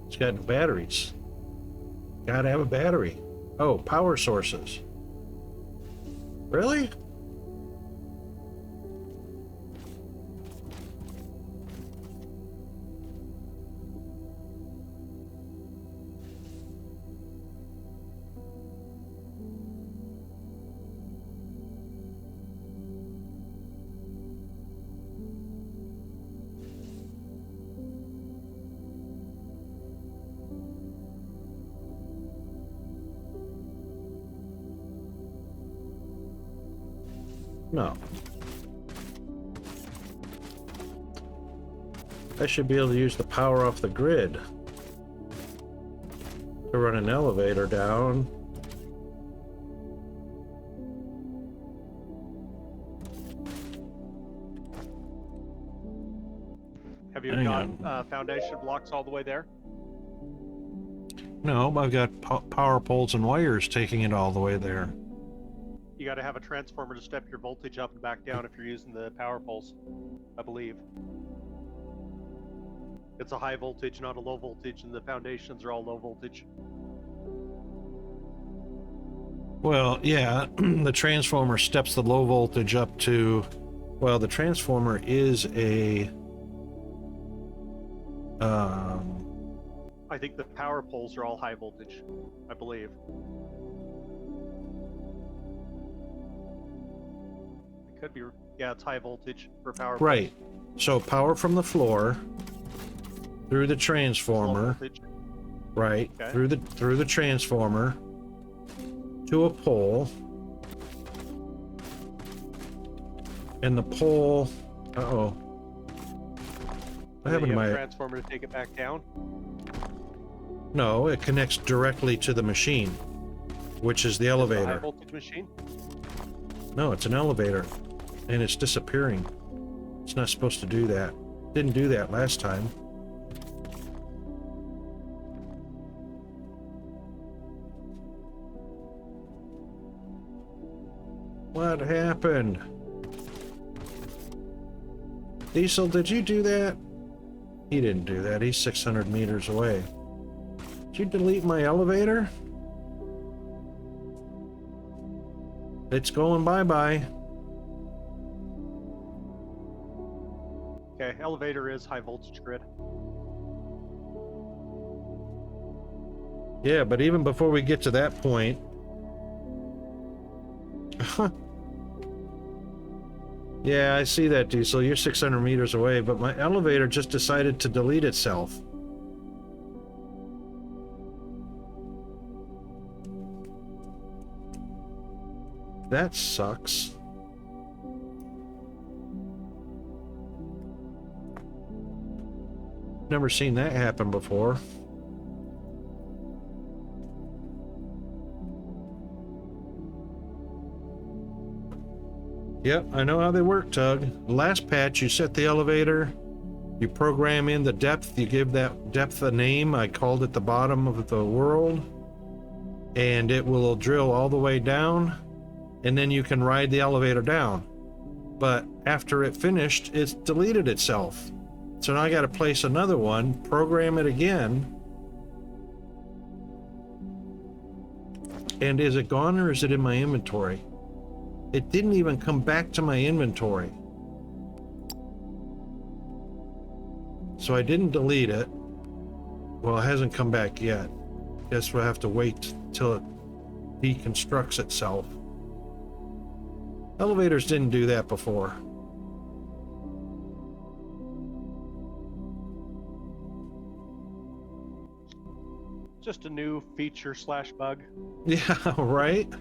It's got batteries. Gotta have a battery. Oh, power sources. Really? No. I should be able to use the power off the grid to run an elevator down. Have you Hang got foundation blocks all the way there? No, I've got power poles and wires taking it all the way there. You got to have a transformer to step your voltage up and back down if you're using the power poles, I believe. It's a high voltage, not a low voltage, and the foundations are all low voltage. Well, yeah, the transformer steps the low voltage up to, well, the transformer is a, I think the power poles are all high voltage, I believe. It could be, yeah, it's high voltage for power right. poles. So power from the floor through the Low transformer, voltage. right, Okay. through the transformer to a pole, and the pole, uh-oh. What And then happened you to have a my, transformer to take it back down. no, it connects directly to the machine, which is the It's a high elevator. voltage machine. No, it's an elevator, and it's disappearing. It's not supposed to do that. Didn't do that last time. What happened? Diesel, did you do that? He didn't do that. He's 600 meters away. Did you delete my elevator? It's going bye-bye. Okay, elevator is high voltage grid. Yeah, but even before we get to that point... Yeah, I see that, Diesel. You're 600 meters away, but my elevator just decided to delete itself. That sucks. Never seen that happen before. Yep, I know how they work, Tug. Last patch, you set the elevator, you program in the depth, you give that depth a name. I called it the bottom of the world, and it will drill all the way down, and then you can ride the elevator down. But after it finished, it's deleted itself. So now I got to place another one, program it again. And is it gone or is it in my inventory? It didn't even come back to my inventory. So I didn't delete it. Well, it hasn't come back yet. Guess we'll have to wait till it deconstructs itself. Elevators didn't do that before. Just a new feature slash bug. Yeah, right?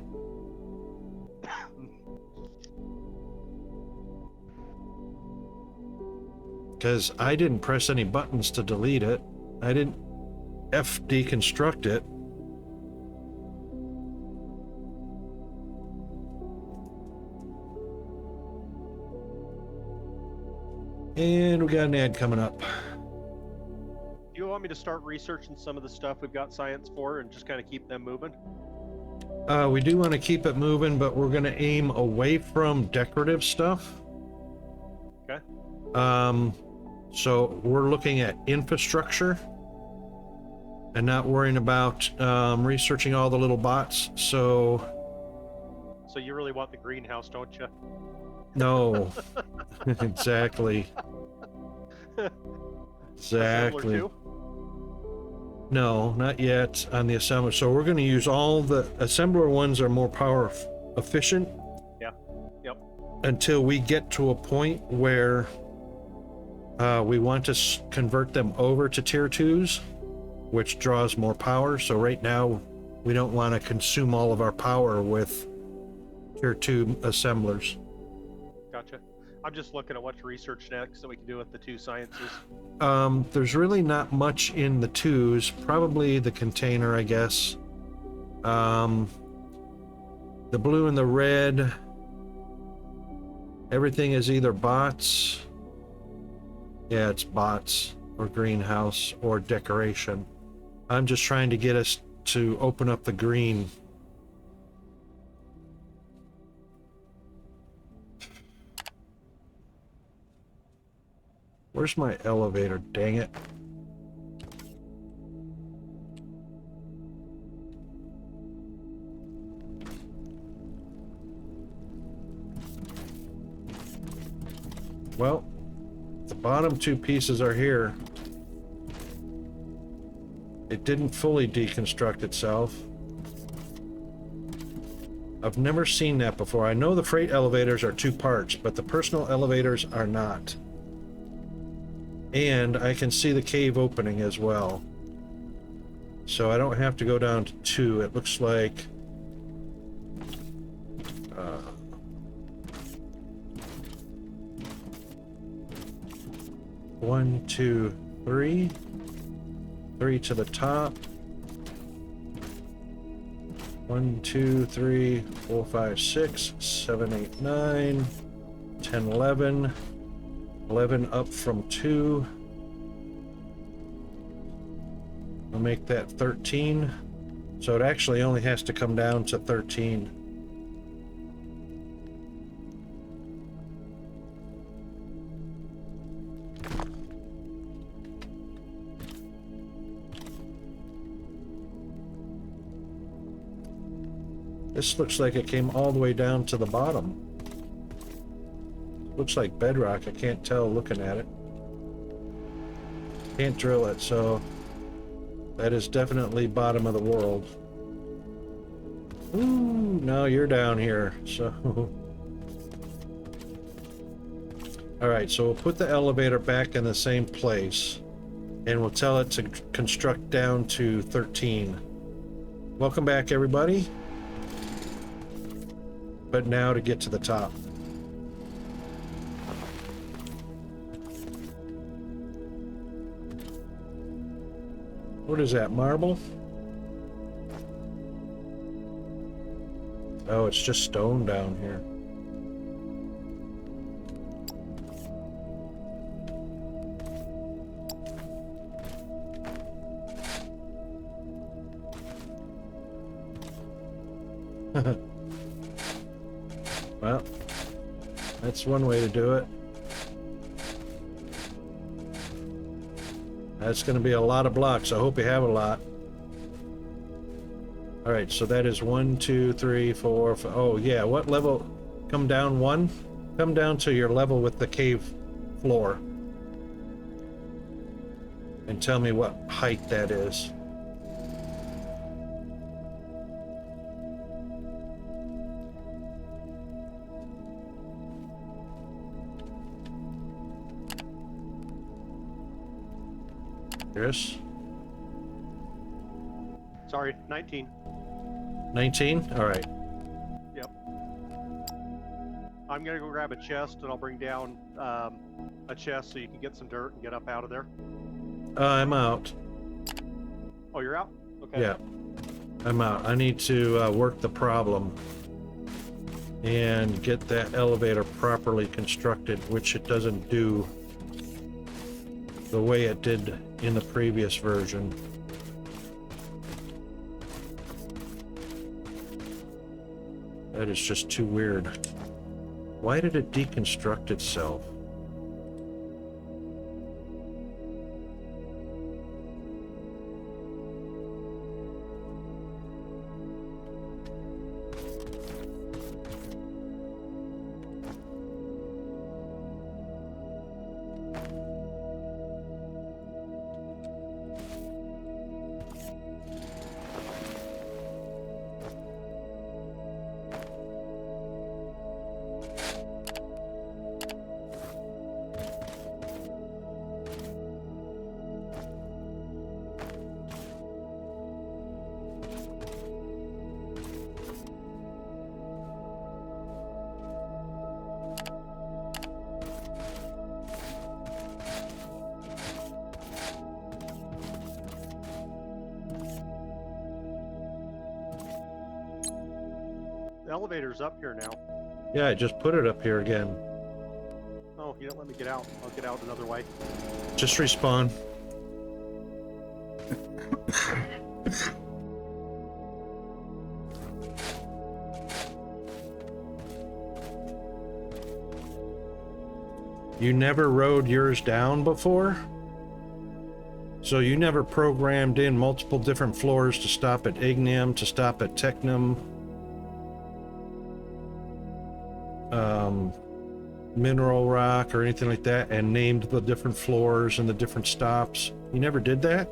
Because I didn't press any buttons to delete it. I didn't F deconstruct it. And we got an ad coming up. Do you want me to start researching some of the stuff we've got science for and just kind of keep them moving? We do want to keep it moving, but we're going to aim away from decorative stuff. Okay. So we're looking at infrastructure and not worrying about researching all the little bots. So you really want the greenhouse, don't you? no, exactly. Exactly. Too? No, not yet on the assembler. So we're going to use all the assembler ones are more power efficient. Yeah. Yep. Until we get to a point where we want to convert them over to tier 2s, which draws more power. So right now we don't want to consume all of our power with tier 2 assemblers. Gotcha. I'm just looking at what to research next that we can do with the 2 sciences. There's really not much in the 2s. Probably the container, I guess. The blue and the red. Everything is either bots. Yeah, it's bots or greenhouse or decoration. I'm just trying to get us to open up the green. Where's my elevator? Dang it. Well, the bottom 2 pieces are here. It didn't fully deconstruct itself. I've never seen that before. I know the freight elevators are 2 parts, but the personal elevators are not. And I can see the cave opening as well. So I don't have to go down to 2. It looks like... 1, 2, 3. 3 to the top. 1, 2, 3, 4, 5, 6, 7, 8, 9, 10, 11. 11 up from 2. I'll make that 13. So it actually only has to come down to 13. This looks like it came all the way down to the bottom. Looks like bedrock. I can't tell looking at it. Can't drill it, so that is definitely bottom of the world. Ooh, no, you're down here, so... Alright, so we'll put the elevator back in the same place, and we'll tell it to construct down to 13. Welcome back, everybody. But now to get to the top. What is that, marble? Oh, it's just stone down here. Well, that's one way to do it. That's going to be a lot of blocks. I hope you have a lot. All right, so that is 1, 2, 3, 4, 5. Oh, yeah. What level? Come down 1? Come down to your level with the cave floor. And tell me what height that is. Chris? Sorry, 19. 19? All right. Yep. I'm gonna go grab a chest and I'll bring down a chest so you can get some dirt and get up out of there. I'm out. Oh, you're out? Okay. Yeah. I'm out. I need to work the problem and get that elevator properly constructed, which it doesn't do the way it did in the previous version. That is just too weird. Why did it deconstruct itself? elevator's up here now. Yeah, I just put it up here again. Oh, you don't let me get out. I'll get out another way. Just respawn. You never rode yours down before? So you never programmed in multiple different floors to stop at Ignium, to stop at Technum, Mineral Rock, or anything like that, and named the different floors and the different stops? You never did that?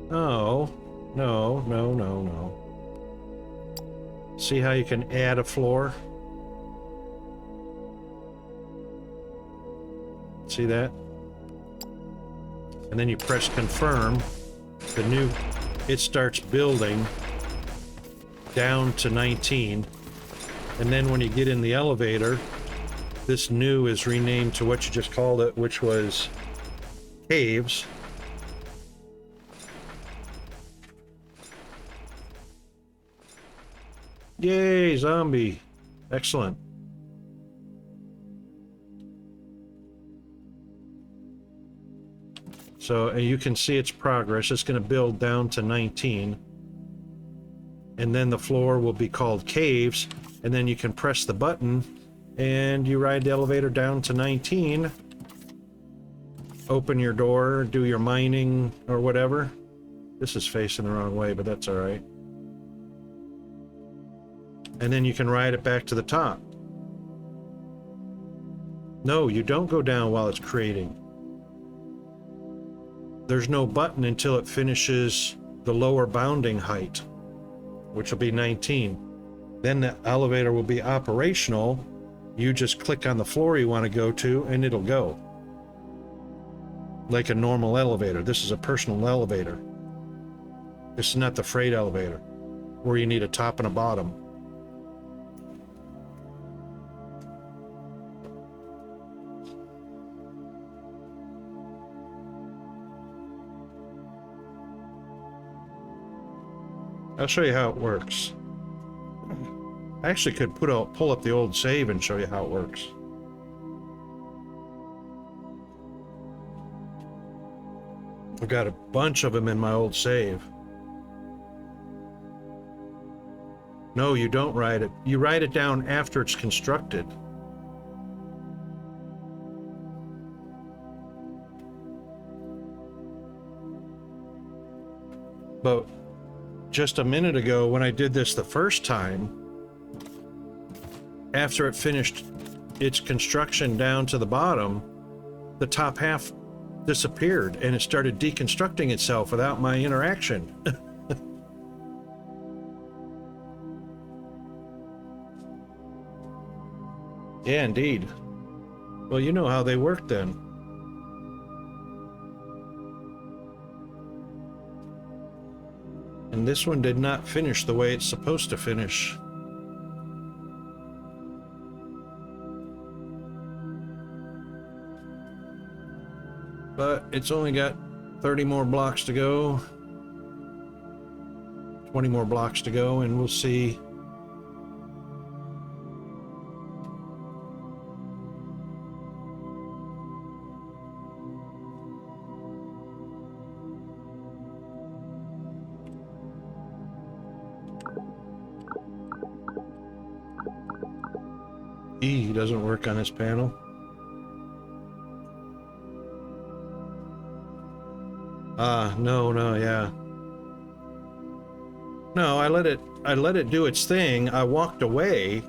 Oh, no. See how you can add a floor? See that? And then you press confirm. It starts building down to 19. And then when you get in the elevator, this new is renamed to what you just called it, which was caves. Yay, zombie. Excellent. So you can see its progress. It's going to build down to 19. And then the floor will be called caves. And then you can press the button and you ride the elevator down to 19. Open your door, do your mining or whatever. This is facing the wrong way, but that's all right. And then you can ride it back to the top. No, you don't go down while it's creating. There's no button until it finishes the lower bounding height, which will be 19. Then the elevator will be operational. You just click on the floor you want to go to and it'll go. Like a normal elevator. This is a personal elevator. This is not the freight elevator, where you need a top and a bottom. I'll show you how it works. I actually could pull up the old save and show you how it works. I've got a bunch of them in my old save. No, you don't write it. You write it down after it's constructed. But just a minute ago, when I did this the first time, after it finished its construction down to the bottom, the top half disappeared and it started deconstructing itself without my interaction. Yeah, indeed. Well, you know how they work then. And this one did not finish the way it's supposed to finish. But it's only got 30 more blocks to go. 20 more blocks to go, and we'll see. E doesn't work on this panel. No, yeah. No, I let it do its thing. I walked away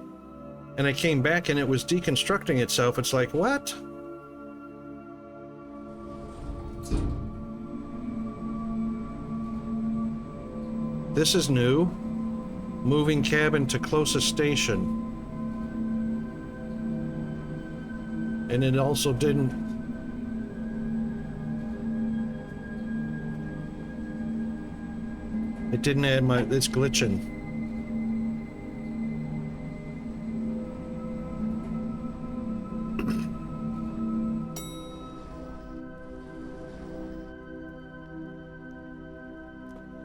and I came back and it was deconstructing itself. It's like, what? This is new. Moving cabin to closest station. And it also didn't. It didn't add it's glitching.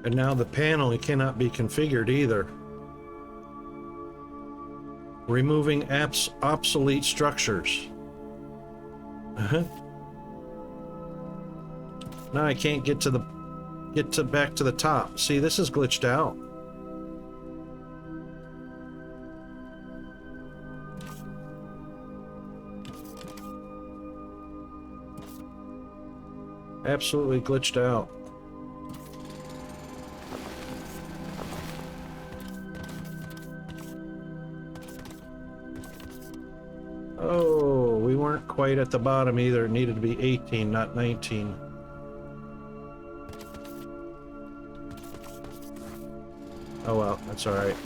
And now the panel cannot be configured either. Removing obsolete structures. Now I can't get back to the top. See, this is glitched out. Absolutely glitched out. Oh, we weren't quite at the bottom either. It needed to be 18, not 19. Oh well, that's all right.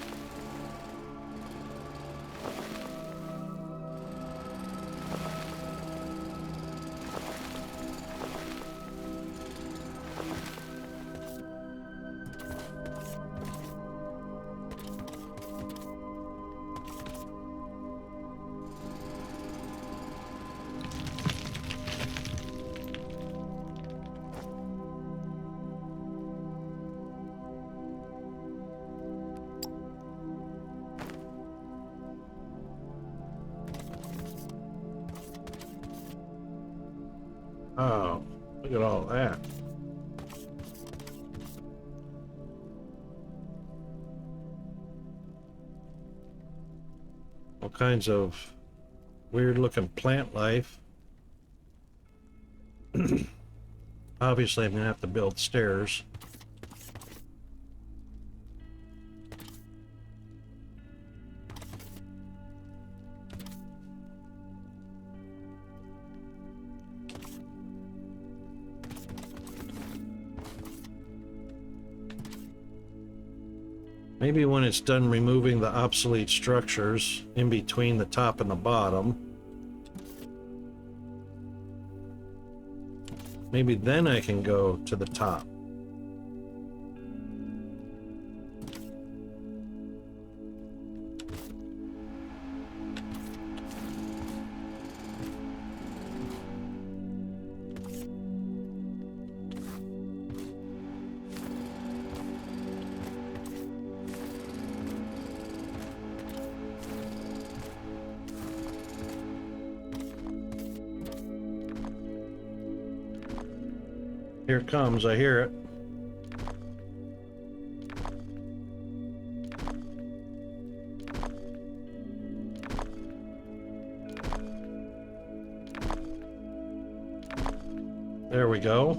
Oh, look at all that. All kinds of weird looking plant life. Obviously, I'm gonna have to build stairs. Maybe when it's done removing the obsolete structures in between the top and the bottom, maybe then I can go to the top. Here it comes, I hear it. There we go.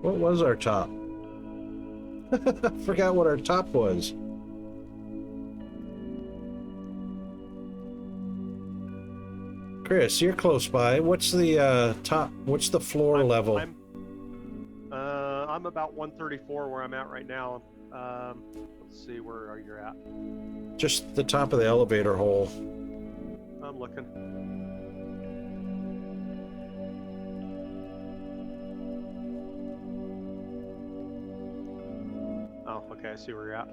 What was our top? Forgot what our top was. Chris, you're close by. What's the top? What's the floor level? I'm about 134 where I'm at right now. Let's see, where are you at? Just the top of the elevator hole. I'm looking. Oh, okay, I see where you're at.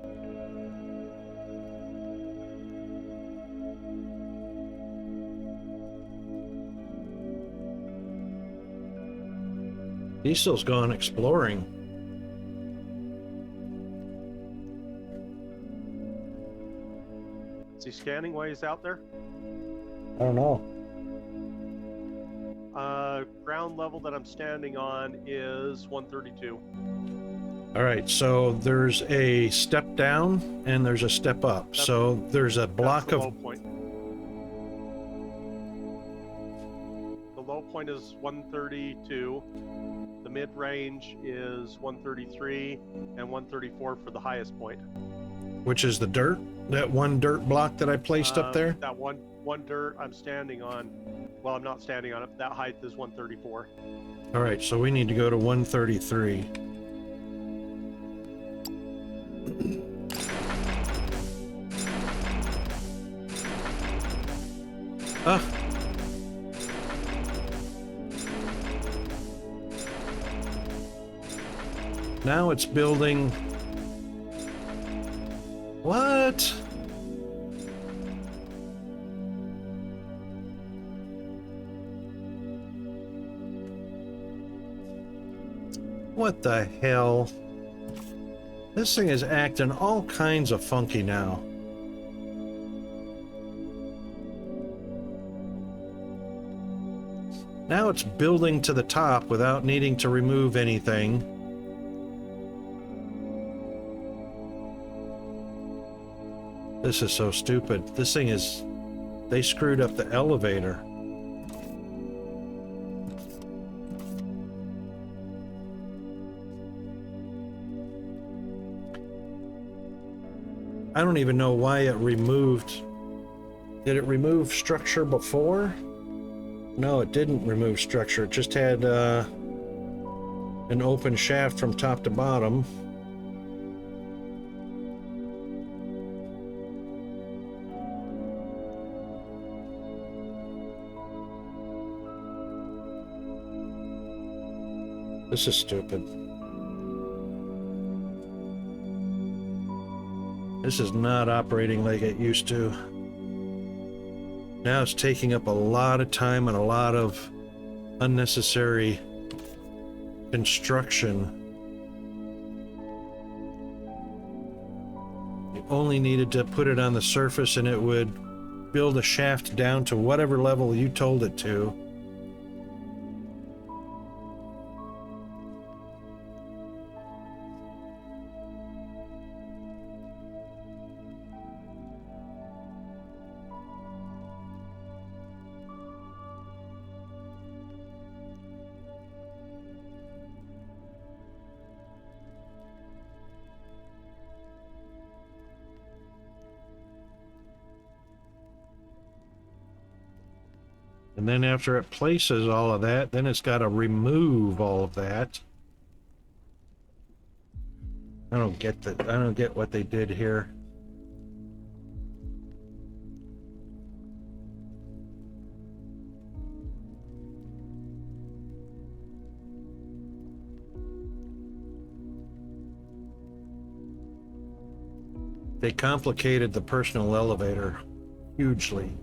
Diesel's gone exploring. Is he scanning while he's out there? I don't know. Ground level that I'm standing on is 132. All right, so there's a step down and there's a step up. So there's a block That's the of low point. The low point is 132. The mid-range is 133 and 134 for the highest point. which is the dirt, that one dirt block that I placed up there. That one dirt I'm standing on. Well, I'm not standing on it. That height is 134. All right, so we need to go to 133. Ah. Now it's building What? What the hell? This thing is acting all kinds of funky now. Now it's building to the top without needing to remove anything. This is so stupid. This thing is... They screwed up the elevator. I don't even know why it removed... Did it remove structure before? No, it didn't remove structure. It just had an open shaft from top to bottom. This is stupid. This is not operating like it used to. Now it's taking up a lot of time and a lot of unnecessary construction. You only needed to put it on the surface and it would build a shaft down to whatever level you told it to. And then after it places all of that, then it's got to remove all of that. I don't get that. I don't get what they did here. They complicated the personal elevator hugely.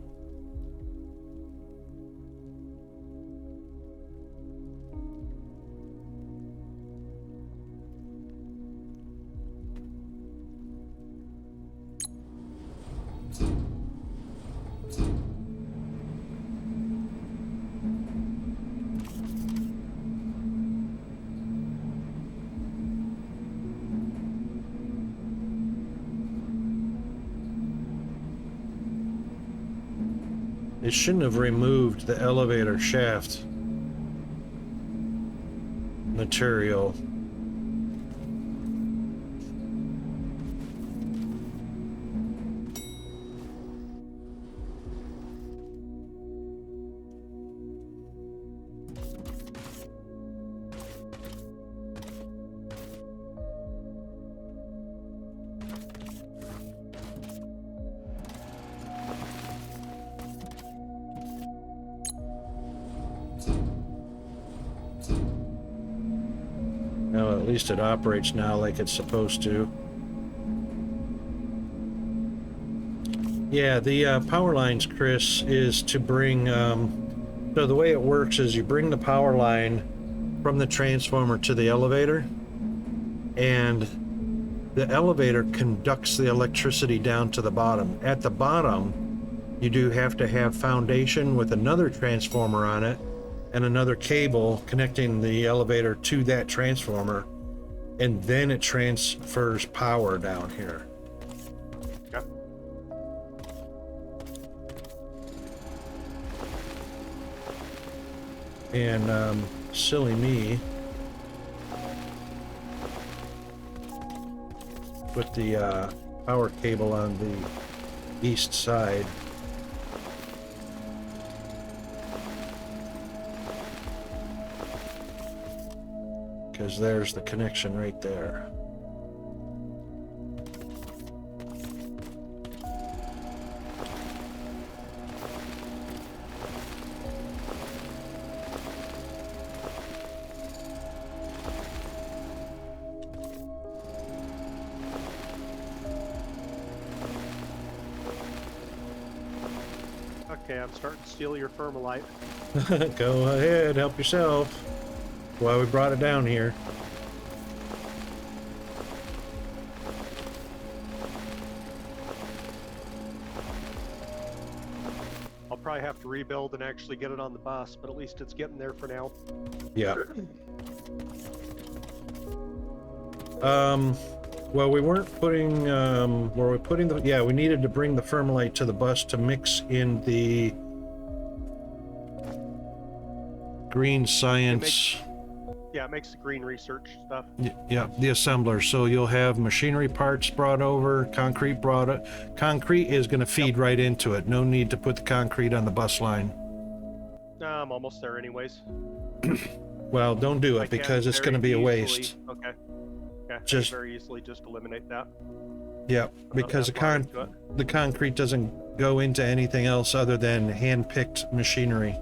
It shouldn't have removed the elevator shaft material. Well, at least it operates now like it's supposed to. Yeah, the power lines, Chris, is to bring... so the way it works is you bring the power line from the transformer to the elevator, and the elevator conducts the electricity down to the bottom. At the bottom, you do have to have foundation with another transformer on it, and another cable connecting the elevator to that transformer, and then it transfers power down here. Yep. And silly me put the power cable on the east side. Because there's the connection right there. Okay, I'm starting to steal your thermalite. Go ahead, help yourself. Why we brought it down here. I'll probably have to rebuild and actually get it on the bus, but at least it's getting there for now. Yeah. Well, we weren't putting, were we putting the, yeah, we needed to bring the thermalite to the bus to mix in the green science. Yeah, it makes the green research stuff. Yeah, the assembler. So you'll have machinery parts brought over, concrete brought up. Concrete is going to feed right into it. No need to put the concrete on the bus line. I'm almost there anyways. Well, don't do I it can because it's going to very be a easily- waste. Okay. Okay, Just- I can very easily just eliminate that. Yeah, because the concrete doesn't go into anything else other than hand-picked machinery.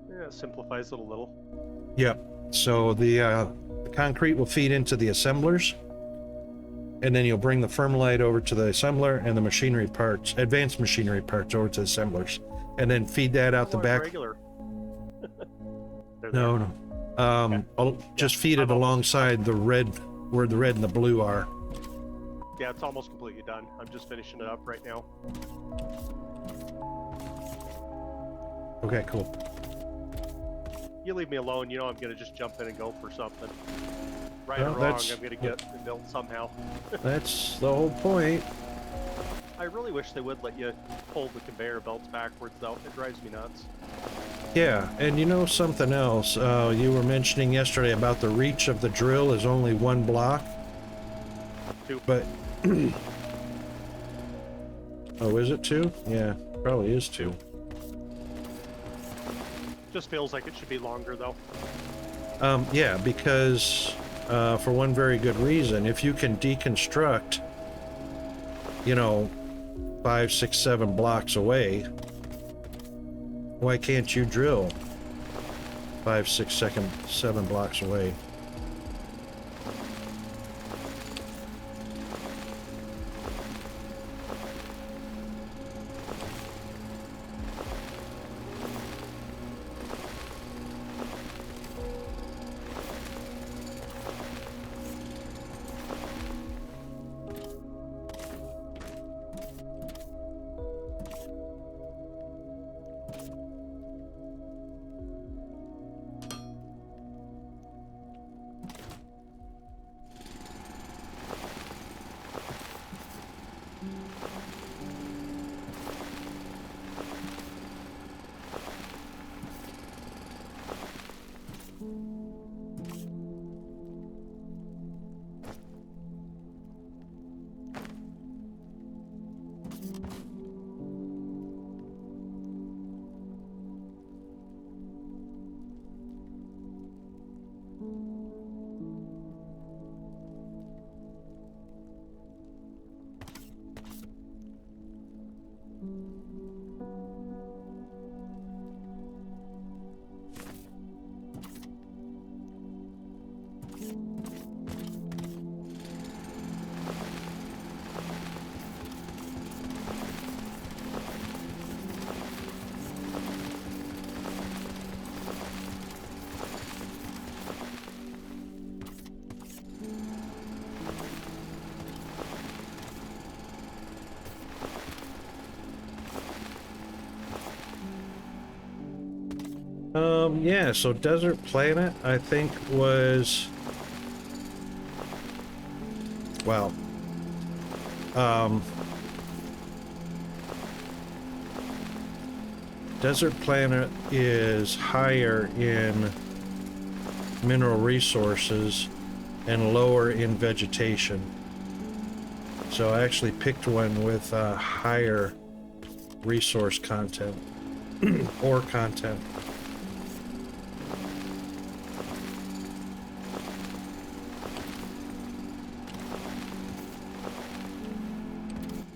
Yeah, it simplifies it a little. Yep. So the concrete will feed into the assemblers, and then you'll bring the thermalite over to the assembler and the machinery parts, advanced machinery parts, over to the assemblers, and then feed that out the back. Regular. They're No, there. no. I'll just feed it alongside the red, where the red and the blue are. Yeah, it's almost completely done. I'm just finishing it up right now. Okay, cool. You leave me alone, you know I'm gonna just jump in and go for something. Right Well, or wrong, that's- I'm gonna get it built somehow. That's the whole point. I really wish they would let you pull the conveyor belts backwards though. It drives me nuts. Yeah, and you know something else? You were mentioning yesterday about the reach of the drill is only 1 block. 2. But oh, is it 2? Yeah, probably is 2. Just feels like it should be longer though. Yeah, because for one very good reason, if you can deconstruct, you know, 5, 6, 7 blocks away, why can't you drill 5, 6, 7 blocks away? Yeah, so Desert Planet, I think, was, well, Desert Planet is higher in mineral resources and lower in vegetation. So I actually picked one with higher resource content or content.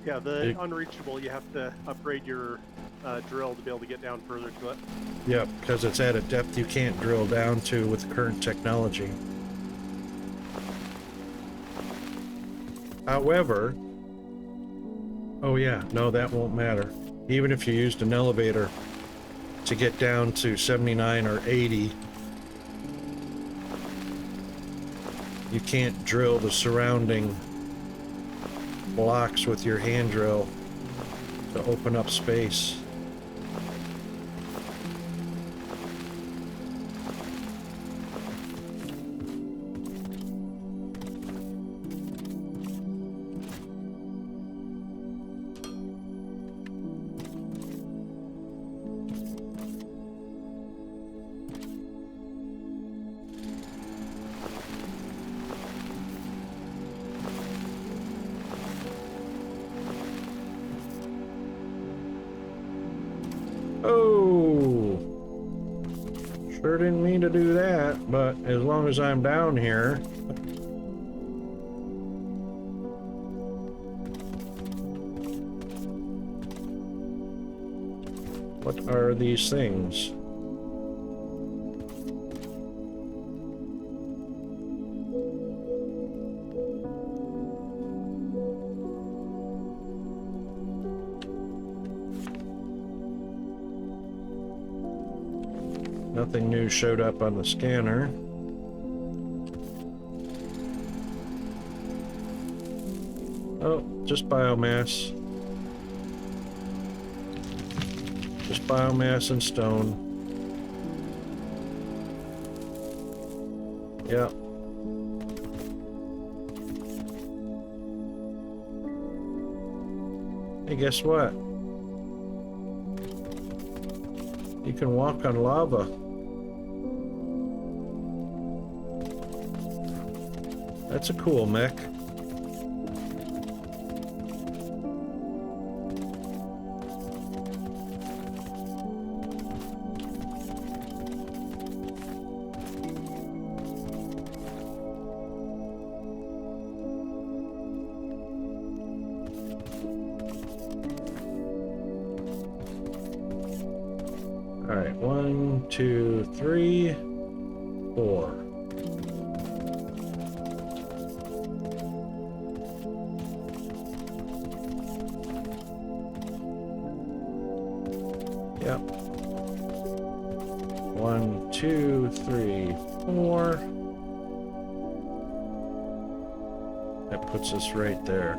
Yeah, the unreachable, you have to upgrade your drill to be able to get down further to it. Yep, because it's at a depth you can't drill down to with current technology. However, Oh yeah, no, that won't matter. Even if you used an elevator to get down to 79 or 80, you can't drill the surrounding blocks with your hand drill to open up space. Oh, sure didn't mean to do that, but as long as I'm down here. What are these things? Nothing new showed up on the scanner. Oh, just biomass. Just biomass and stone. Yeah. Hey, guess what? You can walk on lava. That's a cool mech. All right, 1, 2, 3, 4. Yep. 1, 2, 3, 4. That puts us right there.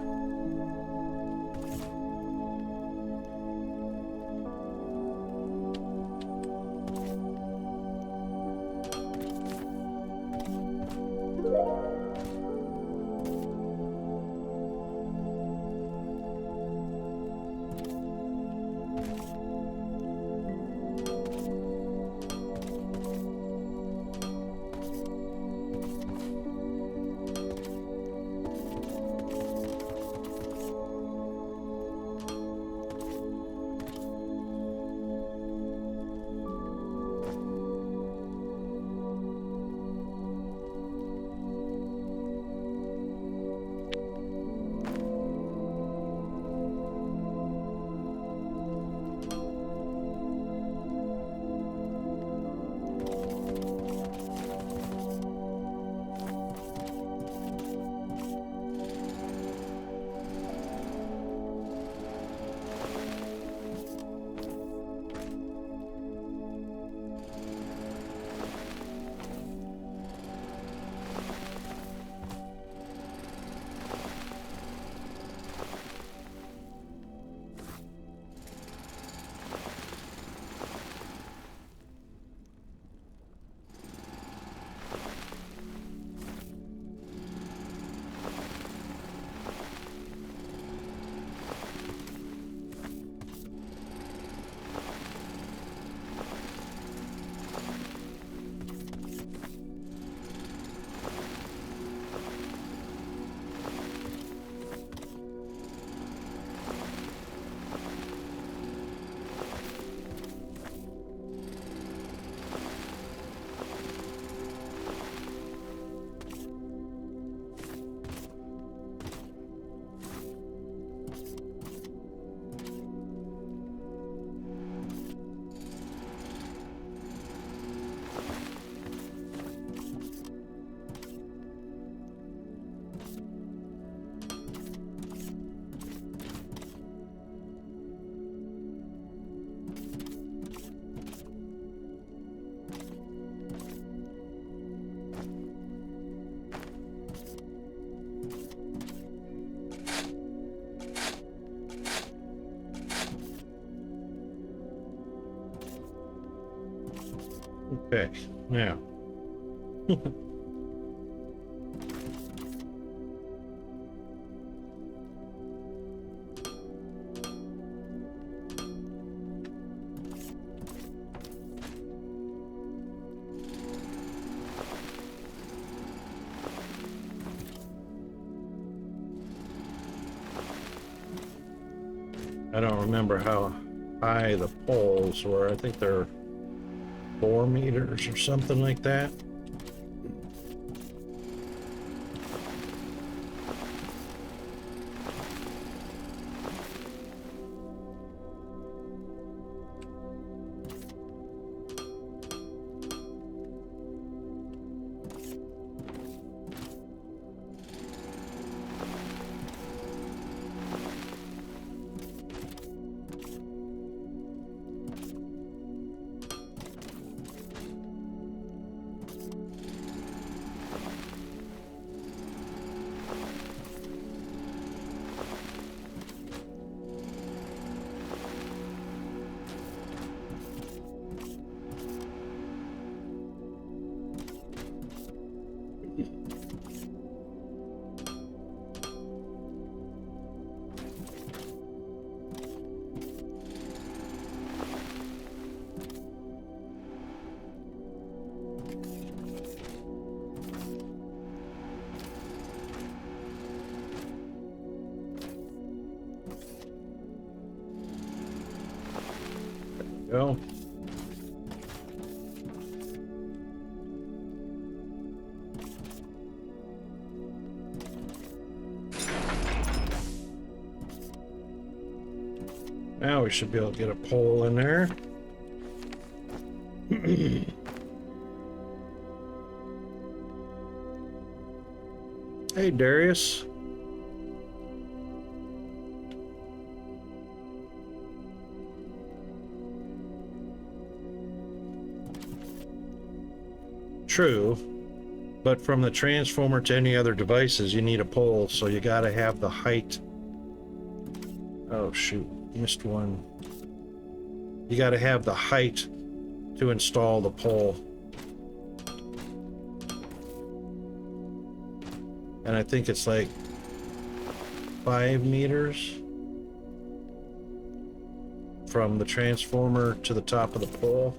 Okay, now. I don't remember how high the poles were. I think they're 4 meters or something like that. Go. Now we should be able to get a pole in there. Hey, Darius. True, but from the transformer to any other devices, you need a pole, so you gotta have the height. Oh shoot, missed one. You gotta have the height to install the pole. And I think it's like 5 meters from the transformer to the top of the pole.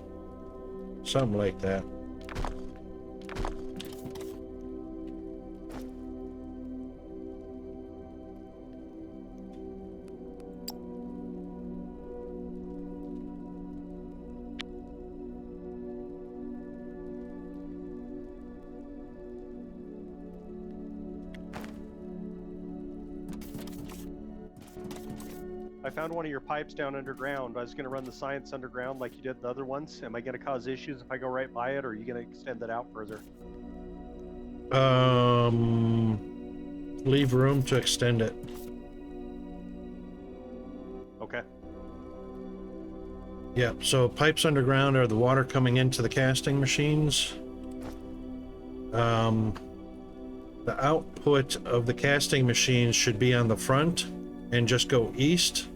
Something like that. I found one of your pipes down underground. I was going to run the science underground like you did the other ones. Am I going to cause issues if I go right by it, or are you going to extend that out further? Leave room to extend it. Okay. Yeah, so pipes underground are the water coming into the casting machines. The output of the casting machines should be on the front and just go east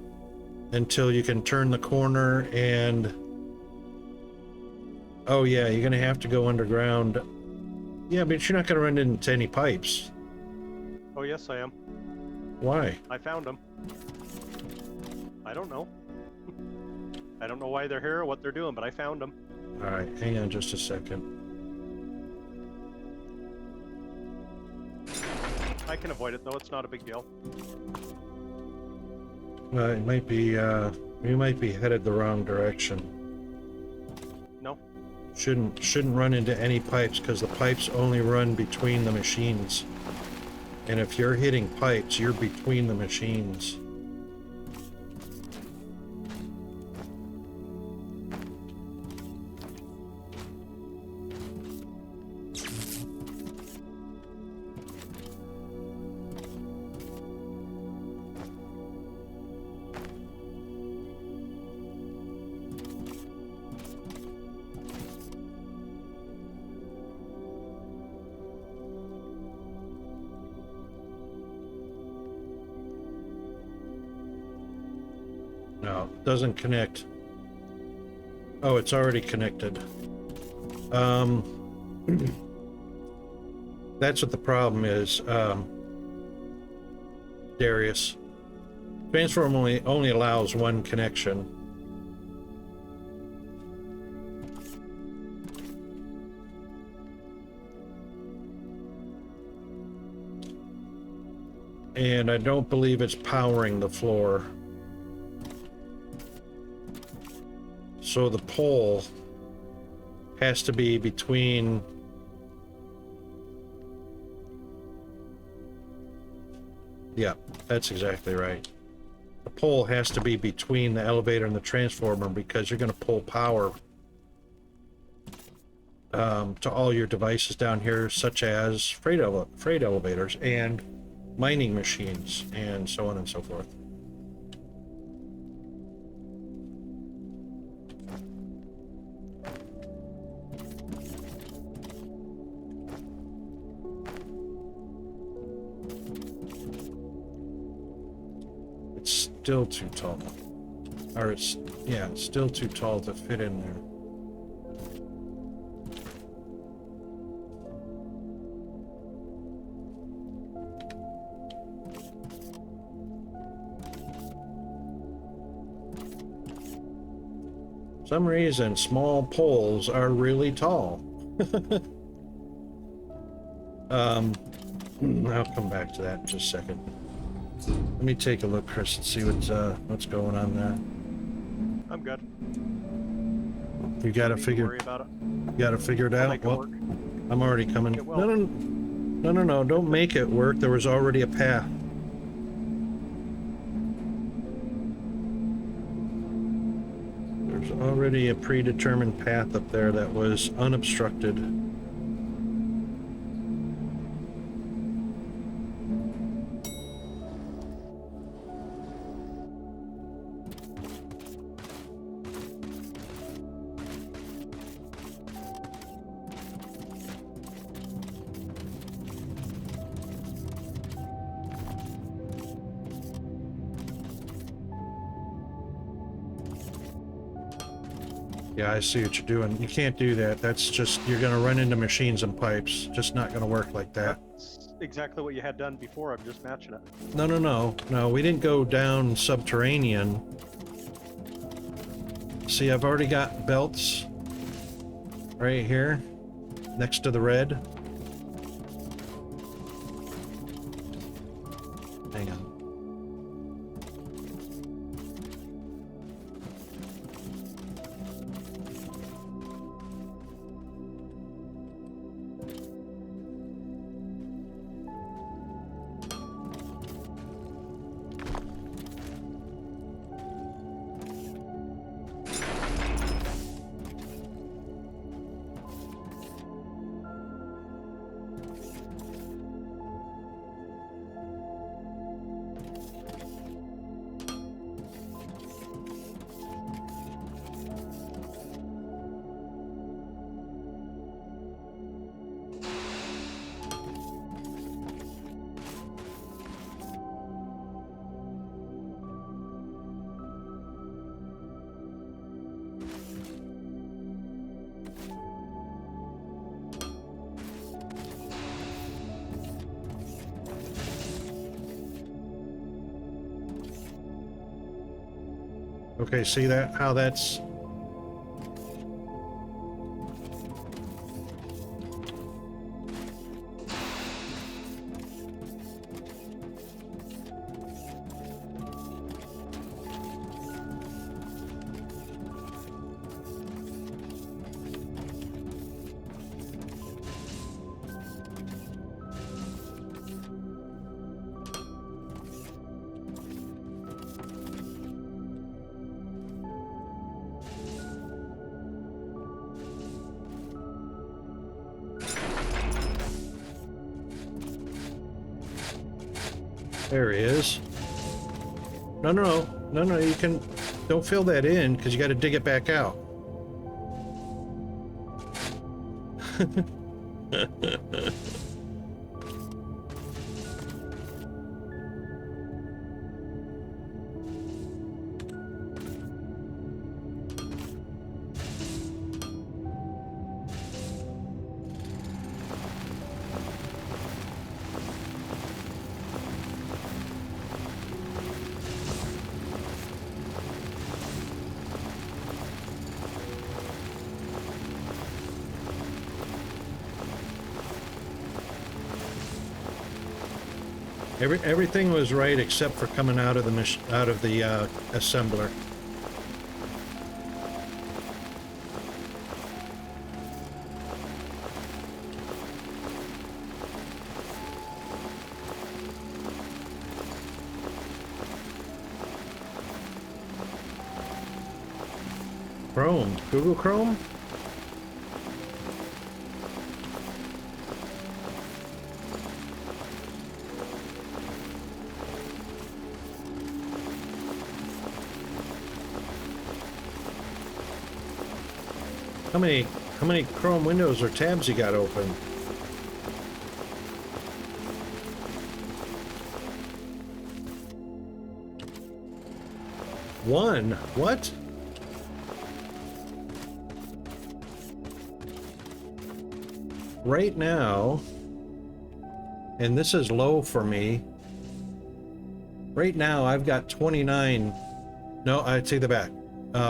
until you can turn the corner and... Oh yeah, you're gonna have to go underground. Yeah, but you're not gonna run into any pipes. Oh yes, I am. Why? I found them. I don't know. I don't know why they're here or what they're doing, but I found them. All right, hang on just a second. I can avoid it though, it's not a big deal. It might be, you might be headed the wrong direction. No? Shouldn't run into any pipes, because the pipes only run between the machines. And if you're hitting pipes, you're between the machines. No, doesn't connect. Oh, it's already connected. That's what the problem is, Darius. Transform only allows one connection. And I don't believe it's powering the floor. So the pole has to be between... Yeah, that's exactly right. The pole has to be between the elevator and the transformer because you're going to pull power to all your devices down here, such as freight elevators and mining machines and so on and so forth. It's still too tall. Or it's still too tall to fit in there. For some reason, small poles are really tall. I'll come back to that in just a second. Let me take a look, Chris, and see what's going on there. I'm good. You got to Don't figure. worry about it. You got to figure it I'll out. make it Well, work. I'm already coming. It will. No. Don't make it work. There was already a path. There's already a predetermined path up there that was unobstructed. Yeah, I see what you're doing. You can't do that. That's just, you're gonna run into machines and pipes. Just not gonna work like that. That's exactly what you had done before. I'm just matching it. No, we didn't go down subterranean. See, I've already got belts right here next to the red. Hang on. Okay, see that? How that's... There he is. No, you can... Don't fill that in, because you got to dig it back out. Everything was right except for coming out of the assembler. Chrome, Google Chrome? How many Chrome windows or tabs you got open? One? What? Right now, and this is low for me, right now I've got 29, no, I take that back.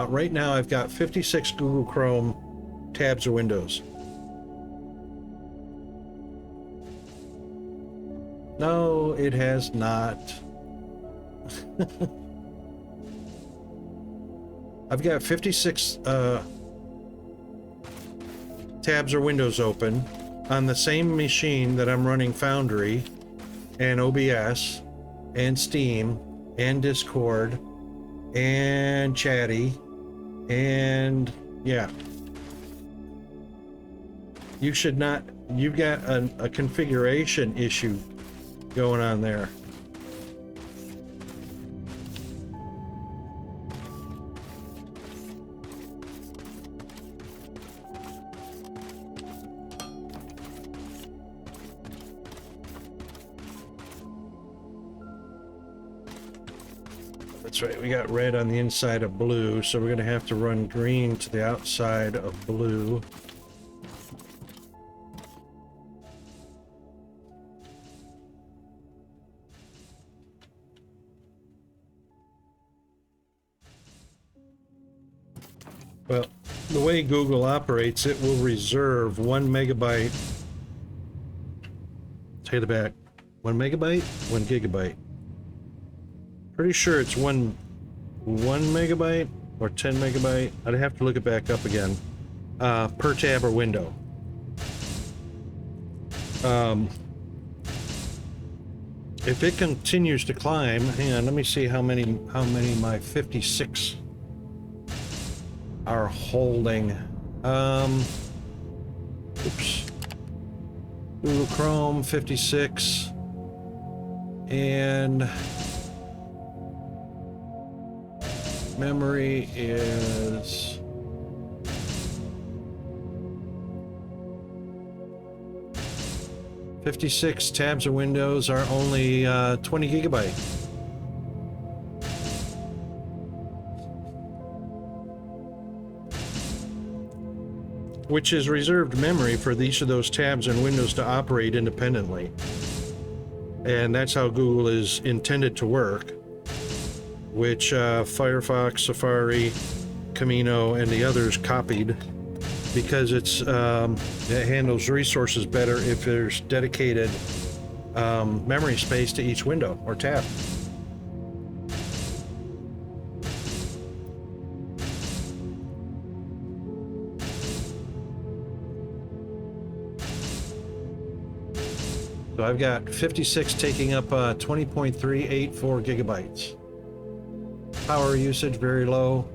Right now I've got 56 Google Chrome tabs or windows. No, it has not. I've got 56 tabs or windows open on the same machine that I'm running Foundry and OBS and Steam and Discord and Chatty and yeah. You should not, you've got a configuration issue going on there. That's right, we got red on the inside of blue, so we're going to have to run green to the outside of blue. Well, the way Google operates, it will reserve 1 megabyte. Take it back. 1 megabyte? 1 gigabyte. Pretty sure it's one megabyte or 10 megabyte. I'd have to look it back up again. Per tab or window. If it continues to climb, hang on, let me see how many my 56 are holding. Oops. Google Chrome 56 and memory is 56 tabs or windows are only 20 gigabyte. Which is reserved memory for each of those tabs and windows to operate independently. And that's how Google is intended to work, which Firefox, Safari, Camino, and the others copied because it handles resources better if there's dedicated memory space to each window or tab. So I've got 56 taking up 20.384 gigabytes. Power usage very low.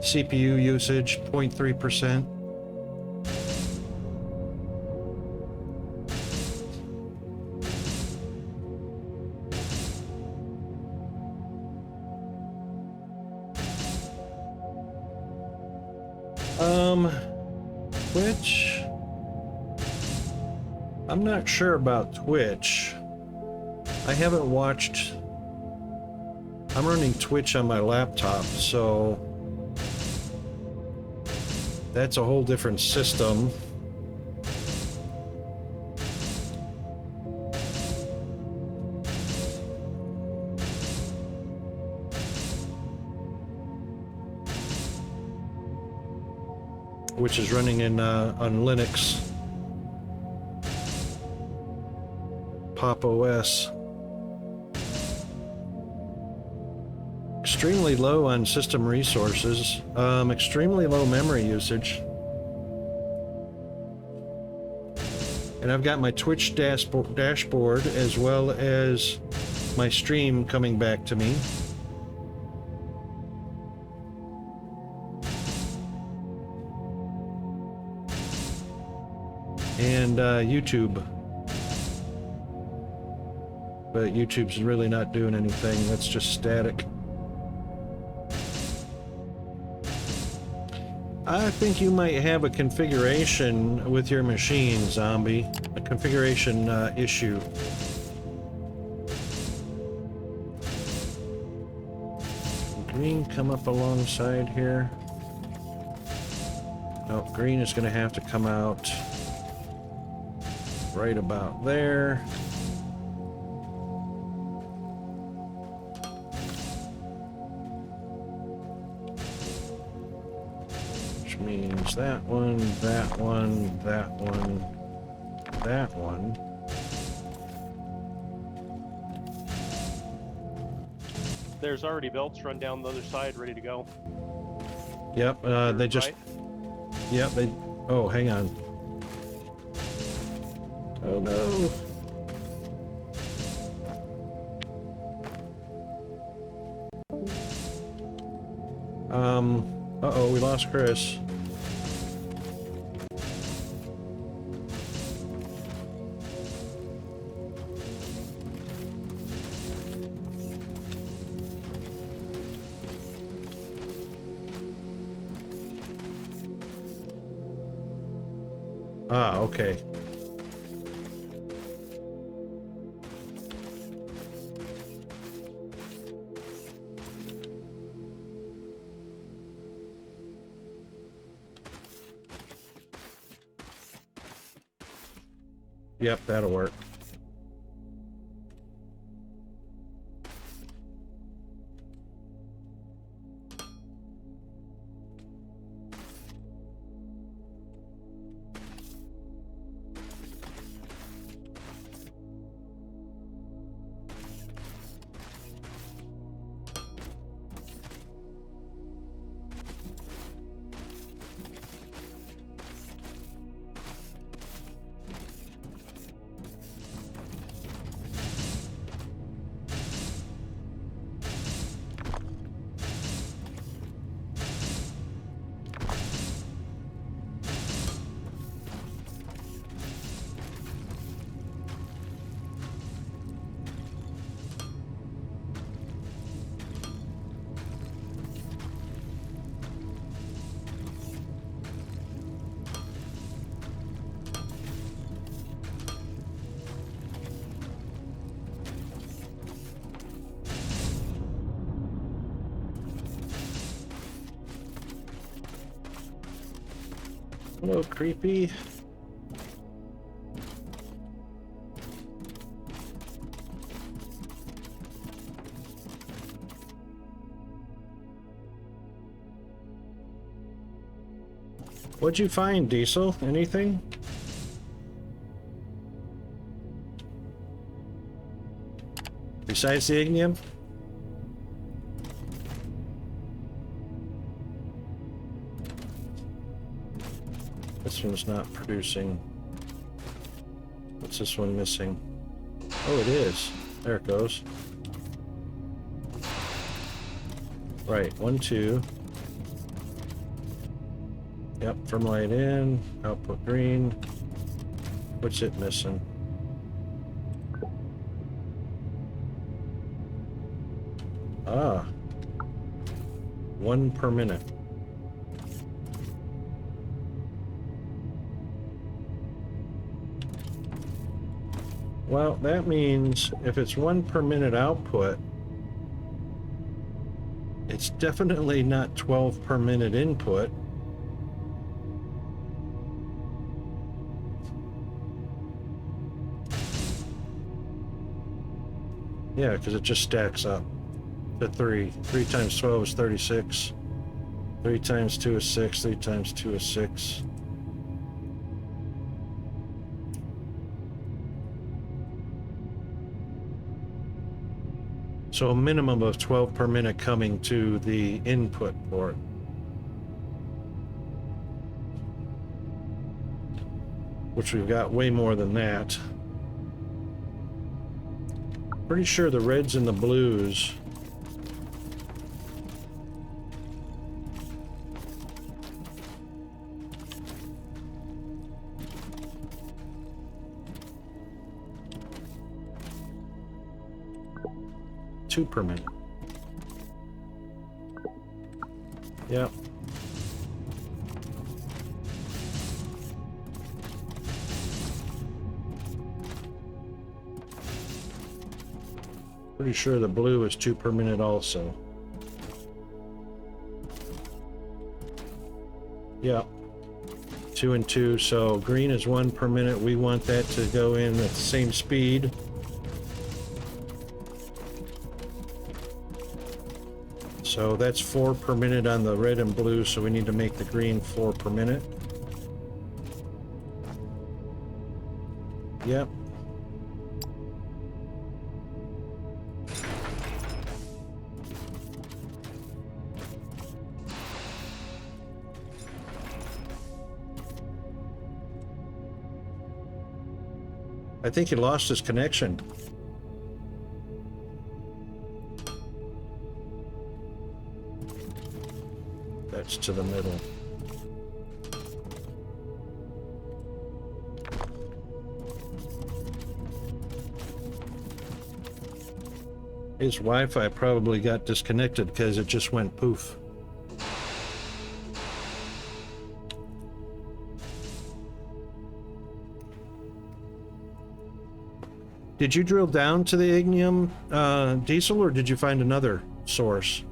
CPU usage 0.3%. Twitch. I'm not sure about Twitch. I haven't watched. I'm running Twitch on my laptop, so that's a whole different system. Which is running in on Linux Pop OS. Extremely low on system resources, extremely low memory usage. And I've got my Twitch dashboard as well as my stream coming back to me. And YouTube. But YouTube's really not doing anything, that's just static. I think you might have a configuration with your machine, Zombie. A configuration issue. Green come up alongside here. No, green is going to have to come out right about there. Which means that one, that one, that one, that one. There's already belts run down the other side, ready to go. Yep, they just... Right? Yep, they... Oh, hang on. Oh, no. Uh-oh, we lost Chris. Ah, okay. Yep, that'll work. Hello, creepy. What'd you find, Diesel? Anything? Besides the ignium? This one's not producing. What's this one missing? Oh, it is. There it goes. Right, 1, 2. Yep, from light in, output green. What's it missing? Ah. 1 per minute. Well, that means if it's 1 per minute output, it's definitely not 12 per minute input. Yeah, because it just stacks up to 3. 3 times 12 is 36. 3 times 2 is 6. 3 times 2 is 6. So a minimum of 12 per minute coming to the input port. Which we've got way more than that. Pretty sure the reds and the blues per minute. Yep. Pretty sure the blue is 2 per minute also. Yep. 2 and 2, so green is 1 per minute. We want that to go in at the same speed. So that's 4 per minute on the red and blue, so we need to make the green 4 per minute. Yep. I think he lost his connection. That's to the middle. His Wi-Fi probably got disconnected because it just went poof. Did you drill down to the ignium diesel, or did you find another source?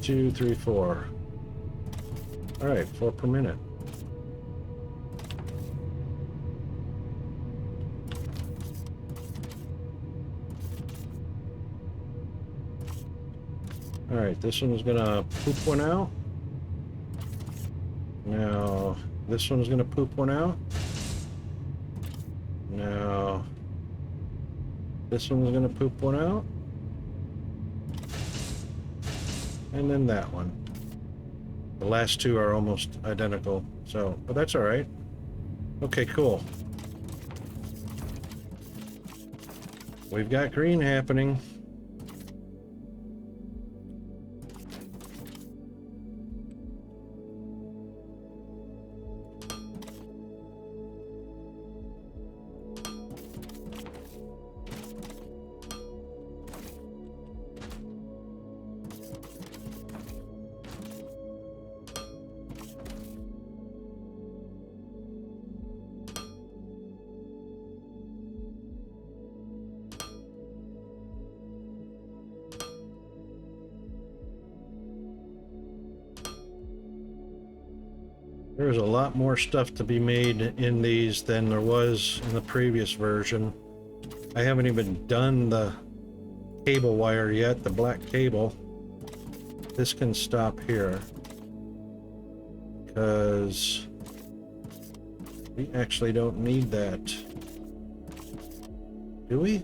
Two, three, 4. All right, 4 per minute. All right, this one is gonna poop one out. Now, this one is gonna poop one out. Now, this one is gonna poop one out. And then that one. The last two are almost identical, so, but that's all right. Okay, cool. We've got green happening. There's a lot more stuff to be made in these than there was in the previous version. I haven't even done the cable wire yet, the black cable. This can stop here because we actually don't need that. Do we?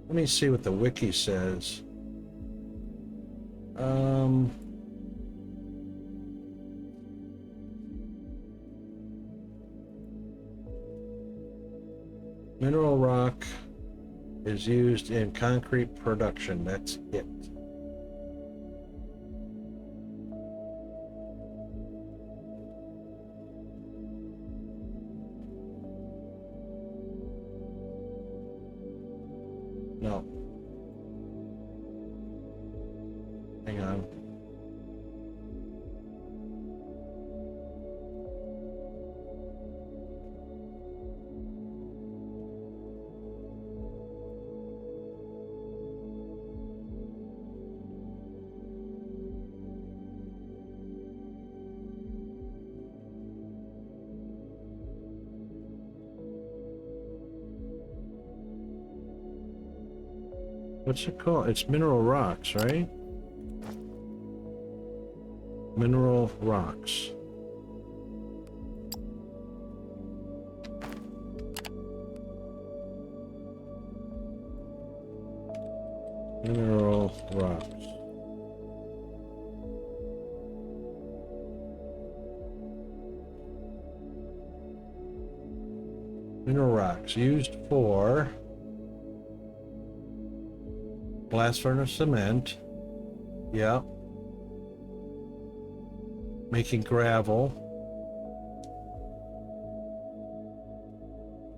Let me see what the wiki says. Mineral rock is used in concrete production. That's it. No. Hang on. What's it called? It's mineral rocks, right? Mineral rocks. Mineral rocks. Mineral rocks used for blast furnace cement. Yep. Making gravel.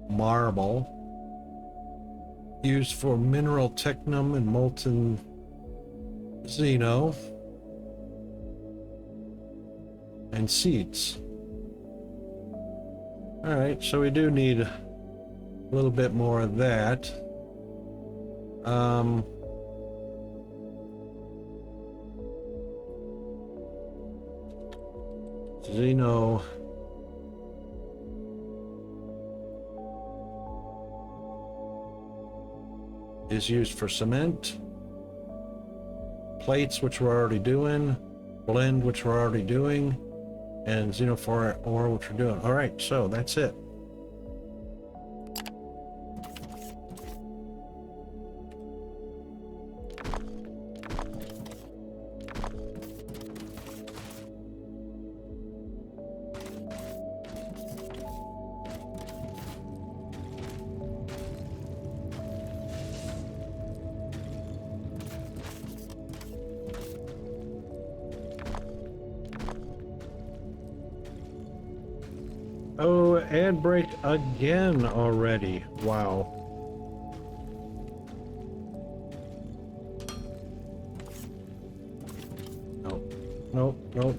Marble. Used for mineral technum and molten xeno. And seeds. Alright, so we do need a little bit more of that. Xeno. Is used for cement. Plates, which we're already doing. Blend, which we're already doing. And xenophore ore, which we're doing. Alright, so that's it. Oh, ad break again already. Wow. Nope. Nope. Nope.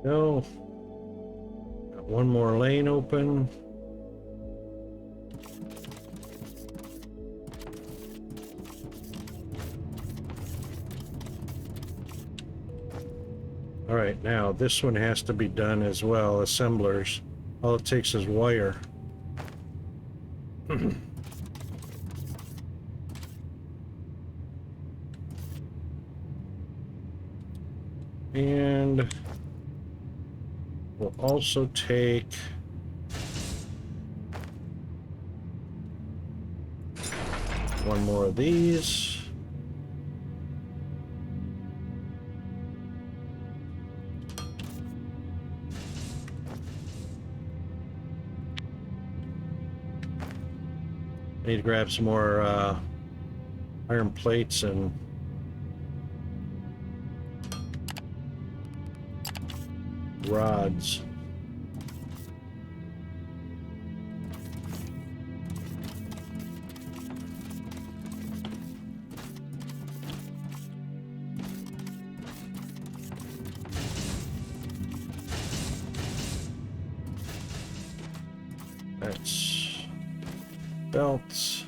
Go. Got one more lane open. All right, now this one has to be done as well, assemblers. All it takes is wire. And We'll also take one more of these. I need to grab some more iron plates and rods. That's belts.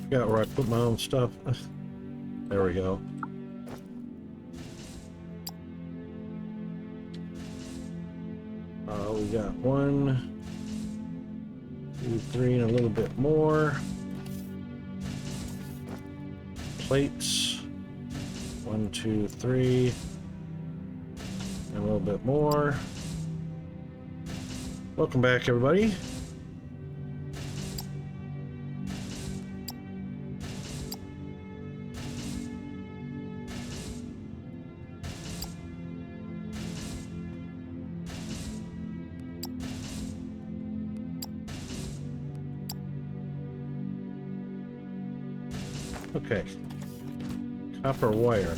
Got where I put my own stuff. There we go. We got 1, 2, 3, and a little bit more. Plates. 1, 2, 3. And a little bit more. Welcome back, everybody. Okay. Copper wire.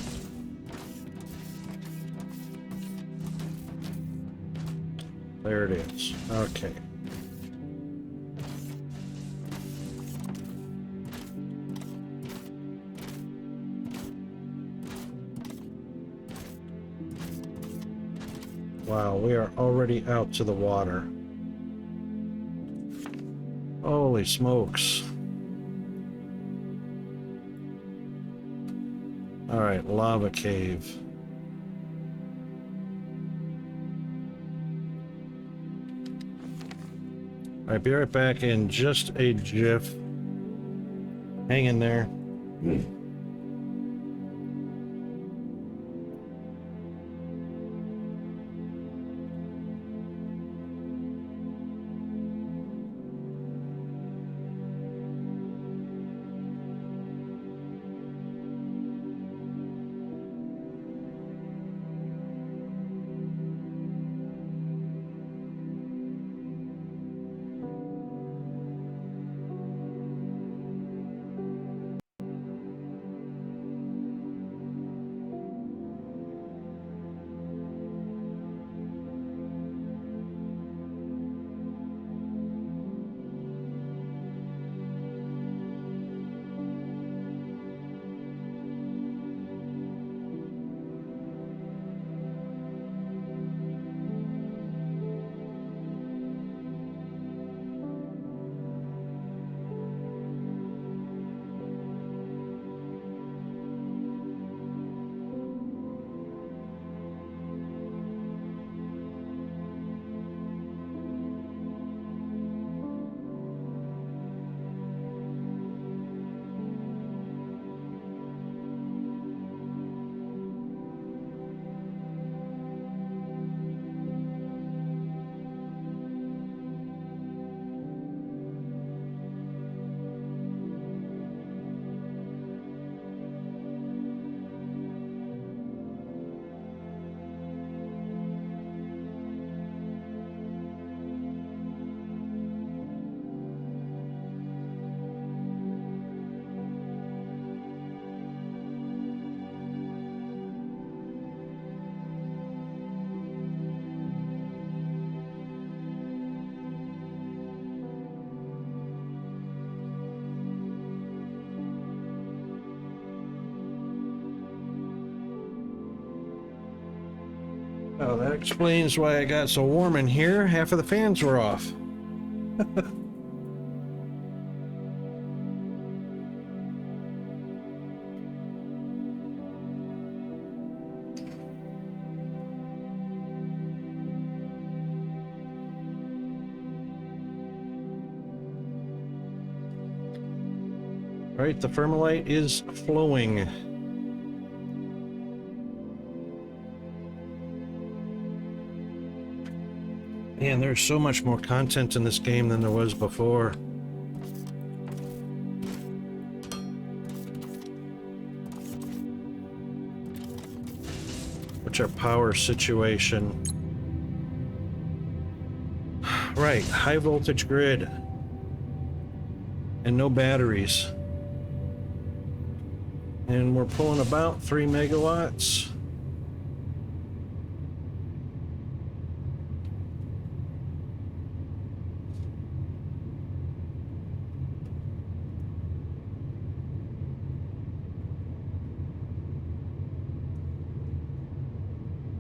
There it is. Okay. Wow, we are already out to the water. Holy smokes. All right, lava cave. All right, be right back in just a jiff. Hang in there. Oh, that explains why I got so warm in here. Half of the fans were off. Right, the Thermalite is flowing. Man, there's so much more content in this game than there was before. What's our power situation? Right, high voltage grid. And no batteries. And we're pulling about 3 megawatts.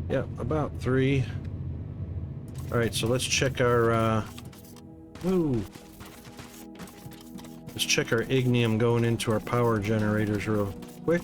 Yep, about 3. All right, so let's check our, let's check our ignium going into our power generators real quick.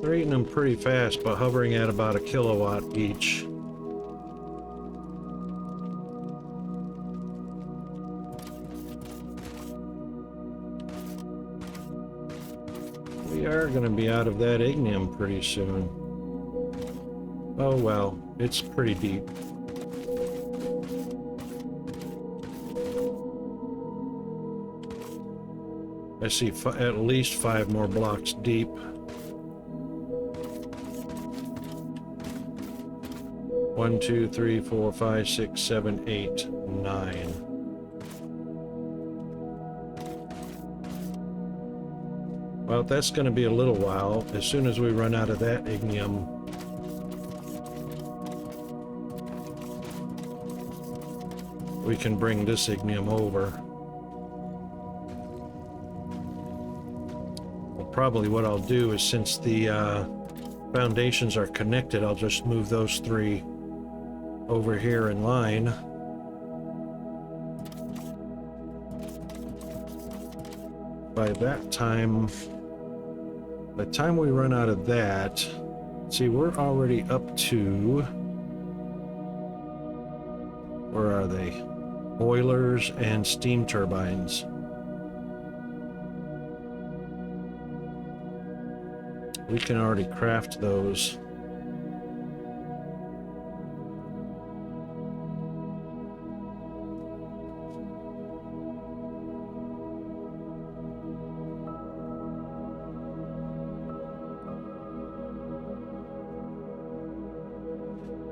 They're eating them pretty fast, but hovering at about a kilowatt each. We are going to be out of that ignium pretty soon. Oh well, it's pretty deep. I see at least 5 more blocks deep. 1, 2, 3, 4, 5, 6, 7, 8, 9. Well, that's going to be a little while. As soon as we run out of that ignium, we can bring this ignium over. Well, probably what I'll do is, since the foundations are connected, I'll just move those 3 over here in line. By the time we run out of that, see, we're already up to, where are they? Boilers and steam turbines. We can already craft those.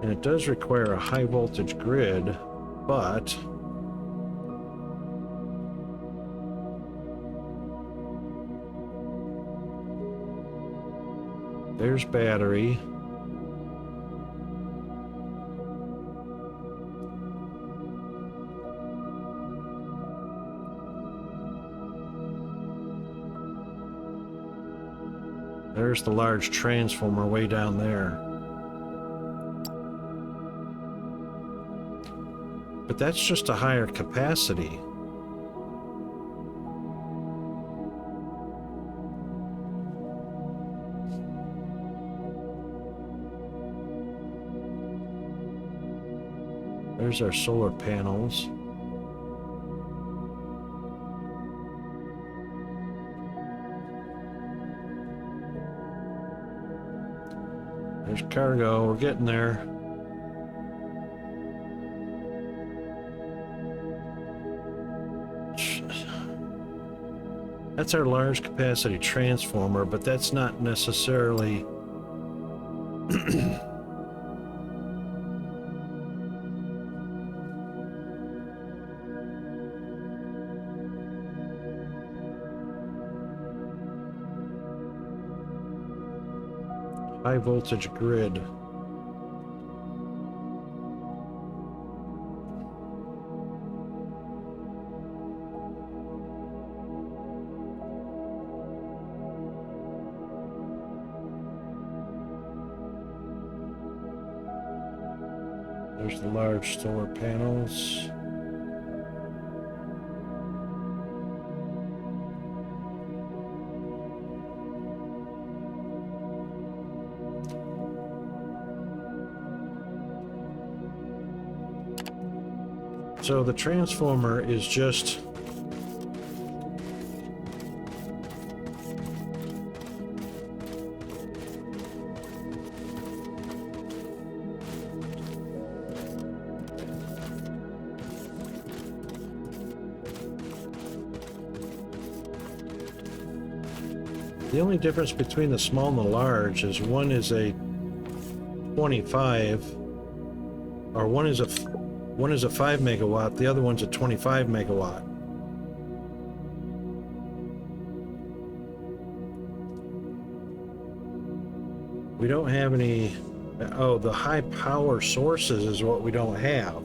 And it does require a high voltage grid, but there's battery. There's the large transformer way down there. But that's just a higher capacity. There's our solar panels. There's cargo, we're getting there. That's our large capacity transformer, but that's not necessarily high voltage grid. There's the large solar panels. So the transformer is just the only difference between the small and the large is one is a 25, or one is a 5 megawatt, the other one's a 25 megawatt. We don't have any. Oh, the high power sources is what we don't have.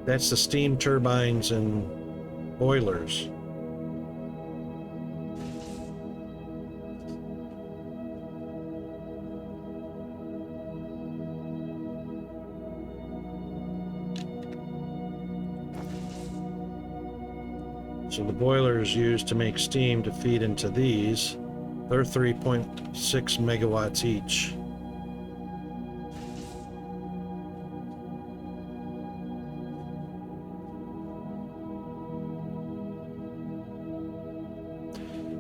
That's the steam turbines and boilers. So the boiler is used to make steam to feed into these. They're 3.6 megawatts each.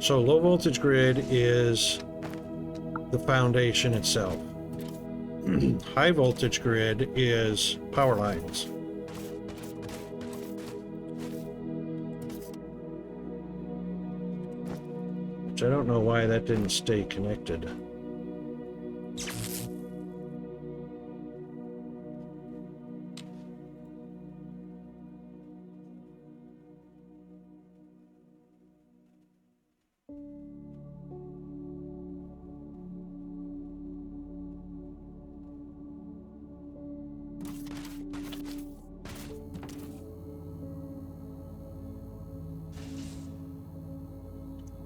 So low voltage grid is the foundation itself. High voltage grid is power lines. I don't know why that didn't stay connected.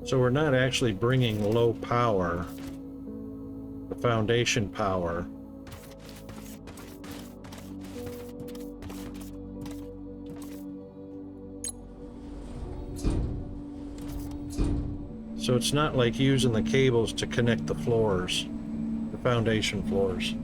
So we're not actually bringing low power, the foundation power. So it's not like using the cables to connect the floors, the foundation floors.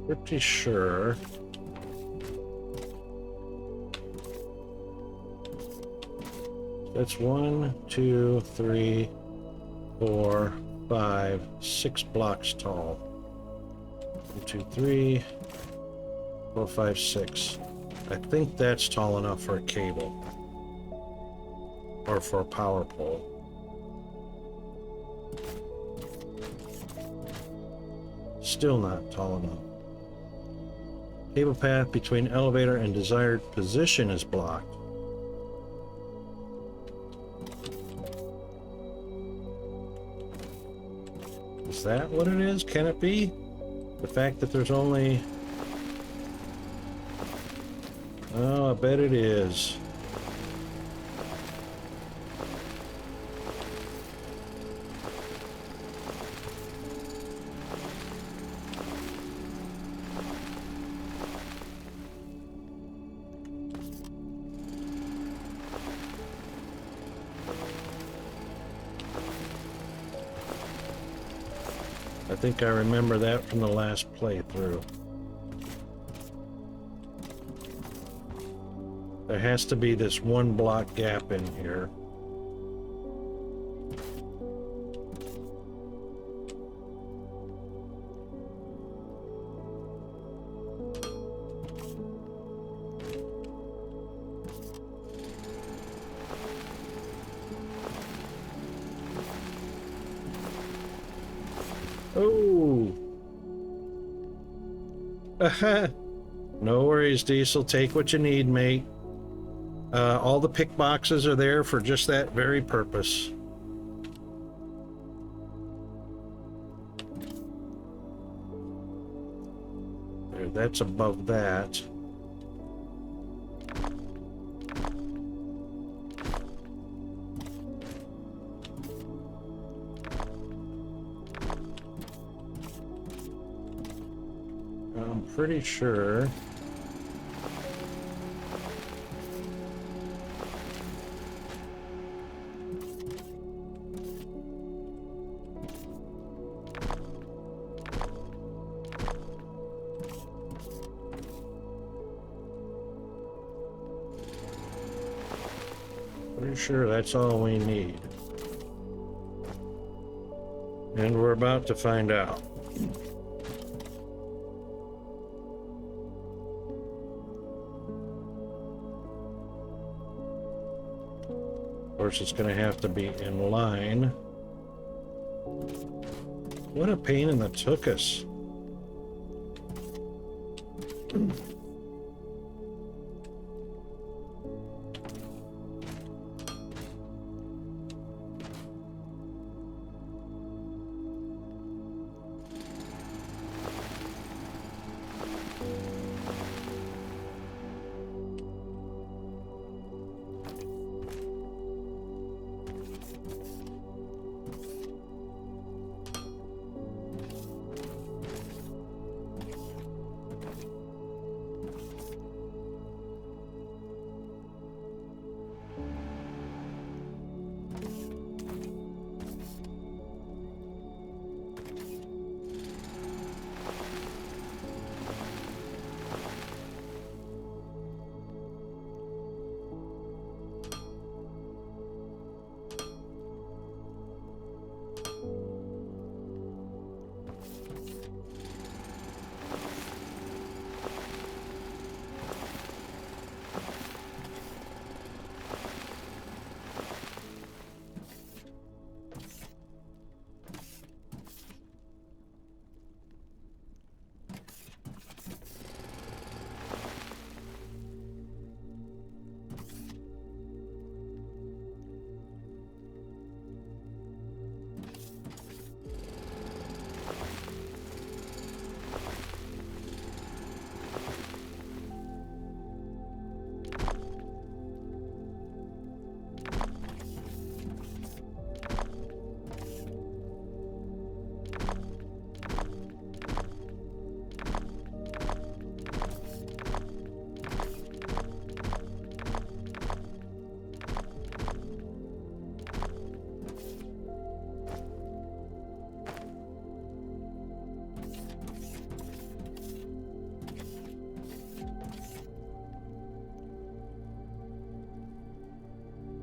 Pretty sure. That's 1, 2, 3, 4, 5, 6 blocks tall. 1, 2, 3, 4, 5, 6. I think that's tall enough for a cable. Or for a power pole. Still not tall enough. Cable path between elevator and desired position is blocked. that what it is? Can it be? The fact that there's only... Oh, I bet it is. I think I remember that from the last playthrough. There has to be this one block gap in here. Oh. No worries, Diesel. Take what you need, mate. All the pick boxes are there for just that very purpose. There, that's above that. I'm pretty sure. Pretty sure that's all we need. And we're about to find out. Of course, it's going to have to be in line. What a pain in the tuchus.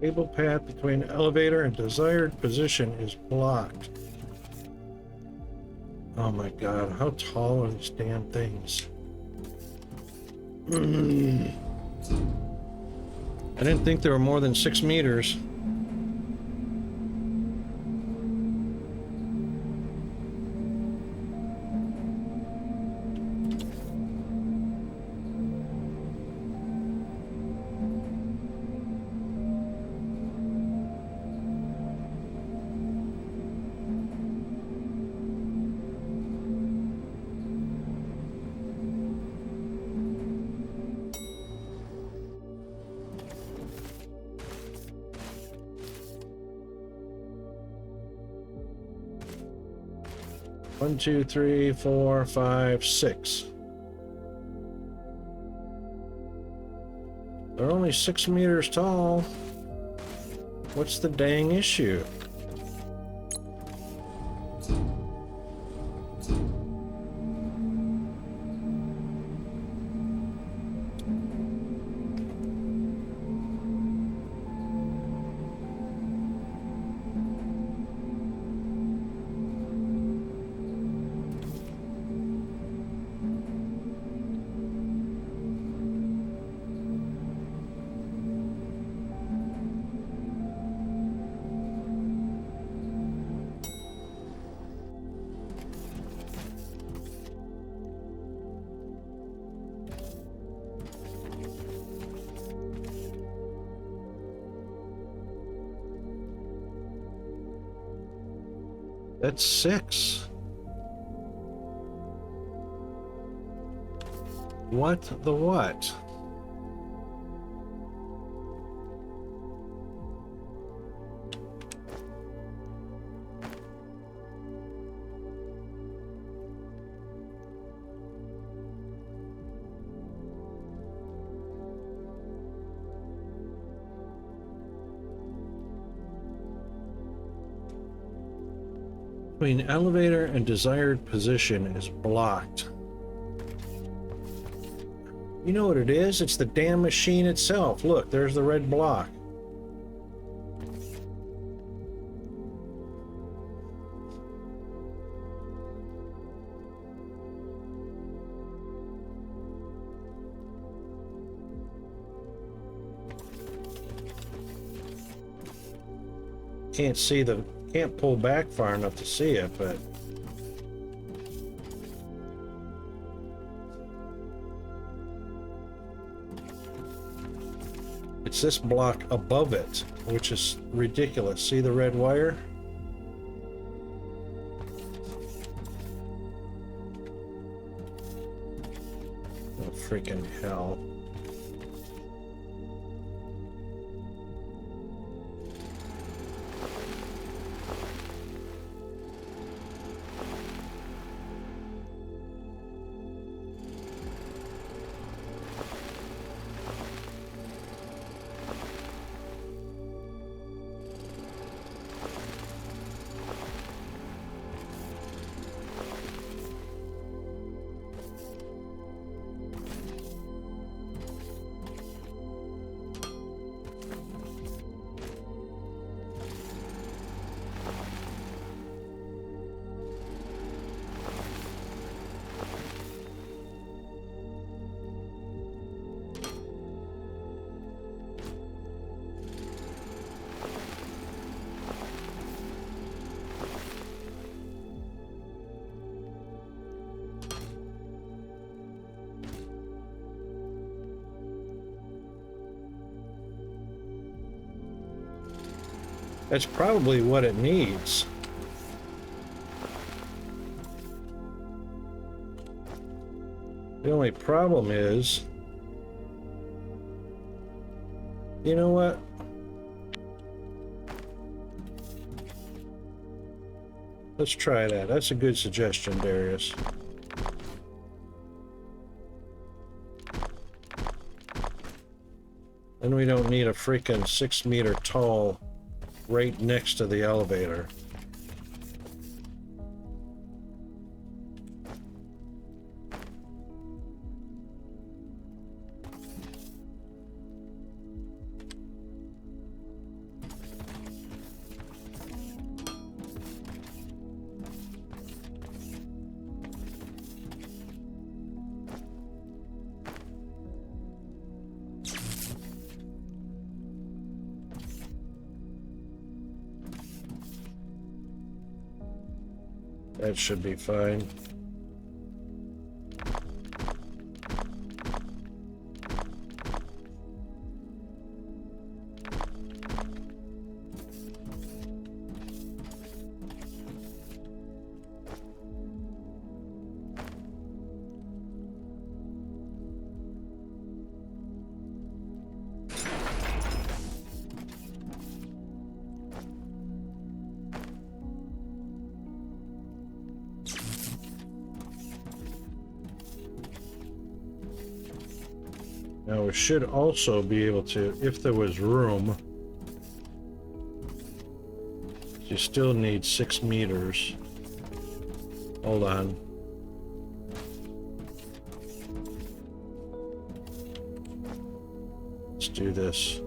Cable path between elevator and desired position is blocked. Oh my god, how tall are these damn things? I didn't think there were more than 6 meters. 1, 2, 3, 4, 5, 6. They're only 6 meters tall. What's the dang issue? That's 6. What the what? Between elevator and desired position is blocked. You know what it is? It's the damn machine itself. Look, there's the red block. Can't pull back far enough to see it, but it's this block above it, which is ridiculous. See the red wire? Oh, freaking hell. That's probably what it needs. The only problem is, you know what? Let's try that. That's a good suggestion, Darius. Then we don't need a freaking 6 meter tall right next to the elevator. That should be fine. Now we should also be able to, if there was room, you still need 6 meters. Hold on. Let's do this.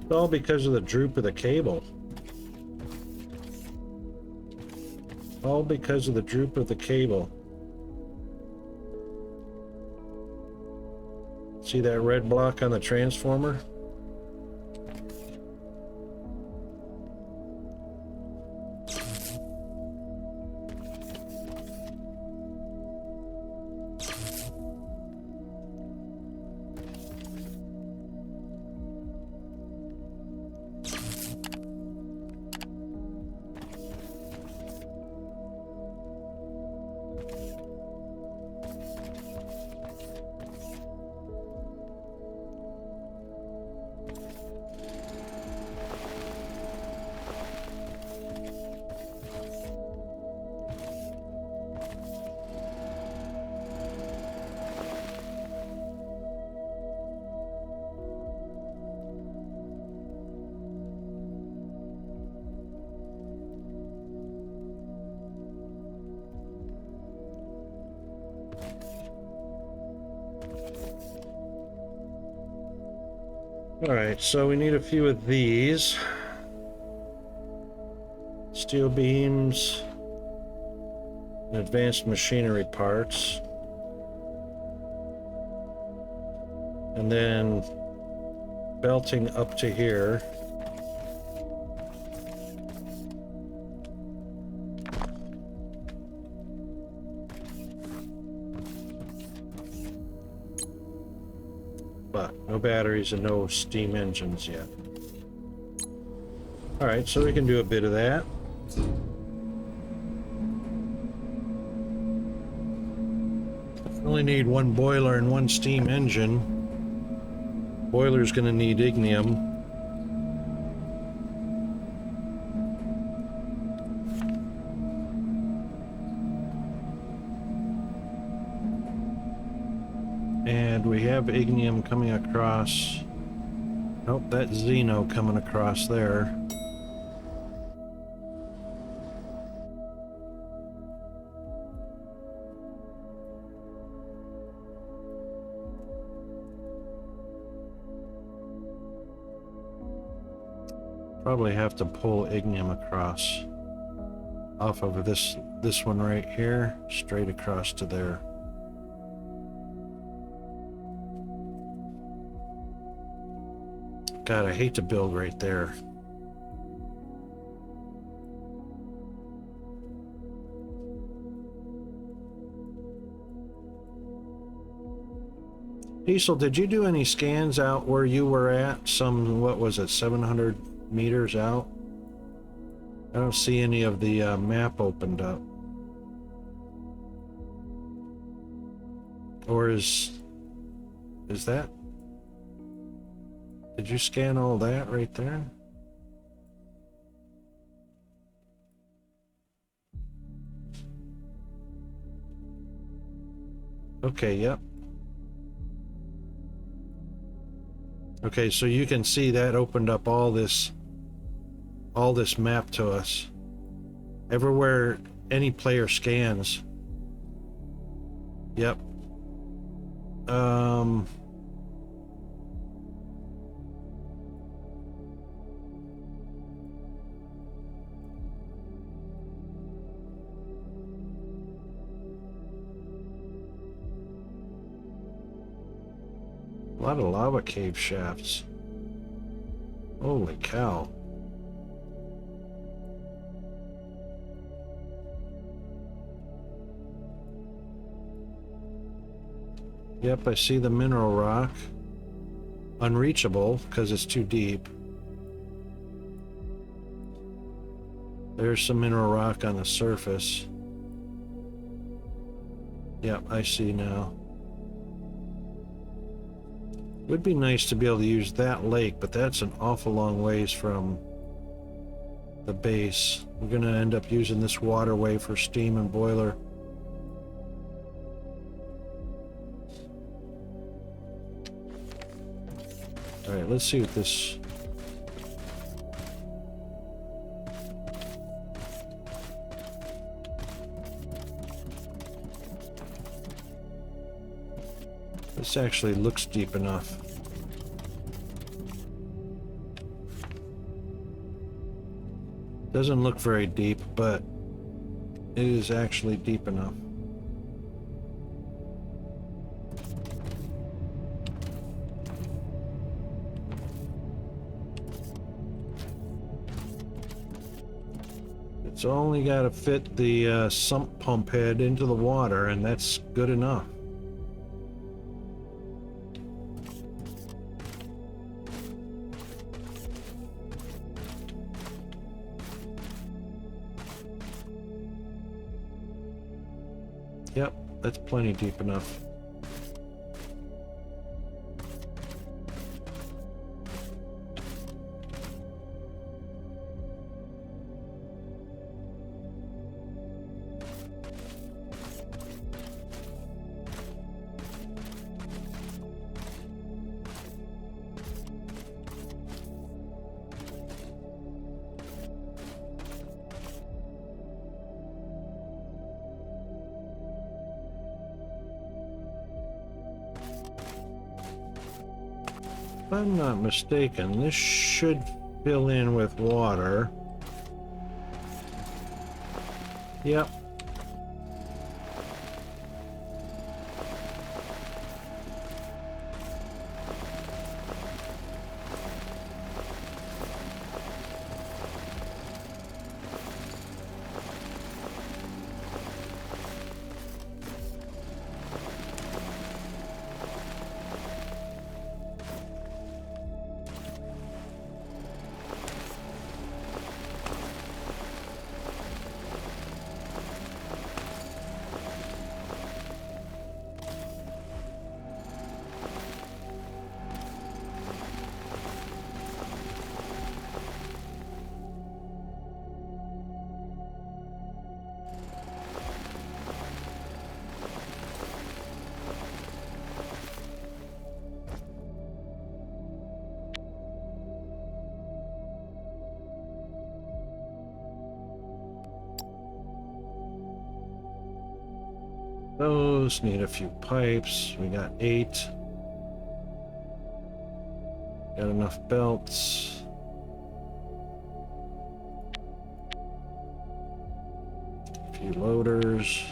It's all because of the droop of the cable. All because of the droop of the cable. See that red block on the transformer? Alright, so we need a few of these. Steel beams and advanced machinery parts. And then belting up to here. But no batteries and no steam engines yet. Alright, so we can do a bit of that. Only need one boiler and one steam engine. Boiler's gonna need ignium. And we have ignium coming across. Nope, that's Xeno coming across there. Probably have to pull ignium across off of this one right here, straight across to there. God, I hate to build right there. Diesel, did you do any scans out where you were at? Some, what was it, 700 meters out? I don't see any of the map opened up. Or is that? Did you scan all that right there? Okay, yep. Okay, so you can see that opened up all this map to us. Everywhere any player scans. Yep. A lot of lava cave shafts. Holy cow. Yep, I see the mineral rock. Unreachable because it's too deep. There's some mineral rock on the surface. Yep, I see now. Would be nice to be able to use that lake, but that's an awful long ways from the base. We're gonna end up using this waterway for steam and boiler. All right, let's see what this... This actually looks deep enough. Doesn't look very deep, but it is actually deep enough. It's only got to fit the sump pump head into the water, and that's good enough. Yep, that's plenty deep enough. If I'm not mistaken, this should fill in with water. Yep. Those need a few pipes. We got 8. Got enough belts. A few loaders.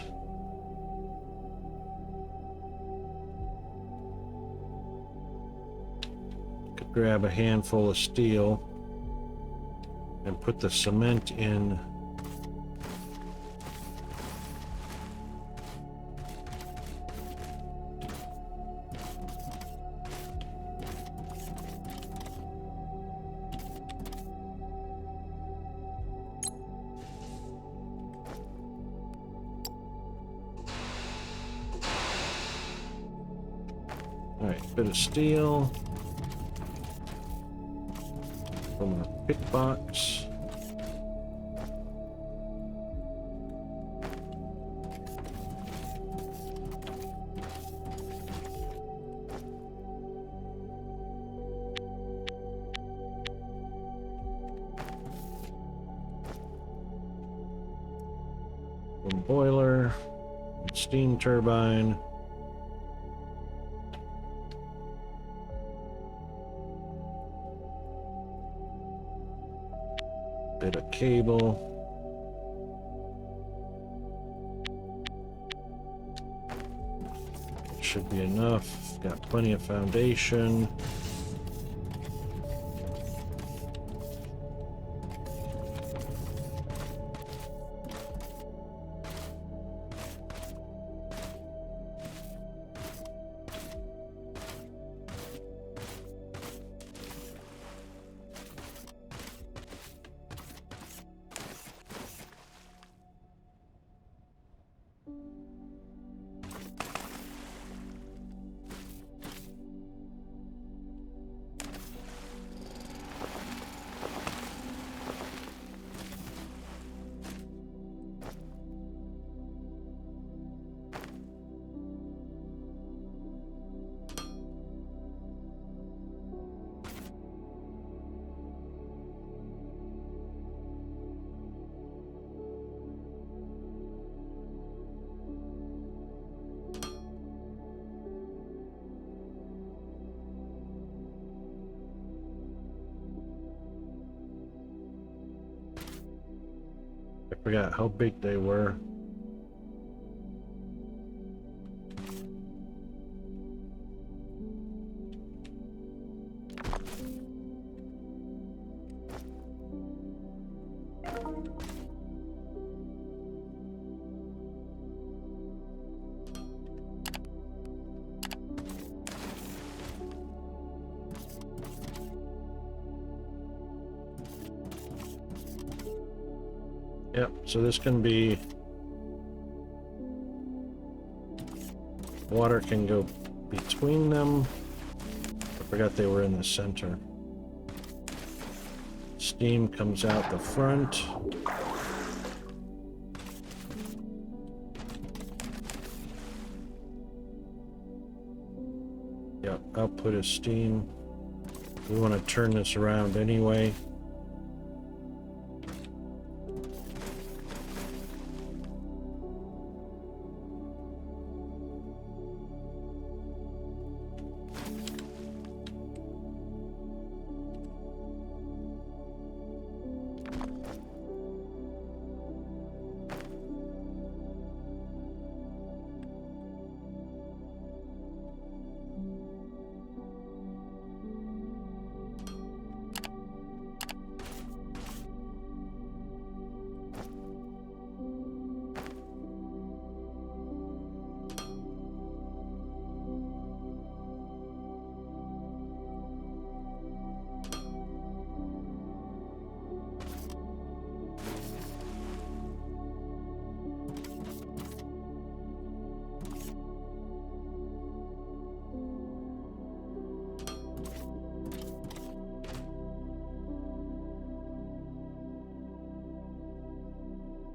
Could grab a handful of steel and put the cement in. Alright, bit of steel from the pick box. One boiler, steam turbine. Bit of cable. Should be enough. Got plenty of foundation. I forgot how big they were. Yep, so this can be, water can go between them. I forgot they were in the center. Steam comes out the front. Yep, output is steam. We want to turn this around anyway.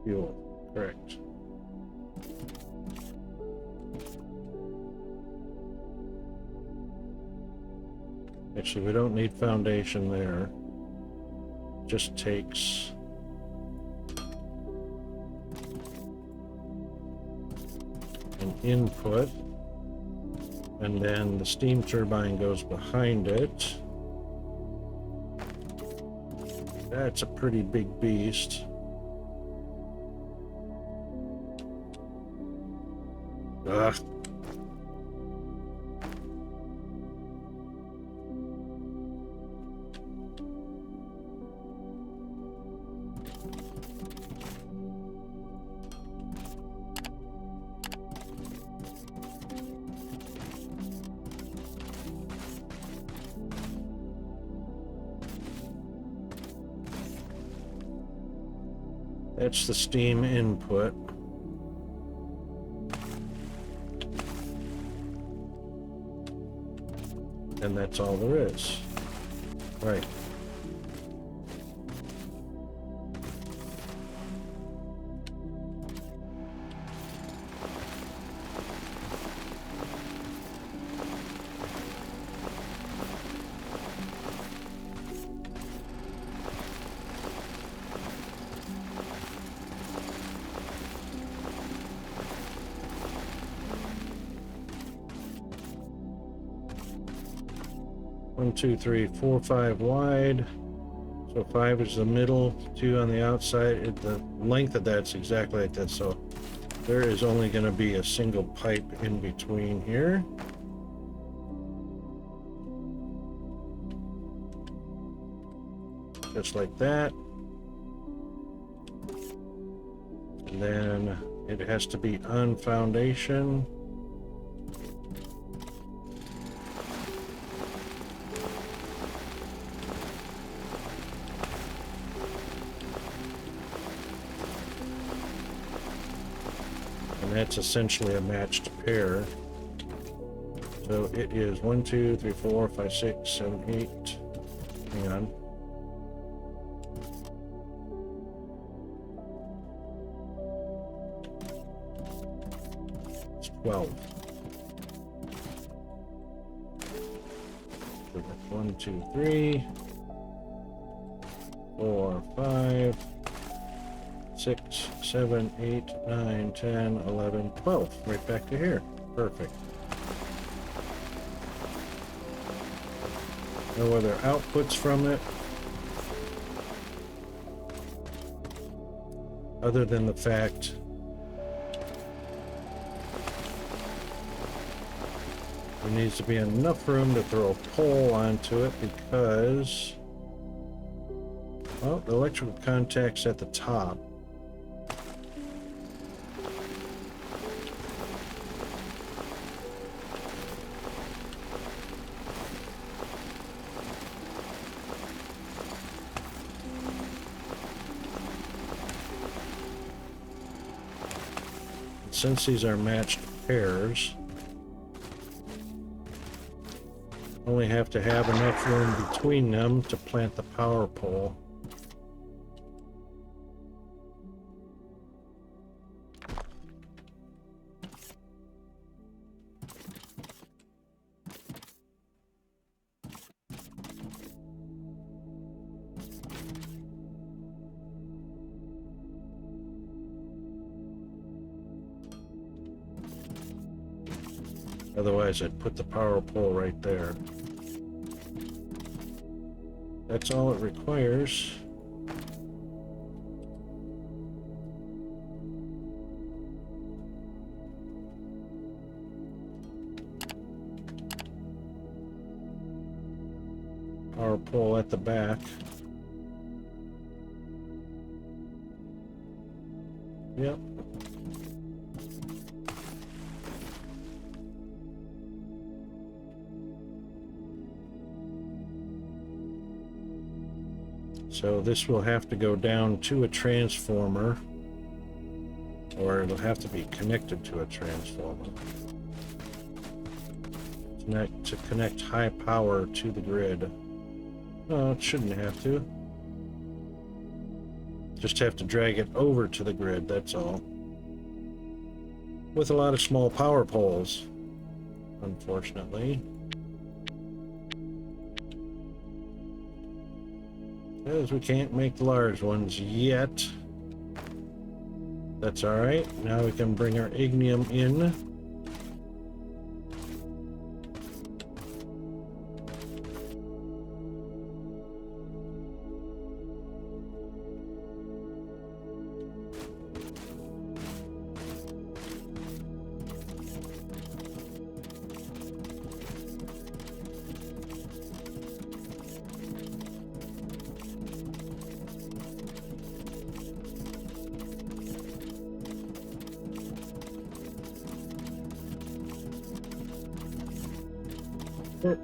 Fuel, correct. Actually, we don't need foundation there. Just takes an input, and then the steam turbine goes behind it. That's a pretty big beast. Ugh. That's the steam input. And that's all there is. Right. One, two, three, four, 5 wide. So 5 is the middle, 2 on the outside. The length of that's exactly like that. So there is only going to be a single pipe in between here. just like that. And then it has to be on foundation. And that's essentially a matched pair. So it is 1, 2, 3, 4, 5, 6, 7, 8. Hang on. It's 12. So that's 1, 2, 3, 4, 5, 6, 7, 8, 9, 10, 11, 12. Right back to here. Perfect. No other outputs from it, other than the fact there needs to be enough room to throw a pole onto it because, well, the electrical contact's at the top. Since these are matched pairs, only have to have enough room between them to plant the power pole. Otherwise, I'd put the power pole right there. That's all it requires. Power pole at the back. Yep. So this will have to go down to a transformer, or it'll have to be connected to a transformer to connect high power to the grid. No, it shouldn't have to. Just have to drag it over to the grid, that's all. With a lot of small power poles, unfortunately. Because we can't make the large ones yet. That's alright. Now we can bring our ignium in.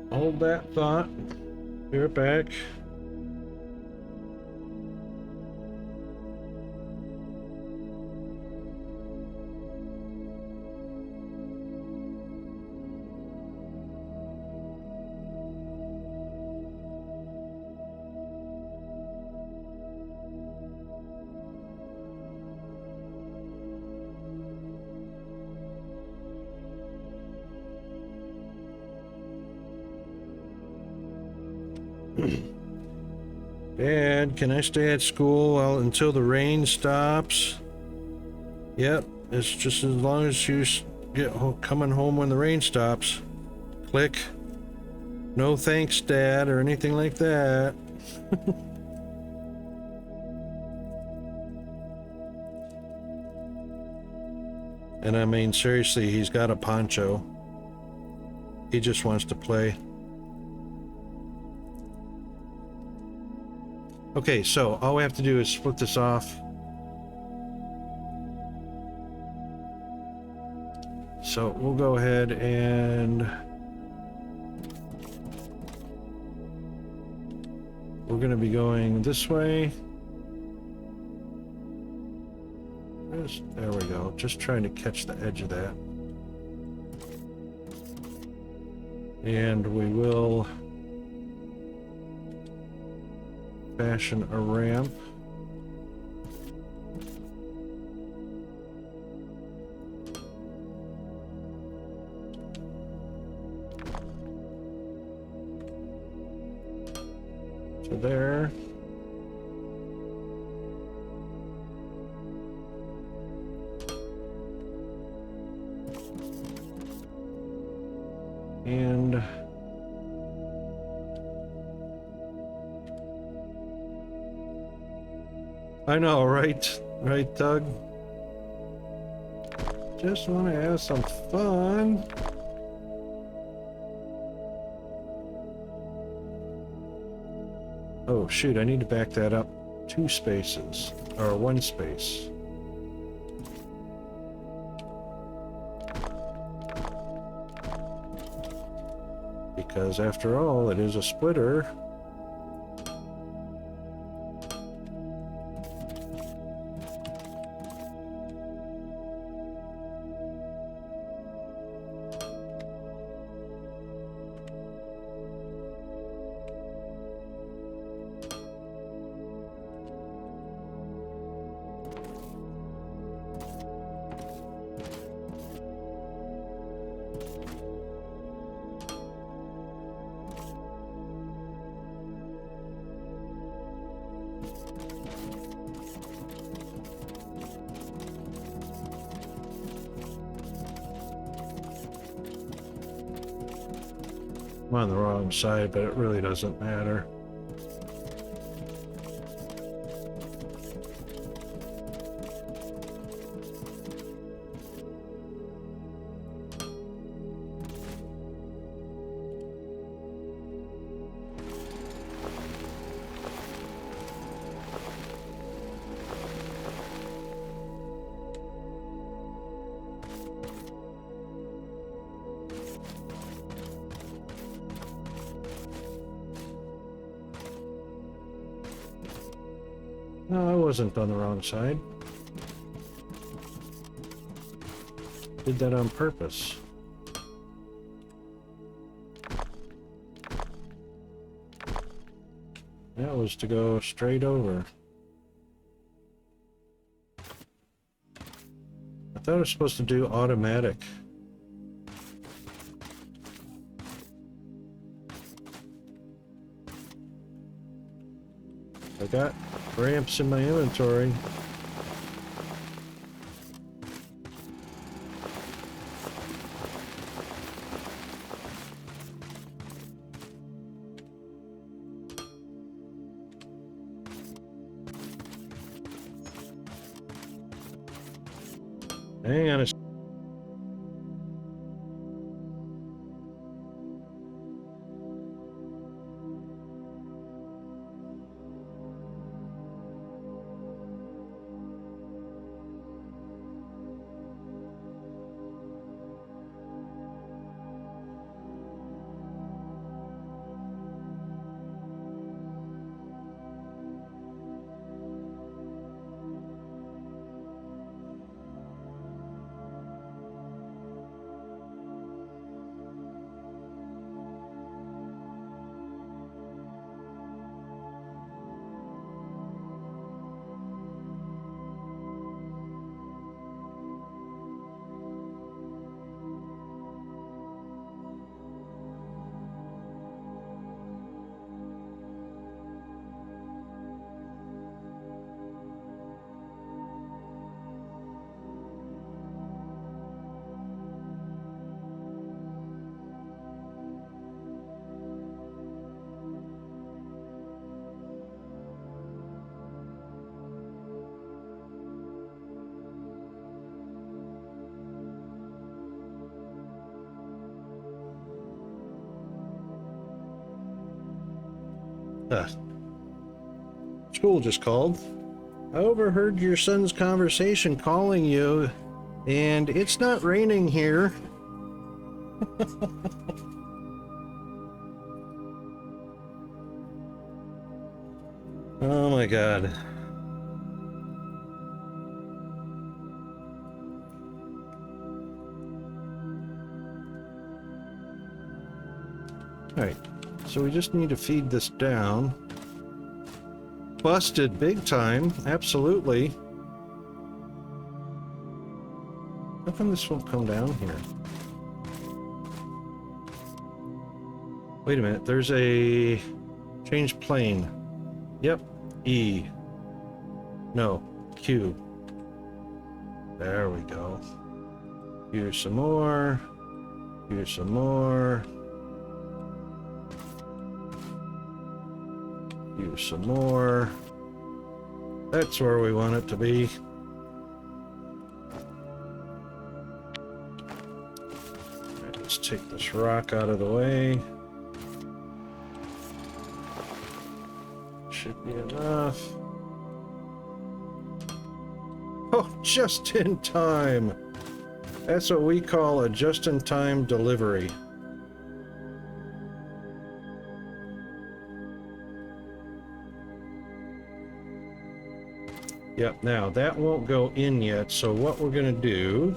Hold that thought. Be right back. Dad, can I stay at school until the rain stops? Yep, it's just as long as you get coming home when the rain stops. Click. No thanks, Dad, or anything like that. And I mean, seriously, he's got a poncho. He just wants to play. Okay, so all we have to do is split this off. So we'll go ahead and we're going to be going this way. There we go. Just trying to catch the edge of that. And we will fashion a ramp. To there. And I know, right? Right, Doug? Just want to have some fun. Oh, shoot, I need to back that up 2 spaces, or 1 space. Because after all, it is a splitter. I'm on the wrong side, but it really doesn't matter. No, I wasn't on the wrong side. Did that on purpose. That was to go straight over. I thought it was supposed to do automatic. I got ramps in my inventory. Hang on a second. School just called. I overheard your son's conversation calling you, and it's not raining here. Oh my God. All right, so we just need to feed this down. Busted big time, absolutely. How come this won't come down here? Wait a minute, there's a change plane. Yep, E. No, Q. There we go. Here's some more. Here's some more. Here's some more. That's where we want it to be. Right, let's take this rock out of the way. Should be enough. Oh, just in time. That's what we call a just-in-time delivery. Yep, now that won't go in yet, so what we're gonna do...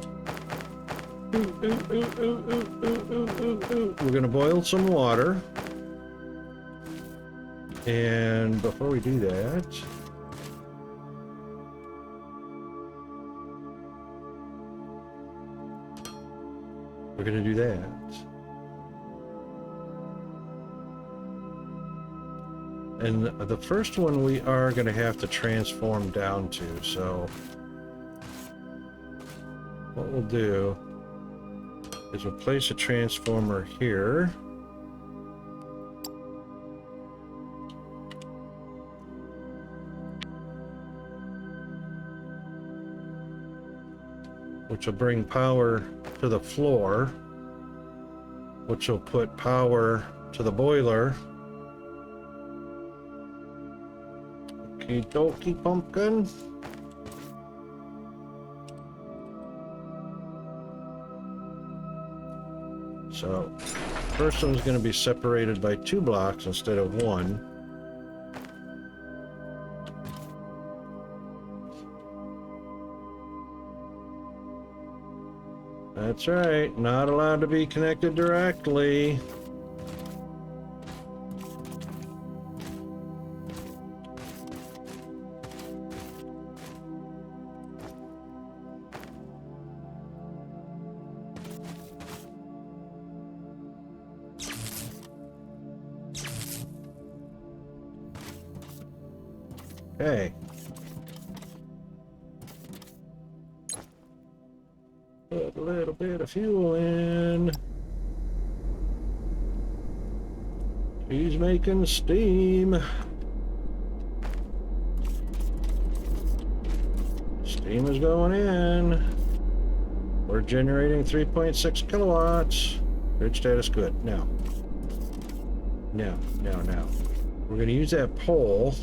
We're gonna boil some water. And before we do that... We're gonna do that. And the first one we are going to have to transform down to, so what we'll do is we'll place a transformer here. Which will bring power to the floor, which will put power to the boiler. Okie dokie, pumpkin. So, first one's going to be separated by 2 blocks instead of 1. That's right, not allowed to be connected directly. Okay. Put a little bit of fuel in. He's making steam. Steam is going in. We're generating 3.6 kilowatts. Grid status good. Now. Now. We're going to use that pole.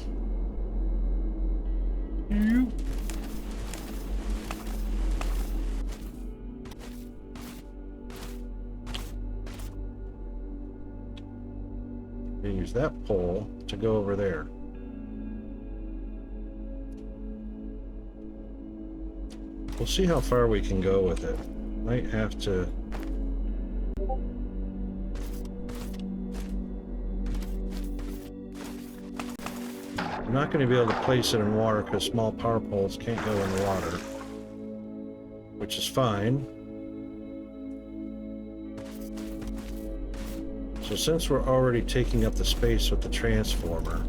Use that pole to go over there. We'll see how far we can go with it. Might have to... I'm not going to be able to place it in water because small power poles can't go in water, which is fine. So since we're already taking up the space with the transformer,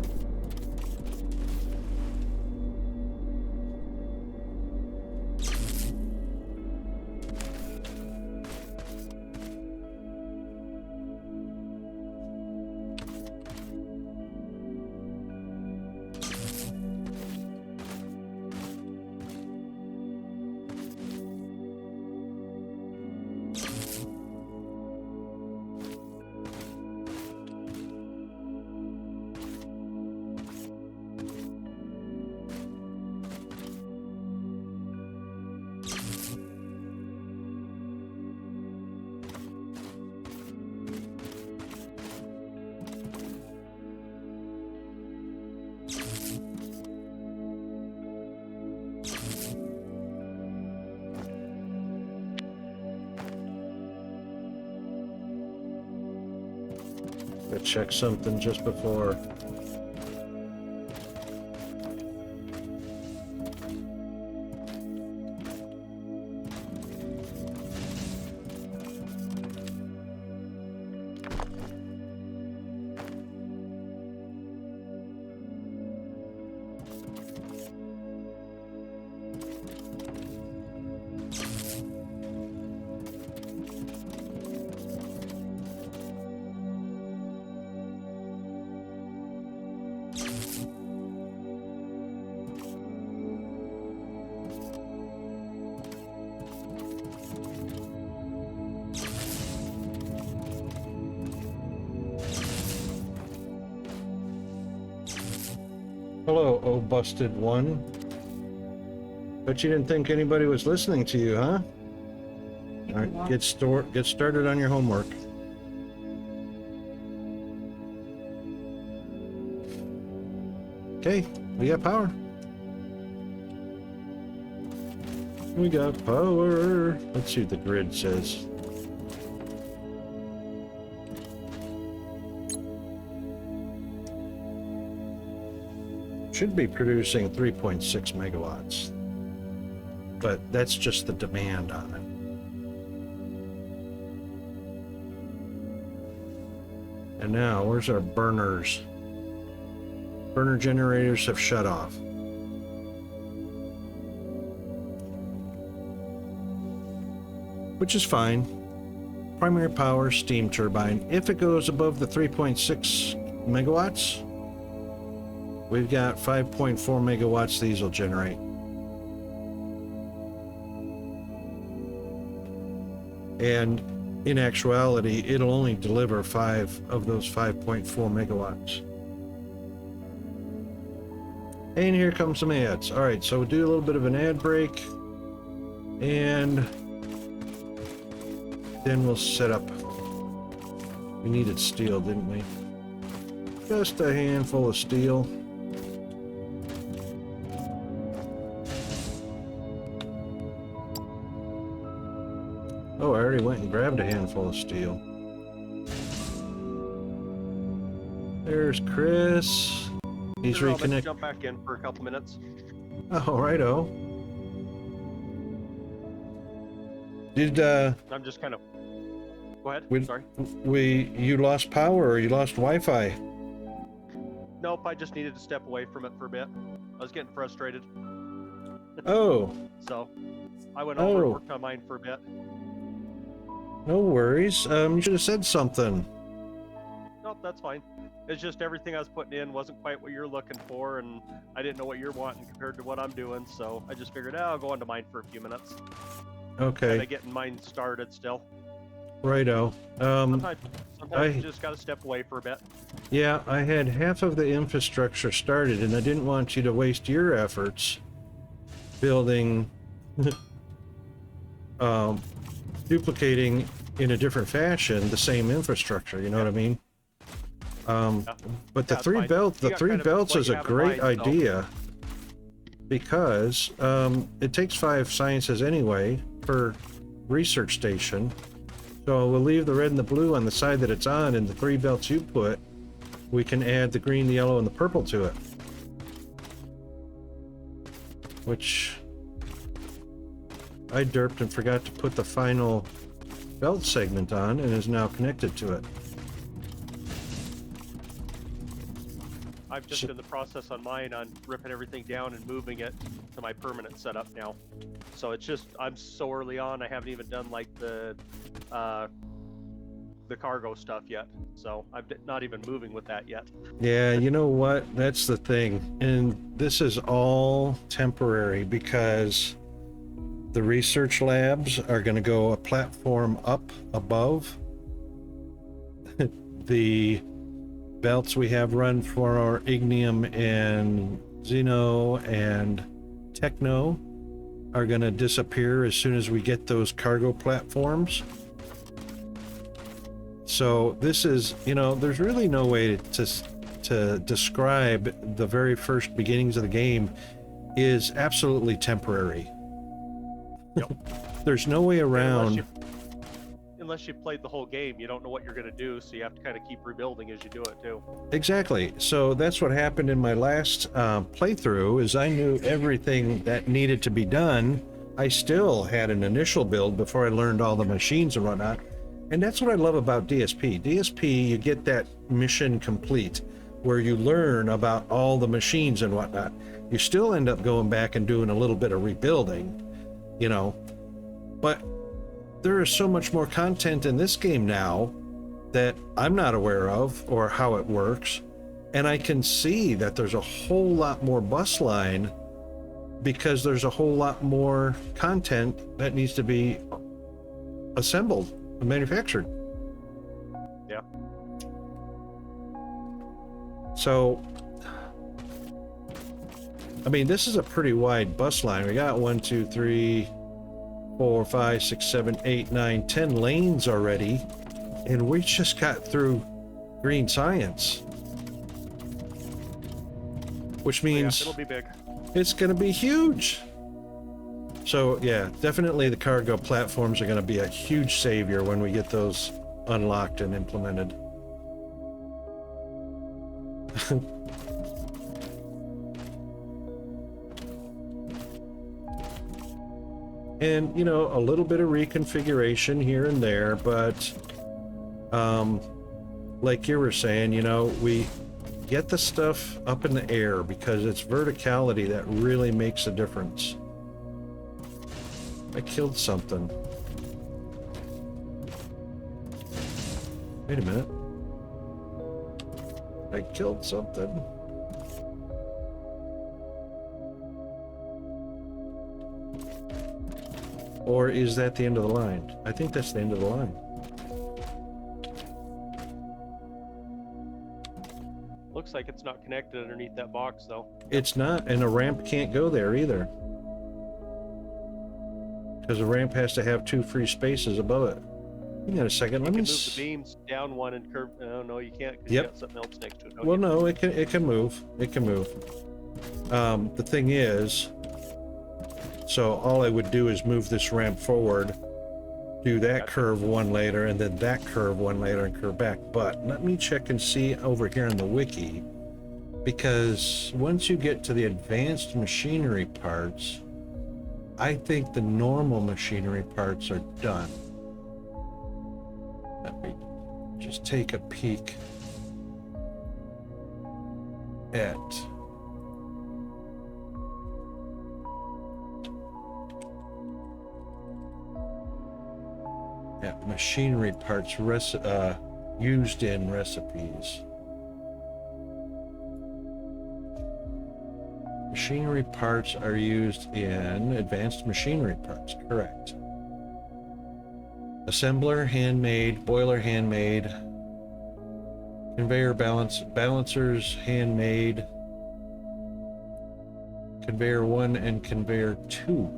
to check something just before. Hello, oh busted one. Bet you didn't think anybody was listening to you, huh? All right, get started on your homework. Okay, we got power. We got power. Let's see what the grid says. Should be producing 3.6 megawatts, but that's just the demand on it. And now, where's our burners? Burner generators have shut off. Which is fine. Primary power steam turbine. If it goes above the 3.6 megawatts, we've got 5.4 megawatts these will generate. And in actuality, it'll only deliver 5 of those 5.4 megawatts. And here comes some ads. All right, so we'll do a little bit of an ad break. And then we'll set up. We needed steel, didn't we? Just a handful of steel. Oh, I already went and grabbed a handful of steel. There's Chris. He's reconnected. Jump back in for a couple minutes. Oh, righto. Did I'm just kind of. Go ahead. Sorry. You lost power or you lost Wi-Fi? Nope, I just needed to step away from it for a bit. I was getting frustrated. Oh. So I went over and worked on mine for a bit. No worries. You should have said something. Nope, that's fine. It's just everything I was putting in wasn't quite what you're looking for, and I didn't know what you're wanting compared to what I'm doing, so I just figured, I'll go on to mine for a few minutes. Okay. Kind of getting mine started still. Righto. Sometimes you just got to step away for a bit. Yeah, I had half of the infrastructure started, and I didn't want you to waste your efforts building, duplicating in a different fashion the same infrastructure. You know what I mean? But the three belts is a great idea because it takes 5 sciences anyway per research station. So we'll leave the red and the blue on the side that it's on, and the 3 belts you put, we can add the green, the yellow, and the purple to it. Which I derped and forgot to put the final belt segment on, and is now connected to it. I've just in the process on mine on ripping everything down and moving it to my permanent setup now. So it's just, I'm so early on, I haven't even done like the cargo stuff yet. So I'm not even moving with that yet. Yeah, you know what? That's the thing. And this is all temporary because the research labs are going to go a platform up above. The belts we have run for our Ignium and Xeno and Techno are going to disappear as soon as we get those cargo platforms. So this is, you know, there's really no way to describe the very first beginnings of the game is absolutely temporary. Yep. There's no way around. unless you've played the whole game, you don't know what you're going to do, so you have to kind of keep rebuilding as you do it too. Exactly. So that's what happened in my last playthrough. Is I knew everything that needed to be done. I still had an initial build before I learned all the machines and whatnot. And that's what I love about DSP. DSP, you get that mission complete where you learn about all the machines and whatnot. You still end up going back and doing a little bit of rebuilding, you know, but there is so much more content in this game now that I'm not aware of or how it works. And I can see that there's a whole lot more bus line because there's a whole lot more content that needs to be assembled and manufactured. Yeah. So, I mean, this is a pretty wide bus line. We got 1, 2, 3, 4, 5, 6, 7, 8, 9, 10 lanes already. And we just got through green science. Which means it'll be big. it's going to be huge. So yeah, definitely the cargo platforms are going to be a huge savior when we get those unlocked and implemented. And, you know, a little bit of reconfiguration here and there, but like you were saying, you know, we get the stuff up in the air because it's verticality that really makes a difference. I killed something. Wait a minute. I killed something. Or is that the end of the line? I think that's the end of the line. Looks like it's not connected underneath that box, though. It's not, and a ramp can't go there either. Because a ramp has to have 2 free spaces above it. Hang on a second, let me... You can move the beams down one and curve... Oh, no, you can't, because Yep. you got something else next to it. Well, no, it can move. It can move. The thing is, so all I would do is move this ramp forward, do that curve one later, and then that curve one later and curve back. But let me check and see over here in the wiki, because once you get to the advanced machinery parts, I think the normal machinery parts are done. Let me just take a peek at machinery parts used in recipes. Machinery parts are used in advanced machinery parts, correct. Assembler, handmade, boiler, handmade, conveyor balancers, handmade, conveyor 1 and conveyor 2,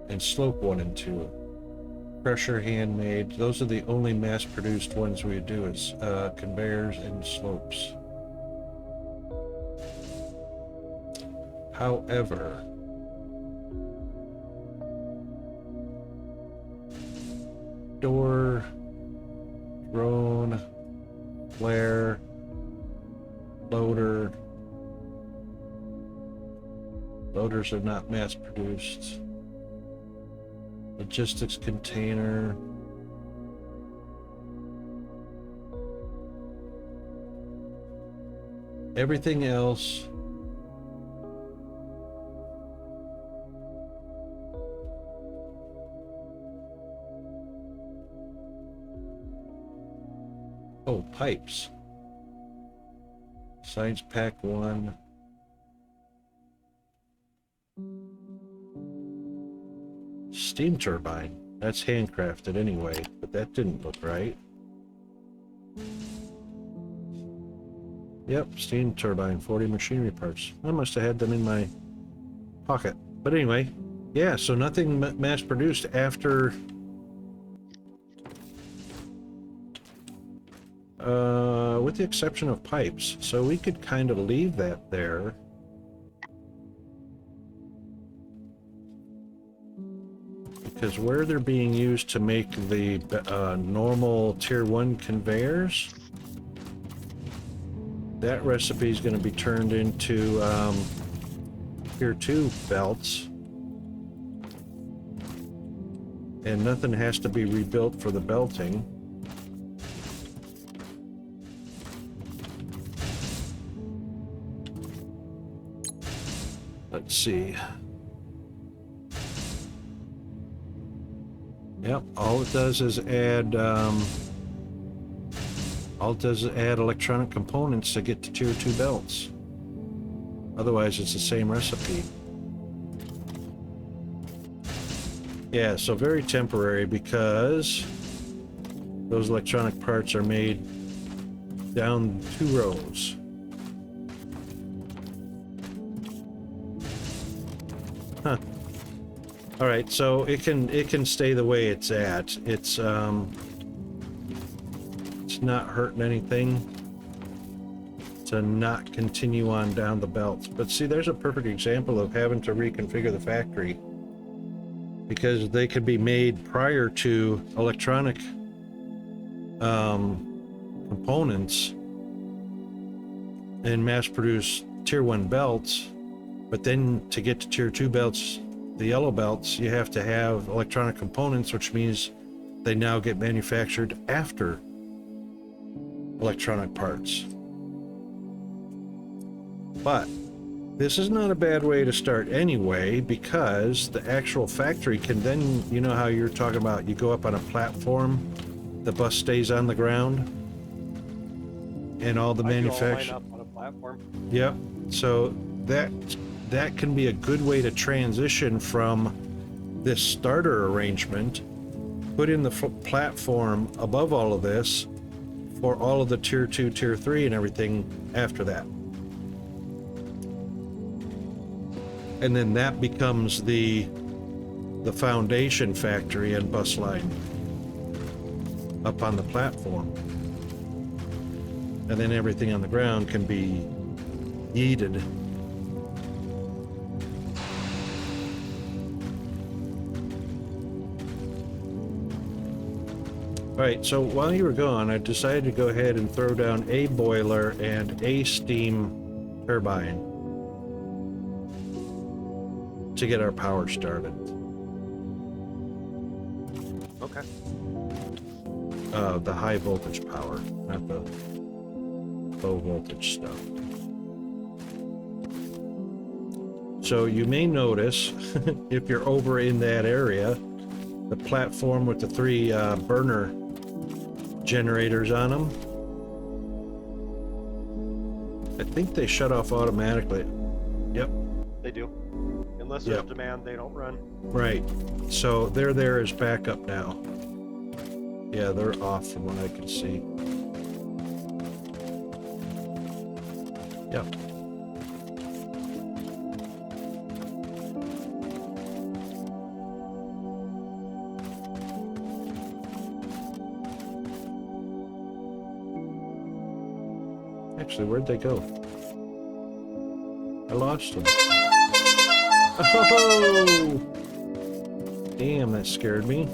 and slope 1 and 2. Pressure, handmade. Those are the only mass-produced ones we do is conveyors and slopes. However, door, drone, flare, loader. Loaders are not mass-produced. Logistics container. Everything else pipes. Science pack 1. Steam turbine. That's handcrafted anyway, but that didn't look right. Yep, steam turbine, 40 machinery parts. I must have had them in my pocket. But anyway, yeah, so nothing mass produced after with the exception of pipes. So we could kind of leave that there. Because where they're being used to make the normal tier 1 conveyors, that recipe is going to be turned into tier 2 belts. And nothing has to be rebuilt for the belting. Let's see. Yep, all it does is add electronic components to get to tier 2 belts. Otherwise, it's the same recipe. Yeah, so very temporary because those electronic parts are made down 2 rows. Huh. All right, so it can stay the way it's at. It's not hurting anything to not continue on down the belts. But see, there's a perfect example of having to reconfigure the factory, because they could be made prior to electronic components and mass produce tier 1 belts, but then to get to tier 2 belts, the yellow belts, you have to have electronic components, which means they now get manufactured after electronic parts. But this is not a bad way to start anyway, because the actual factory can then, you know how you're talking about, you go up on a platform, the bus stays on the ground, and all the manufacturing. Line up on a platform. Yep. So that can be a good way to transition from this starter arrangement, put in the platform above all of this for all of the tier 2, tier 3 and everything after that. And then that becomes the foundation factory and bus line up on the platform. And then everything on the ground can be yeeted. Alright, so while you were gone, I decided to go ahead and throw down a boiler and a steam turbine to get our power started. Okay. The high voltage power, not the low voltage stuff. So you may notice, if you're over in that area, the platform with the 3 burner generators on them, I think they shut off automatically. Yep. They do. Unless there's demand, they don't run. Right. So they're there as backup now. Yeah, they're off from what I can see. Yep. Actually, where'd they go? I lost them. Oh! Damn, that scared me.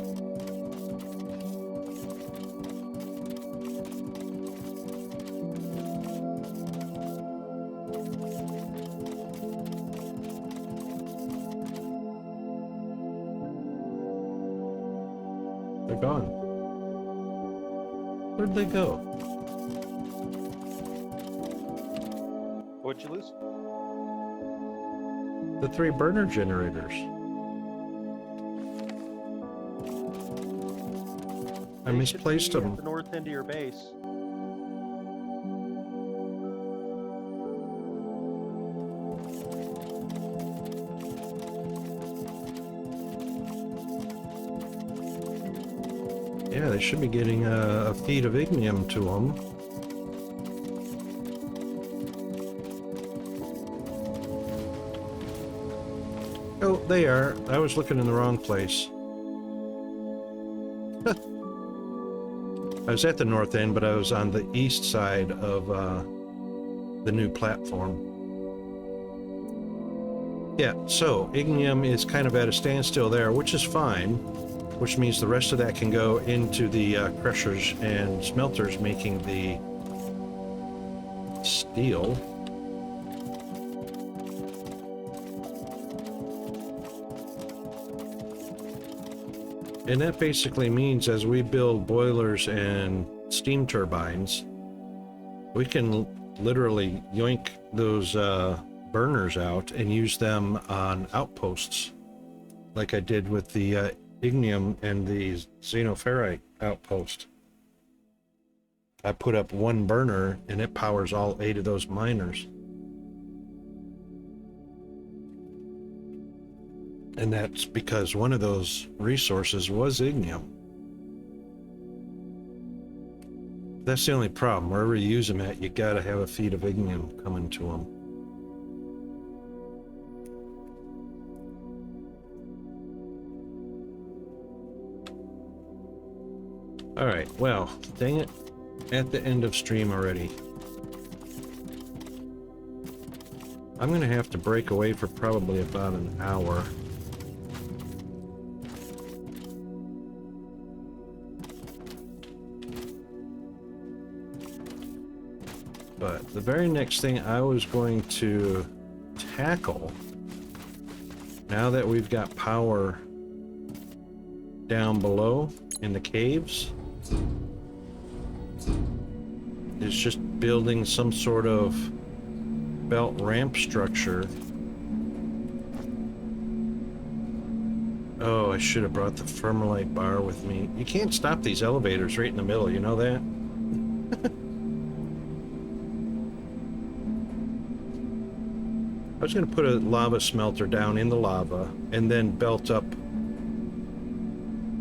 They're gone. Where'd they go? What'd you lose? The 3 burner generators. I They misplaced should be them. at the north end of your base. Yeah, they should be getting a feed of ignium to them. Oh, they are. I was looking in the wrong place. I was at the north end, but I was on the east side of the new platform. Yeah, so ignium is kind of at a standstill there, which is fine, which means the rest of that can go into the crushers and smelters making the steel. And that basically means as we build boilers and steam turbines, we can literally yoink those burners out and use them on outposts, like I did with the ignium and the xenoferrite outpost. I put up one burner and it powers all 8 of those miners. And that's because one of those resources was ignium. That's the only problem. Wherever you use them at, you gotta have a feed of ignium coming to them. All right, well, dang it. At the end of stream already. I'm gonna have to break away for probably about an hour. But the very next thing I was going to tackle, now that we've got power down below in the caves, is just building some sort of belt ramp structure. Oh, I should have brought the thermalite bar with me. You can't stop these elevators right in the middle, you know that? I was going to put a lava smelter down in the lava and then belt up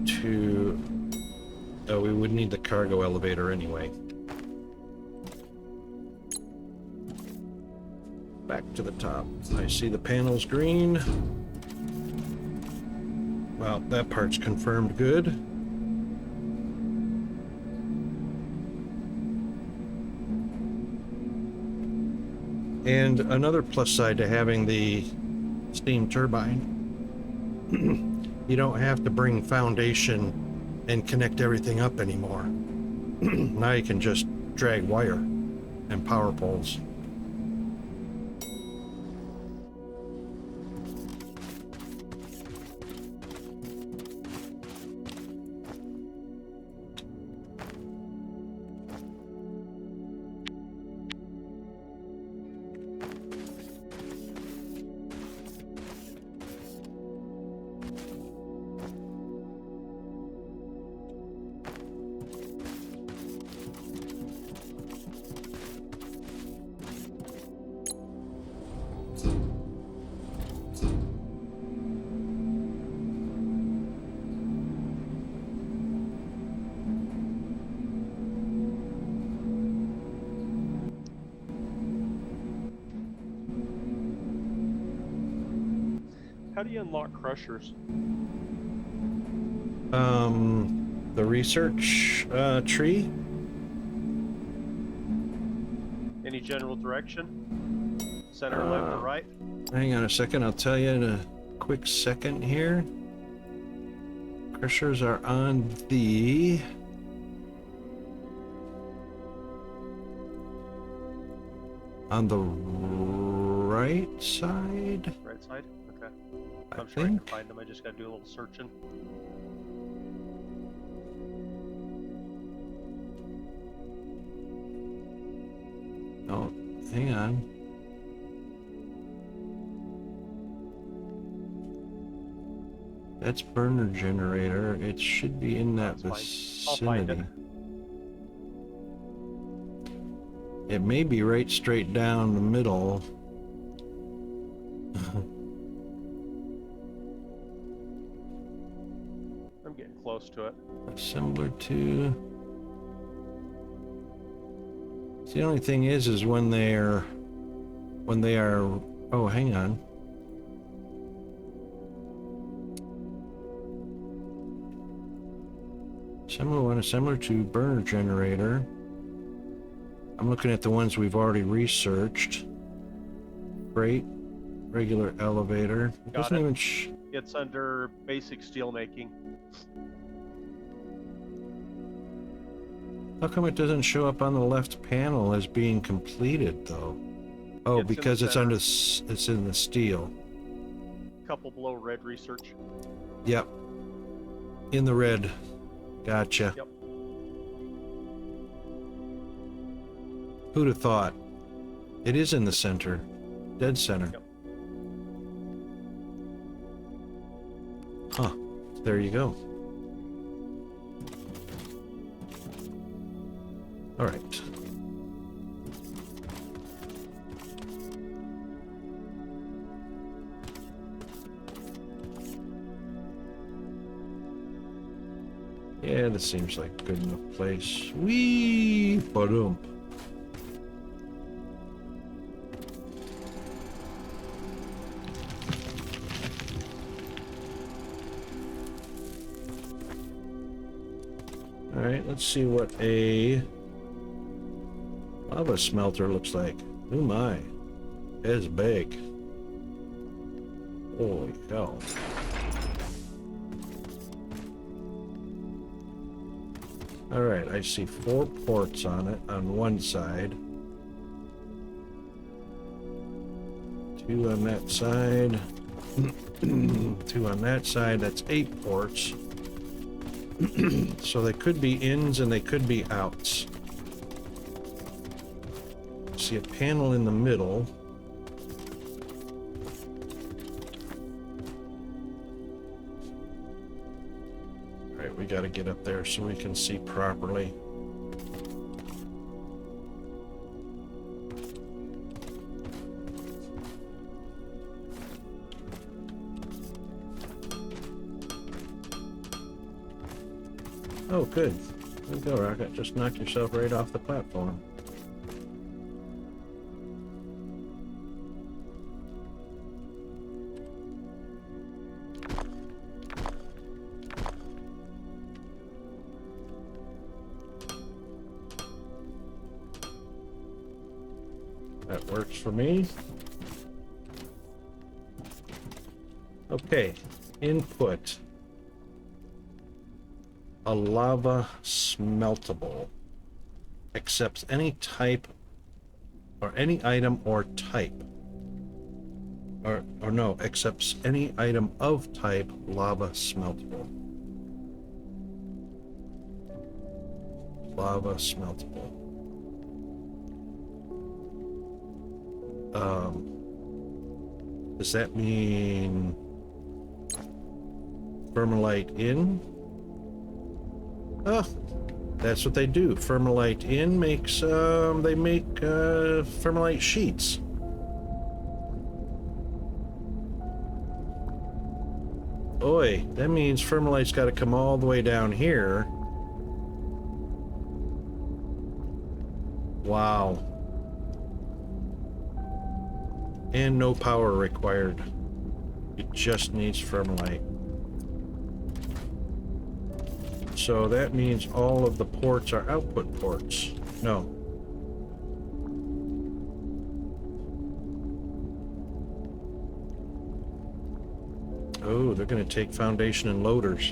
to... Oh, we would need the cargo elevator anyway. Back to the top. I see the panels green. Well, that part's confirmed good. And another plus side to having the steam turbine, you don't have to bring foundation and connect everything up anymore. Now you can just drag wire and power poles. How do you unlock crushers? The research tree. Any general direction? Center, left, or right? Hang on a second, I'll tell you in a quick second here. Crushers are on the... on the right side? Right side? Okay. I I'm sure I can think. find them. I just gotta do a little searching. Oh, hang on. That's burner generator. It should be in that That's fine. I'll find vicinity. It may be right straight down the middle. I'm getting close to it. Similar to... The only thing is when they are... Oh, hang on. Similar to burner generator. I'm looking at the ones we've already researched. Freight regular elevator. It Got doesn't it. even It's under basic steel making. How come it doesn't show up on the left panel as being completed, though? Oh, It's in the because it's center. under it's in the steel. Couple below red research. Yep. In the red. Gotcha. Yep. Who'd have thought? It is in the center. Dead center. Yep. Huh. There you go. All right. Yeah, this seems like a good enough place. Whee! Ba-dum. All right, let's see what a lava smelter looks like. Oh my, it's big. Holy cow. All right, I see 4 ports on it on one side. 2 on that side. 2 on that side, that's 8 ports. So they could be ins and they could be outs. See a panel in the middle. All right, we got to get up there so we can see properly. Oh, good. There you go, Rocket. Just knocked yourself right off the platform. That works for me. Okay, input. A lava smeltable. Accepts any type or any item or type. Or no, accepts any item of type lava smeltable. Lava smeltable. Does that mean Thermalite in? Oh, that's what they do. Thermalite in makes, they make thermalite sheets. Oi, that means thermalite's got to come all the way down here. Wow. And no power required. It just needs thermalite. So that means all of the ports are output ports. No. Oh, they're going to take foundation and loaders.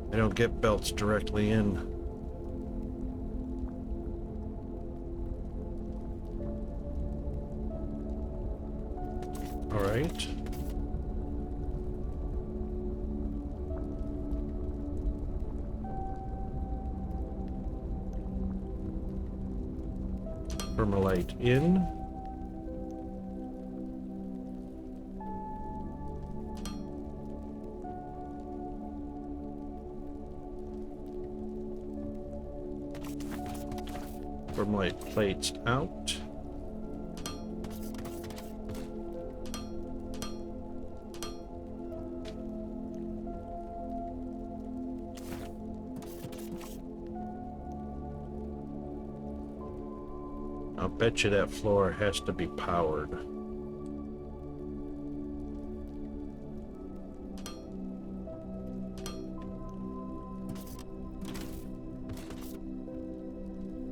They don't get belts directly in. All right. Thermalite in. Thermalite plates out. I'll bet you that floor has to be powered.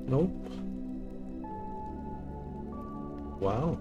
Nope. Wow.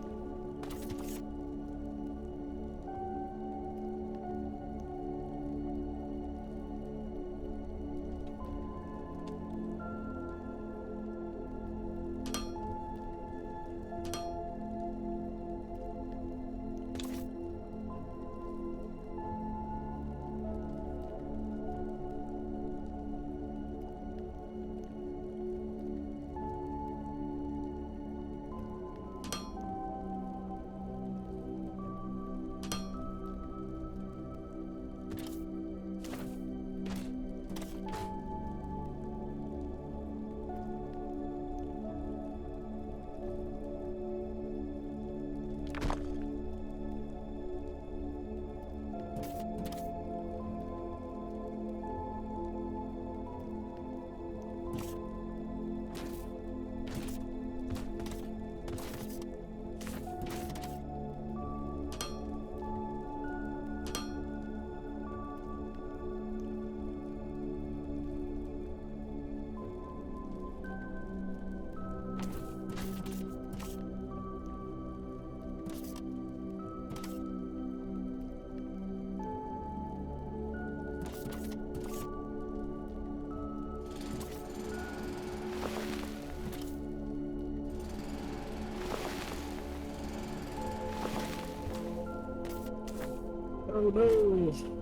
Oh no!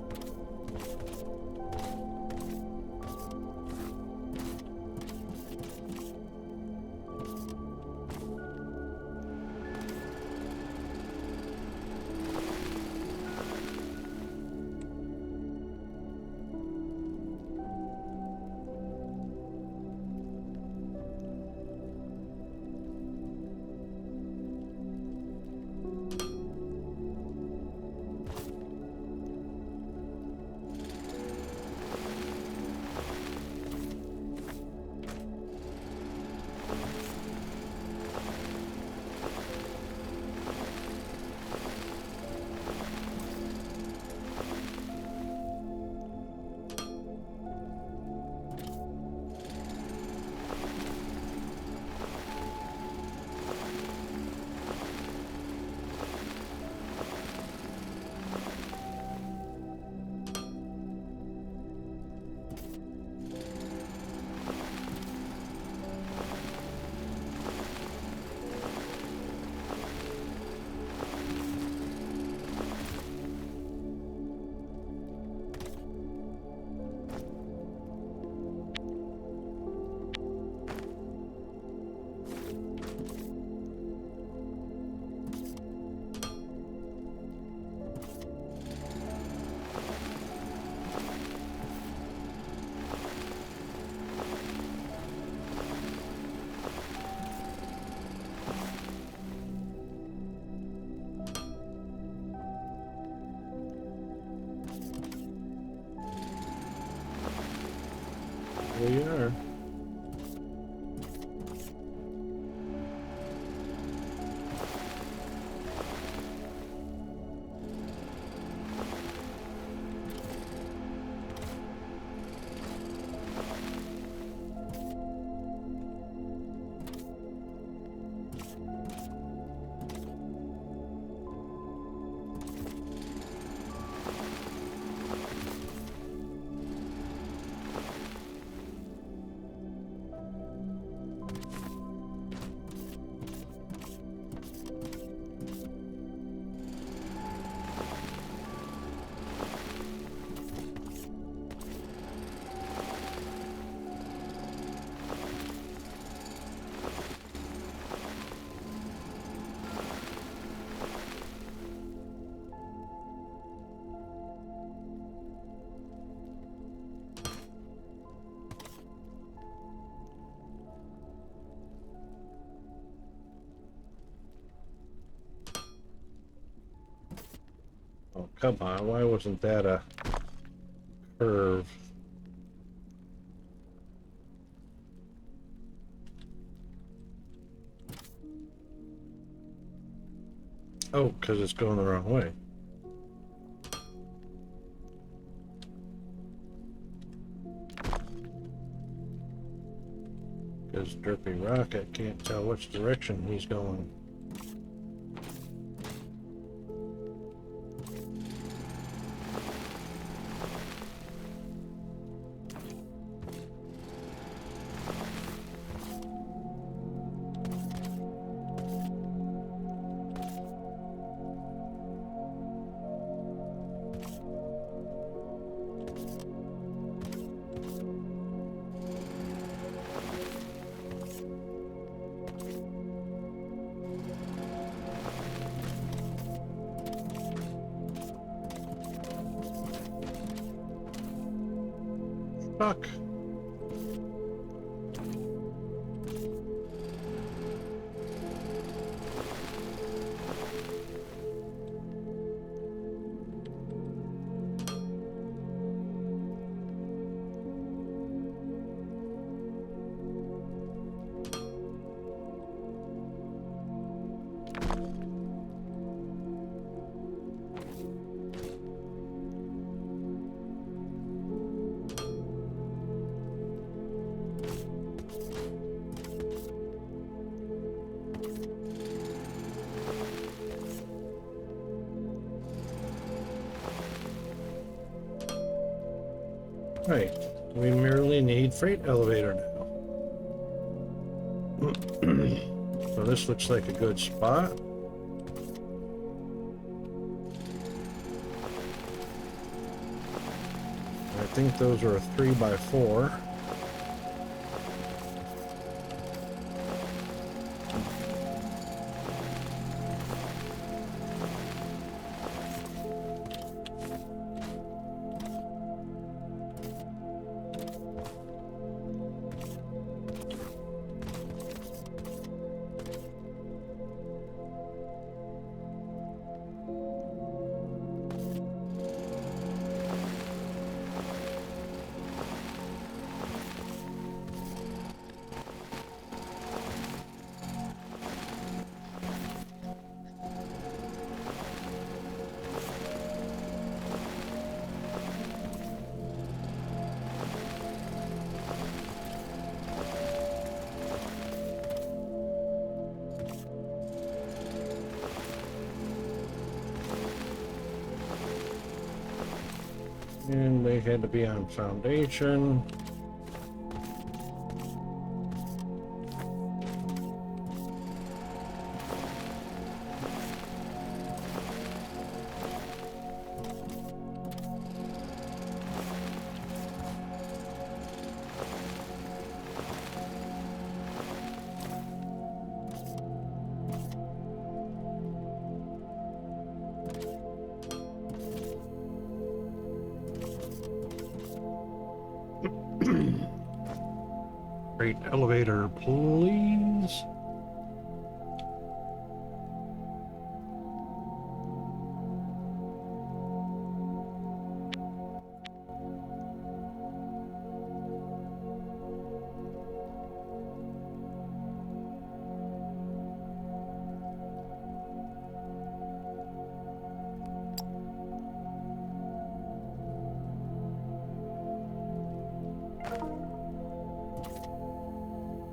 We are. Oh, come on. Why wasn't that a curve? Oh, because it's going the wrong way. Because Derpy Rocket can't tell which direction he's going. Fuck. Right. We merely need freight elevator now. So this looks like a good spot. think those are a 3x4. And they had to be on foundation. Great elevator, please.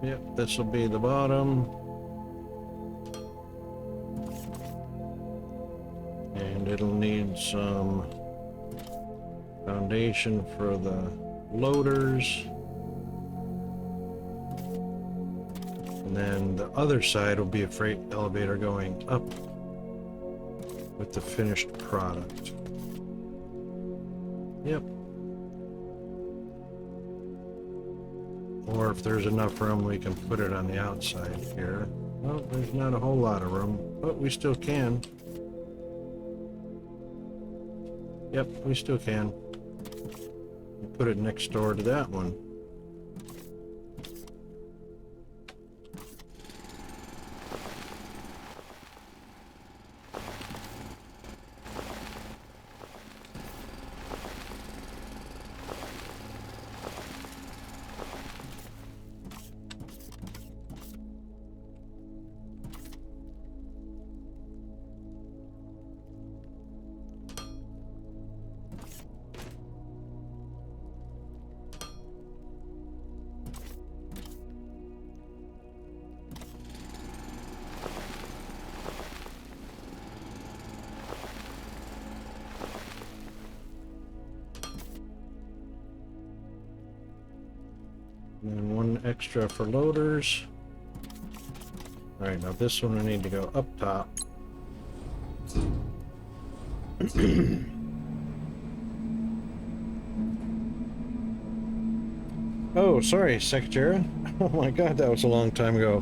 Yep, this will be the bottom. And it'll need some foundation for the loaders. And then the other side will be a freight elevator going up with the finished product. Yep. Or if there's enough room, we can put it on the outside here. Well, there's not a whole lot of room, but we still can. Yep, we still can. We'll put it next door to that one. And then one extra for loaders. All right, now this one I need to go up top. Oh, sorry, Secretary. Oh my God, that was a long time ago.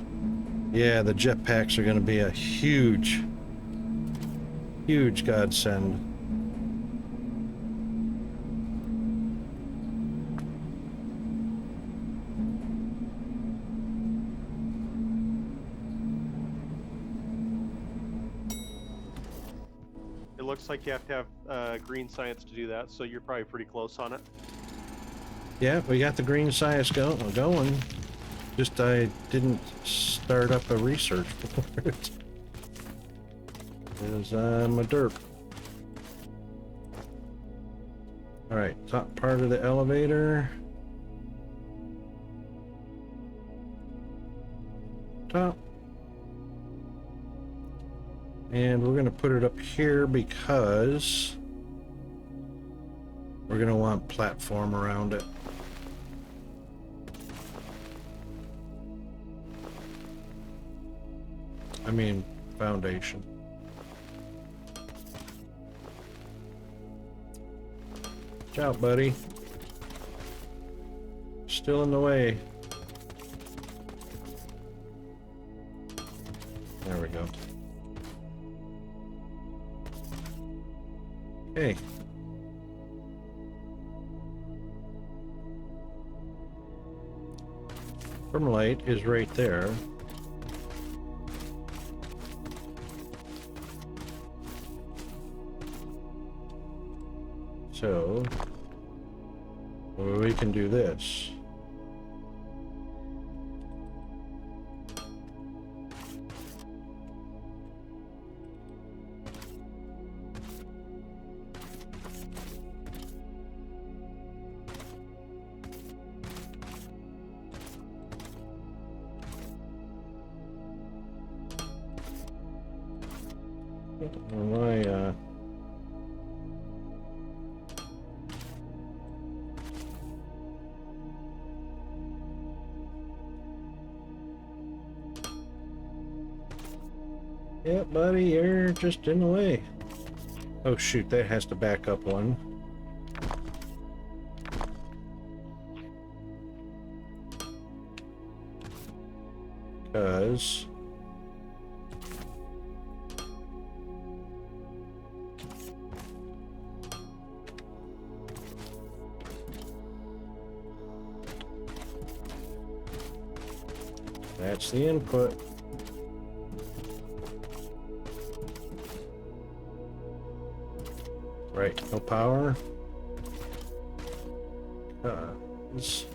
Yeah, the jetpacks are going to be a huge, huge godsend. It looks like you have to have green science to do that, so you're probably pretty close on it. Yeah, we got the green science going. Just I didn't start up a research for it. Because I'm a derp. Alright, top part of the elevator. Top. And we're going to put it up here because we're going to want platform around it. I mean, foundation. Watch out, buddy. Still in the way. There we go. Okay. Thermalite is right there. So, we can do this. My yeah, buddy, you're just in the way. Oh shoot, that has to back up one. Because that's the input. Right, no power. This.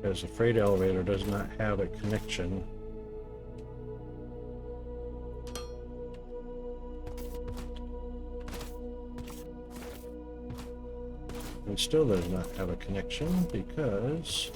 Because the freight elevator does not have a connection. It still does not have a connection because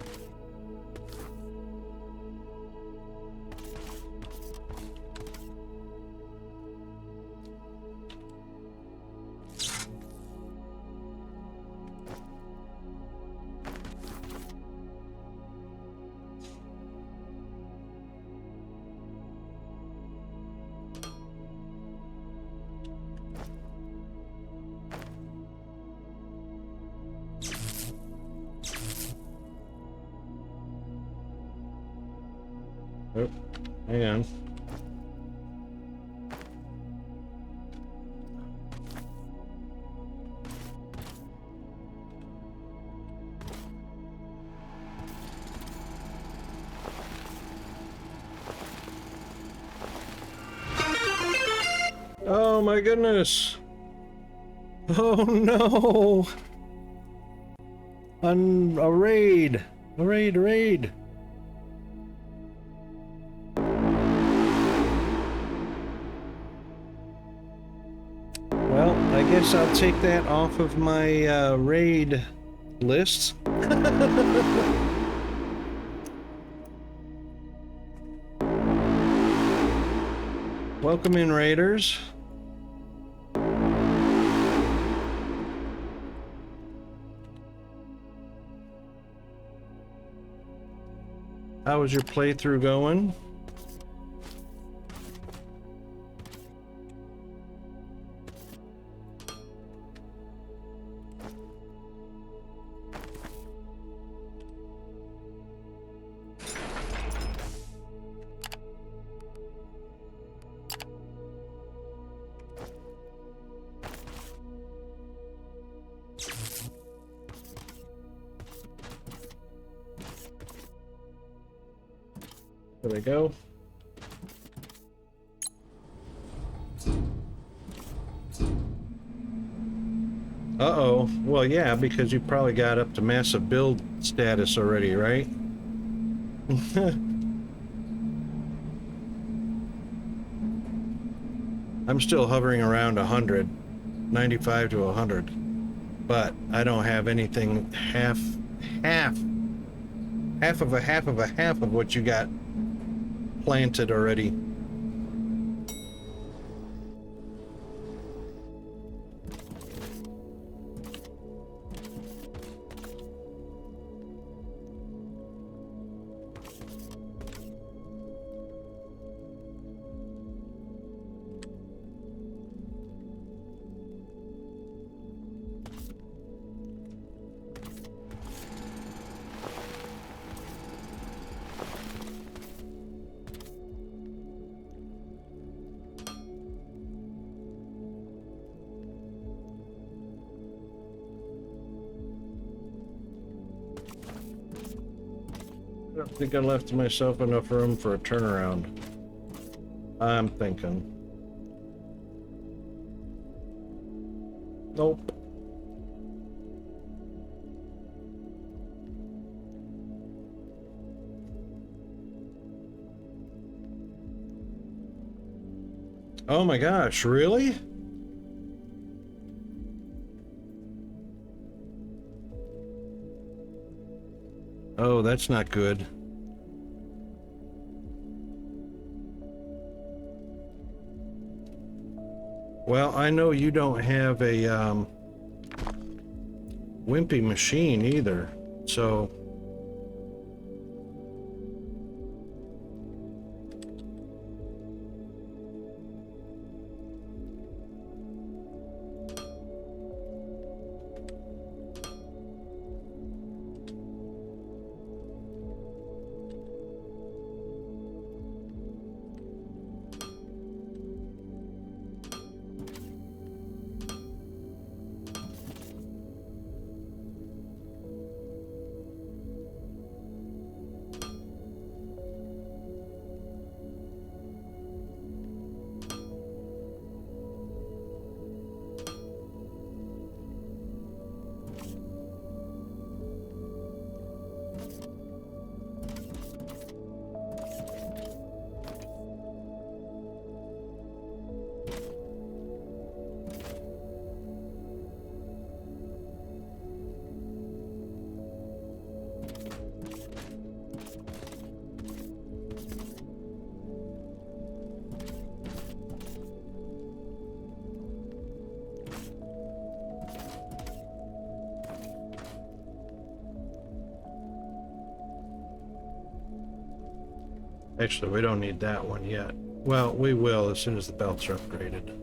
oh, hang on. Oh my goodness. Oh no. A raid. A raid. Well, I guess I'll take that off of my raid list. Welcome in, raiders. How was your playthrough going? There we go. Uh-oh. Well, yeah, because you probably got up to massive build status already, right? I'm still hovering around 100, 95 to 100, but I don't have anything half half of a half of a half of what you got planted already. I don't think I left myself enough room for a turnaround. I'm thinking. Nope. Oh my gosh, really? Oh, that's not good. Well, I know you don't have a wimpy machine either, so actually we don't need that one yet. Well, we will as soon as the belts are upgraded.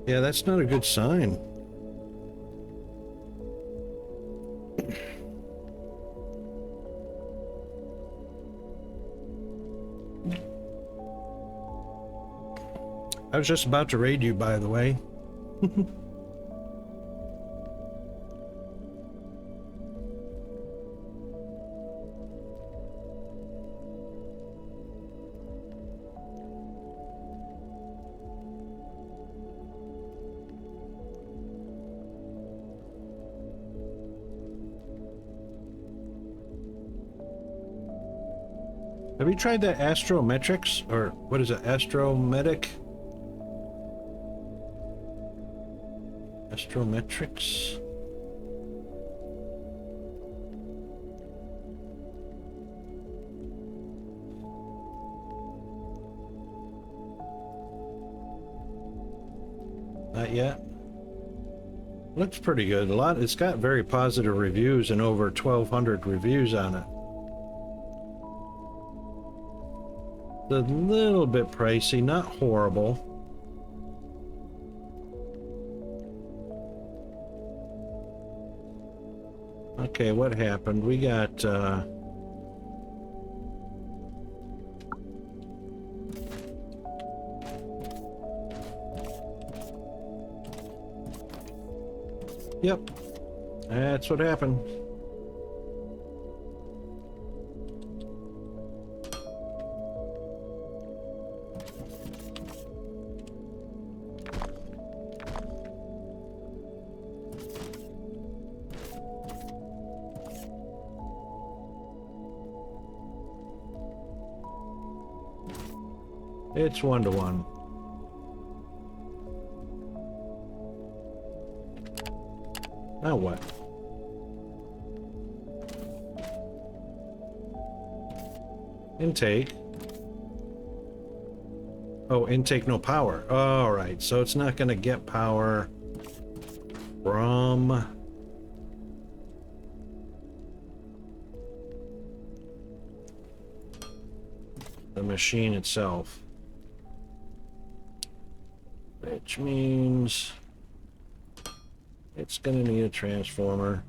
Yeah, that's not a good sign. I was just about to raid you, by the way. Have you tried that Astrometrics? Or what is it? Astromedic? Astrometrics? Not yet. Looks pretty good. It's got very positive reviews and over 1,200 reviews on it. A little bit pricey, not horrible. Okay, what happened? We got yep, that's what happened. It's 1-to-1. Now what? Intake. Oh, intake no power. All right, so it's not going to get power from the machine itself. Which means it's going to need a transformer.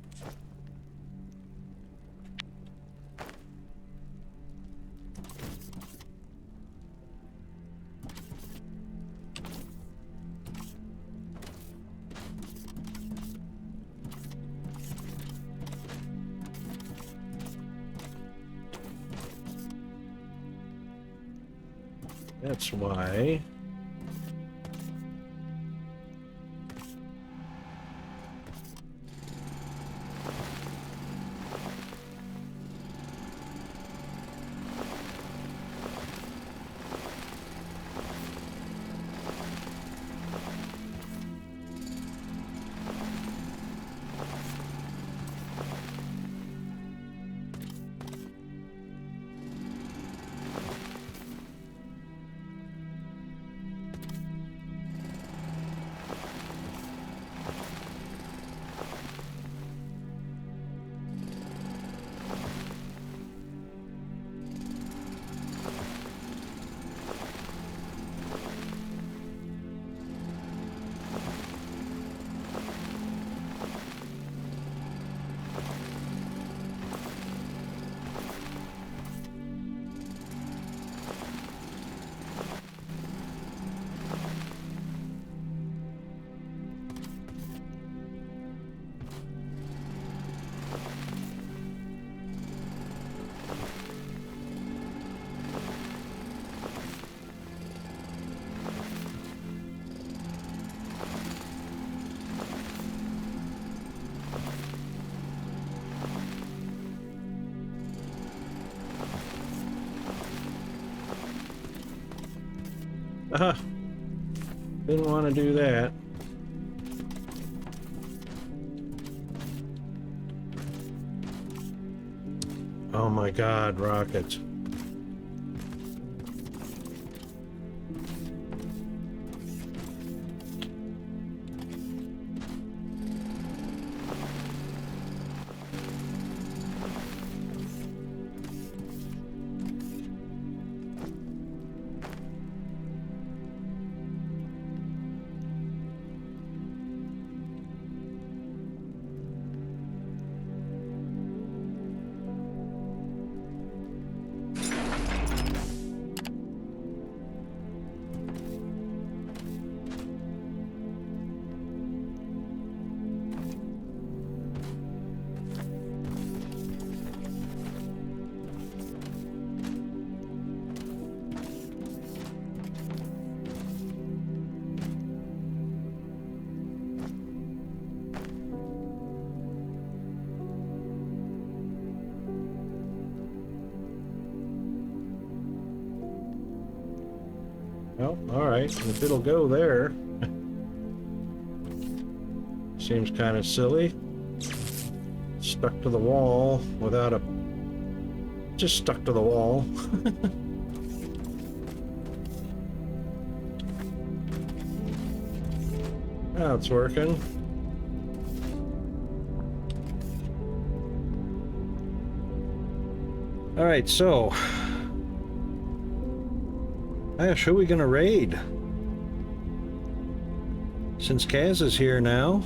That's why. Didn't want to do that. Oh my God, rockets. Well, alright, if it'll go there. Seems kind of silly. Stuck to the wall without a... Just stuck to the wall. Now it's working. Alright, so... Ash, who are we gonna raid? Since Kaz is here now.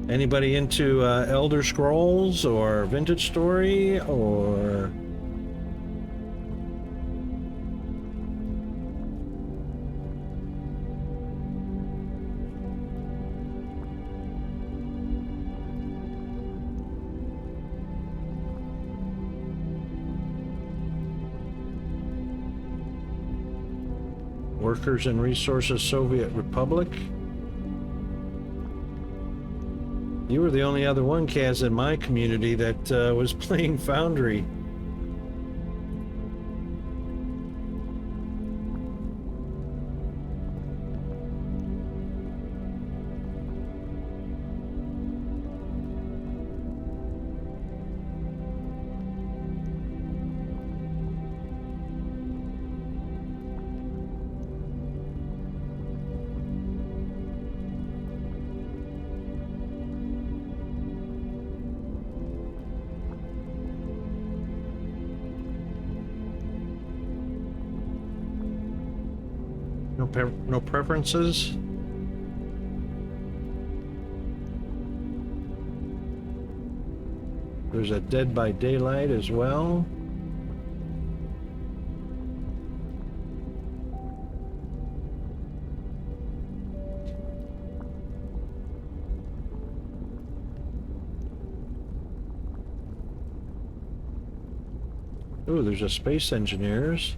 Anybody into Elder Scrolls or Vintage Story or... Workers and Resources Soviet Republic. You were the only other one, Kaz, in my community that was playing Foundry. No preferences? There's a Dead by Daylight as well. Ooh, there's a Space Engineers.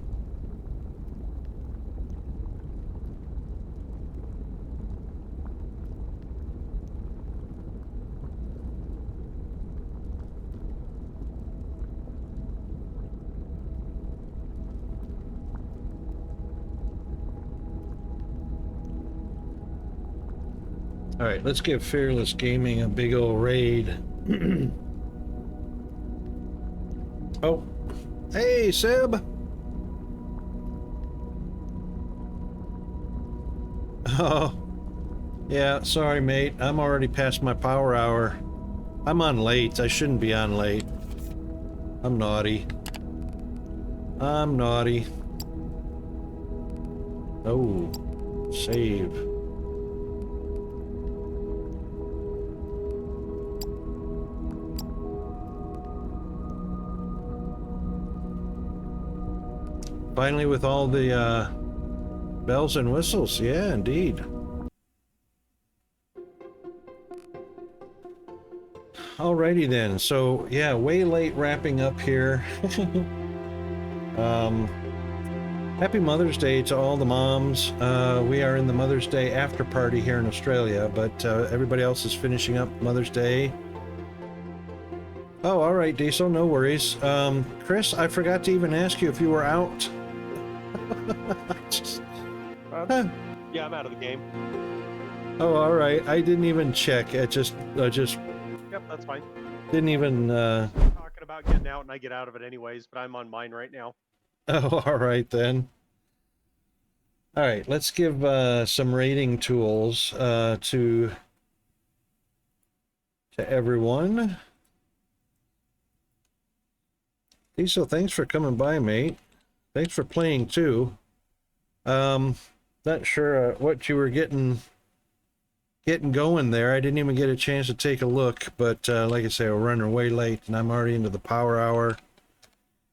All right, let's give Fearless Gaming a big old raid. Oh, hey, Seb. Oh, yeah, sorry, mate. I'm already past my power hour. I'm on late. I shouldn't be on late. I'm naughty. I'm naughty. Oh, save. Finally, with all the bells and whistles. Yeah, indeed. Alrighty then. So, yeah, way late wrapping up here. Happy Mother's Day to all the moms. We are in the Mother's Day after party here in Australia, but everybody else is finishing up Mother's Day. Oh, all right, Diesel, no worries. Chris, I forgot to even ask you if you were out. Yeah, I'm out of the game. Oh, all right. I didn't even check. I just. Yep, that's fine. Didn't even. Talking about getting out, and I get out of it anyways. But I'm on mine right now. Oh, all right then. All right, let's give some rating tools to everyone. Diesel, thanks for coming by, mate. Thanks for playing too. Not sure what you were getting going there. I didn't even get a chance to take a look, but like I say, we're running way late, and I'm already into the power hour.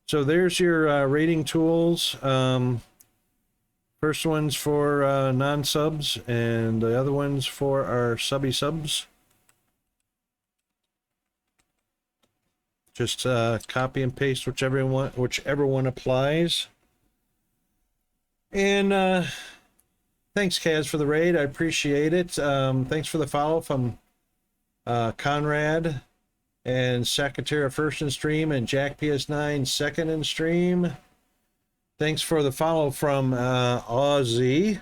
So there's your rating tools. First one's for non-subs, and the other one's for our subby subs. Just copy and paste whichever one applies. And thanks, Kaz, for the raid. I appreciate it. Thanks for the follow from Conrad and Sakatera first in stream and Jack PS9 second in stream. Thanks for the follow from Aussie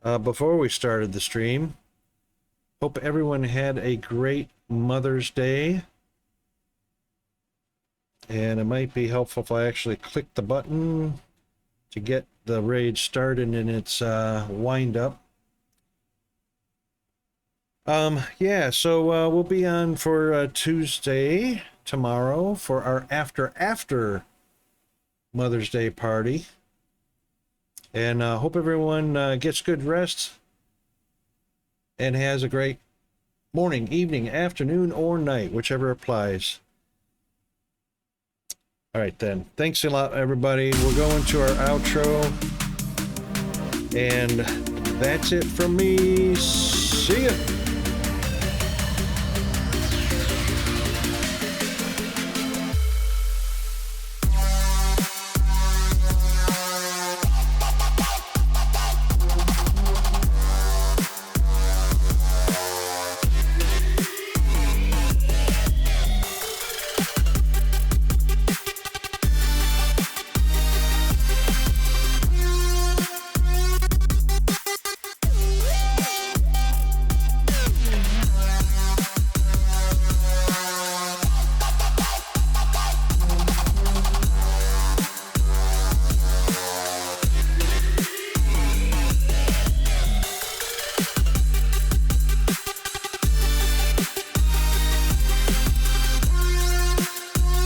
before we started the stream. Hope everyone had a great Mother's Day. And it might be helpful if I actually click the button to get the raid started in its wind up. Yeah, so we'll be on for Tuesday tomorrow for our after Mother's Day party. And hope everyone gets good rest and has a great morning, evening, afternoon, or night, whichever applies. All right, then. Thanks a lot, everybody. We're going to our outro. And that's it from me. See ya.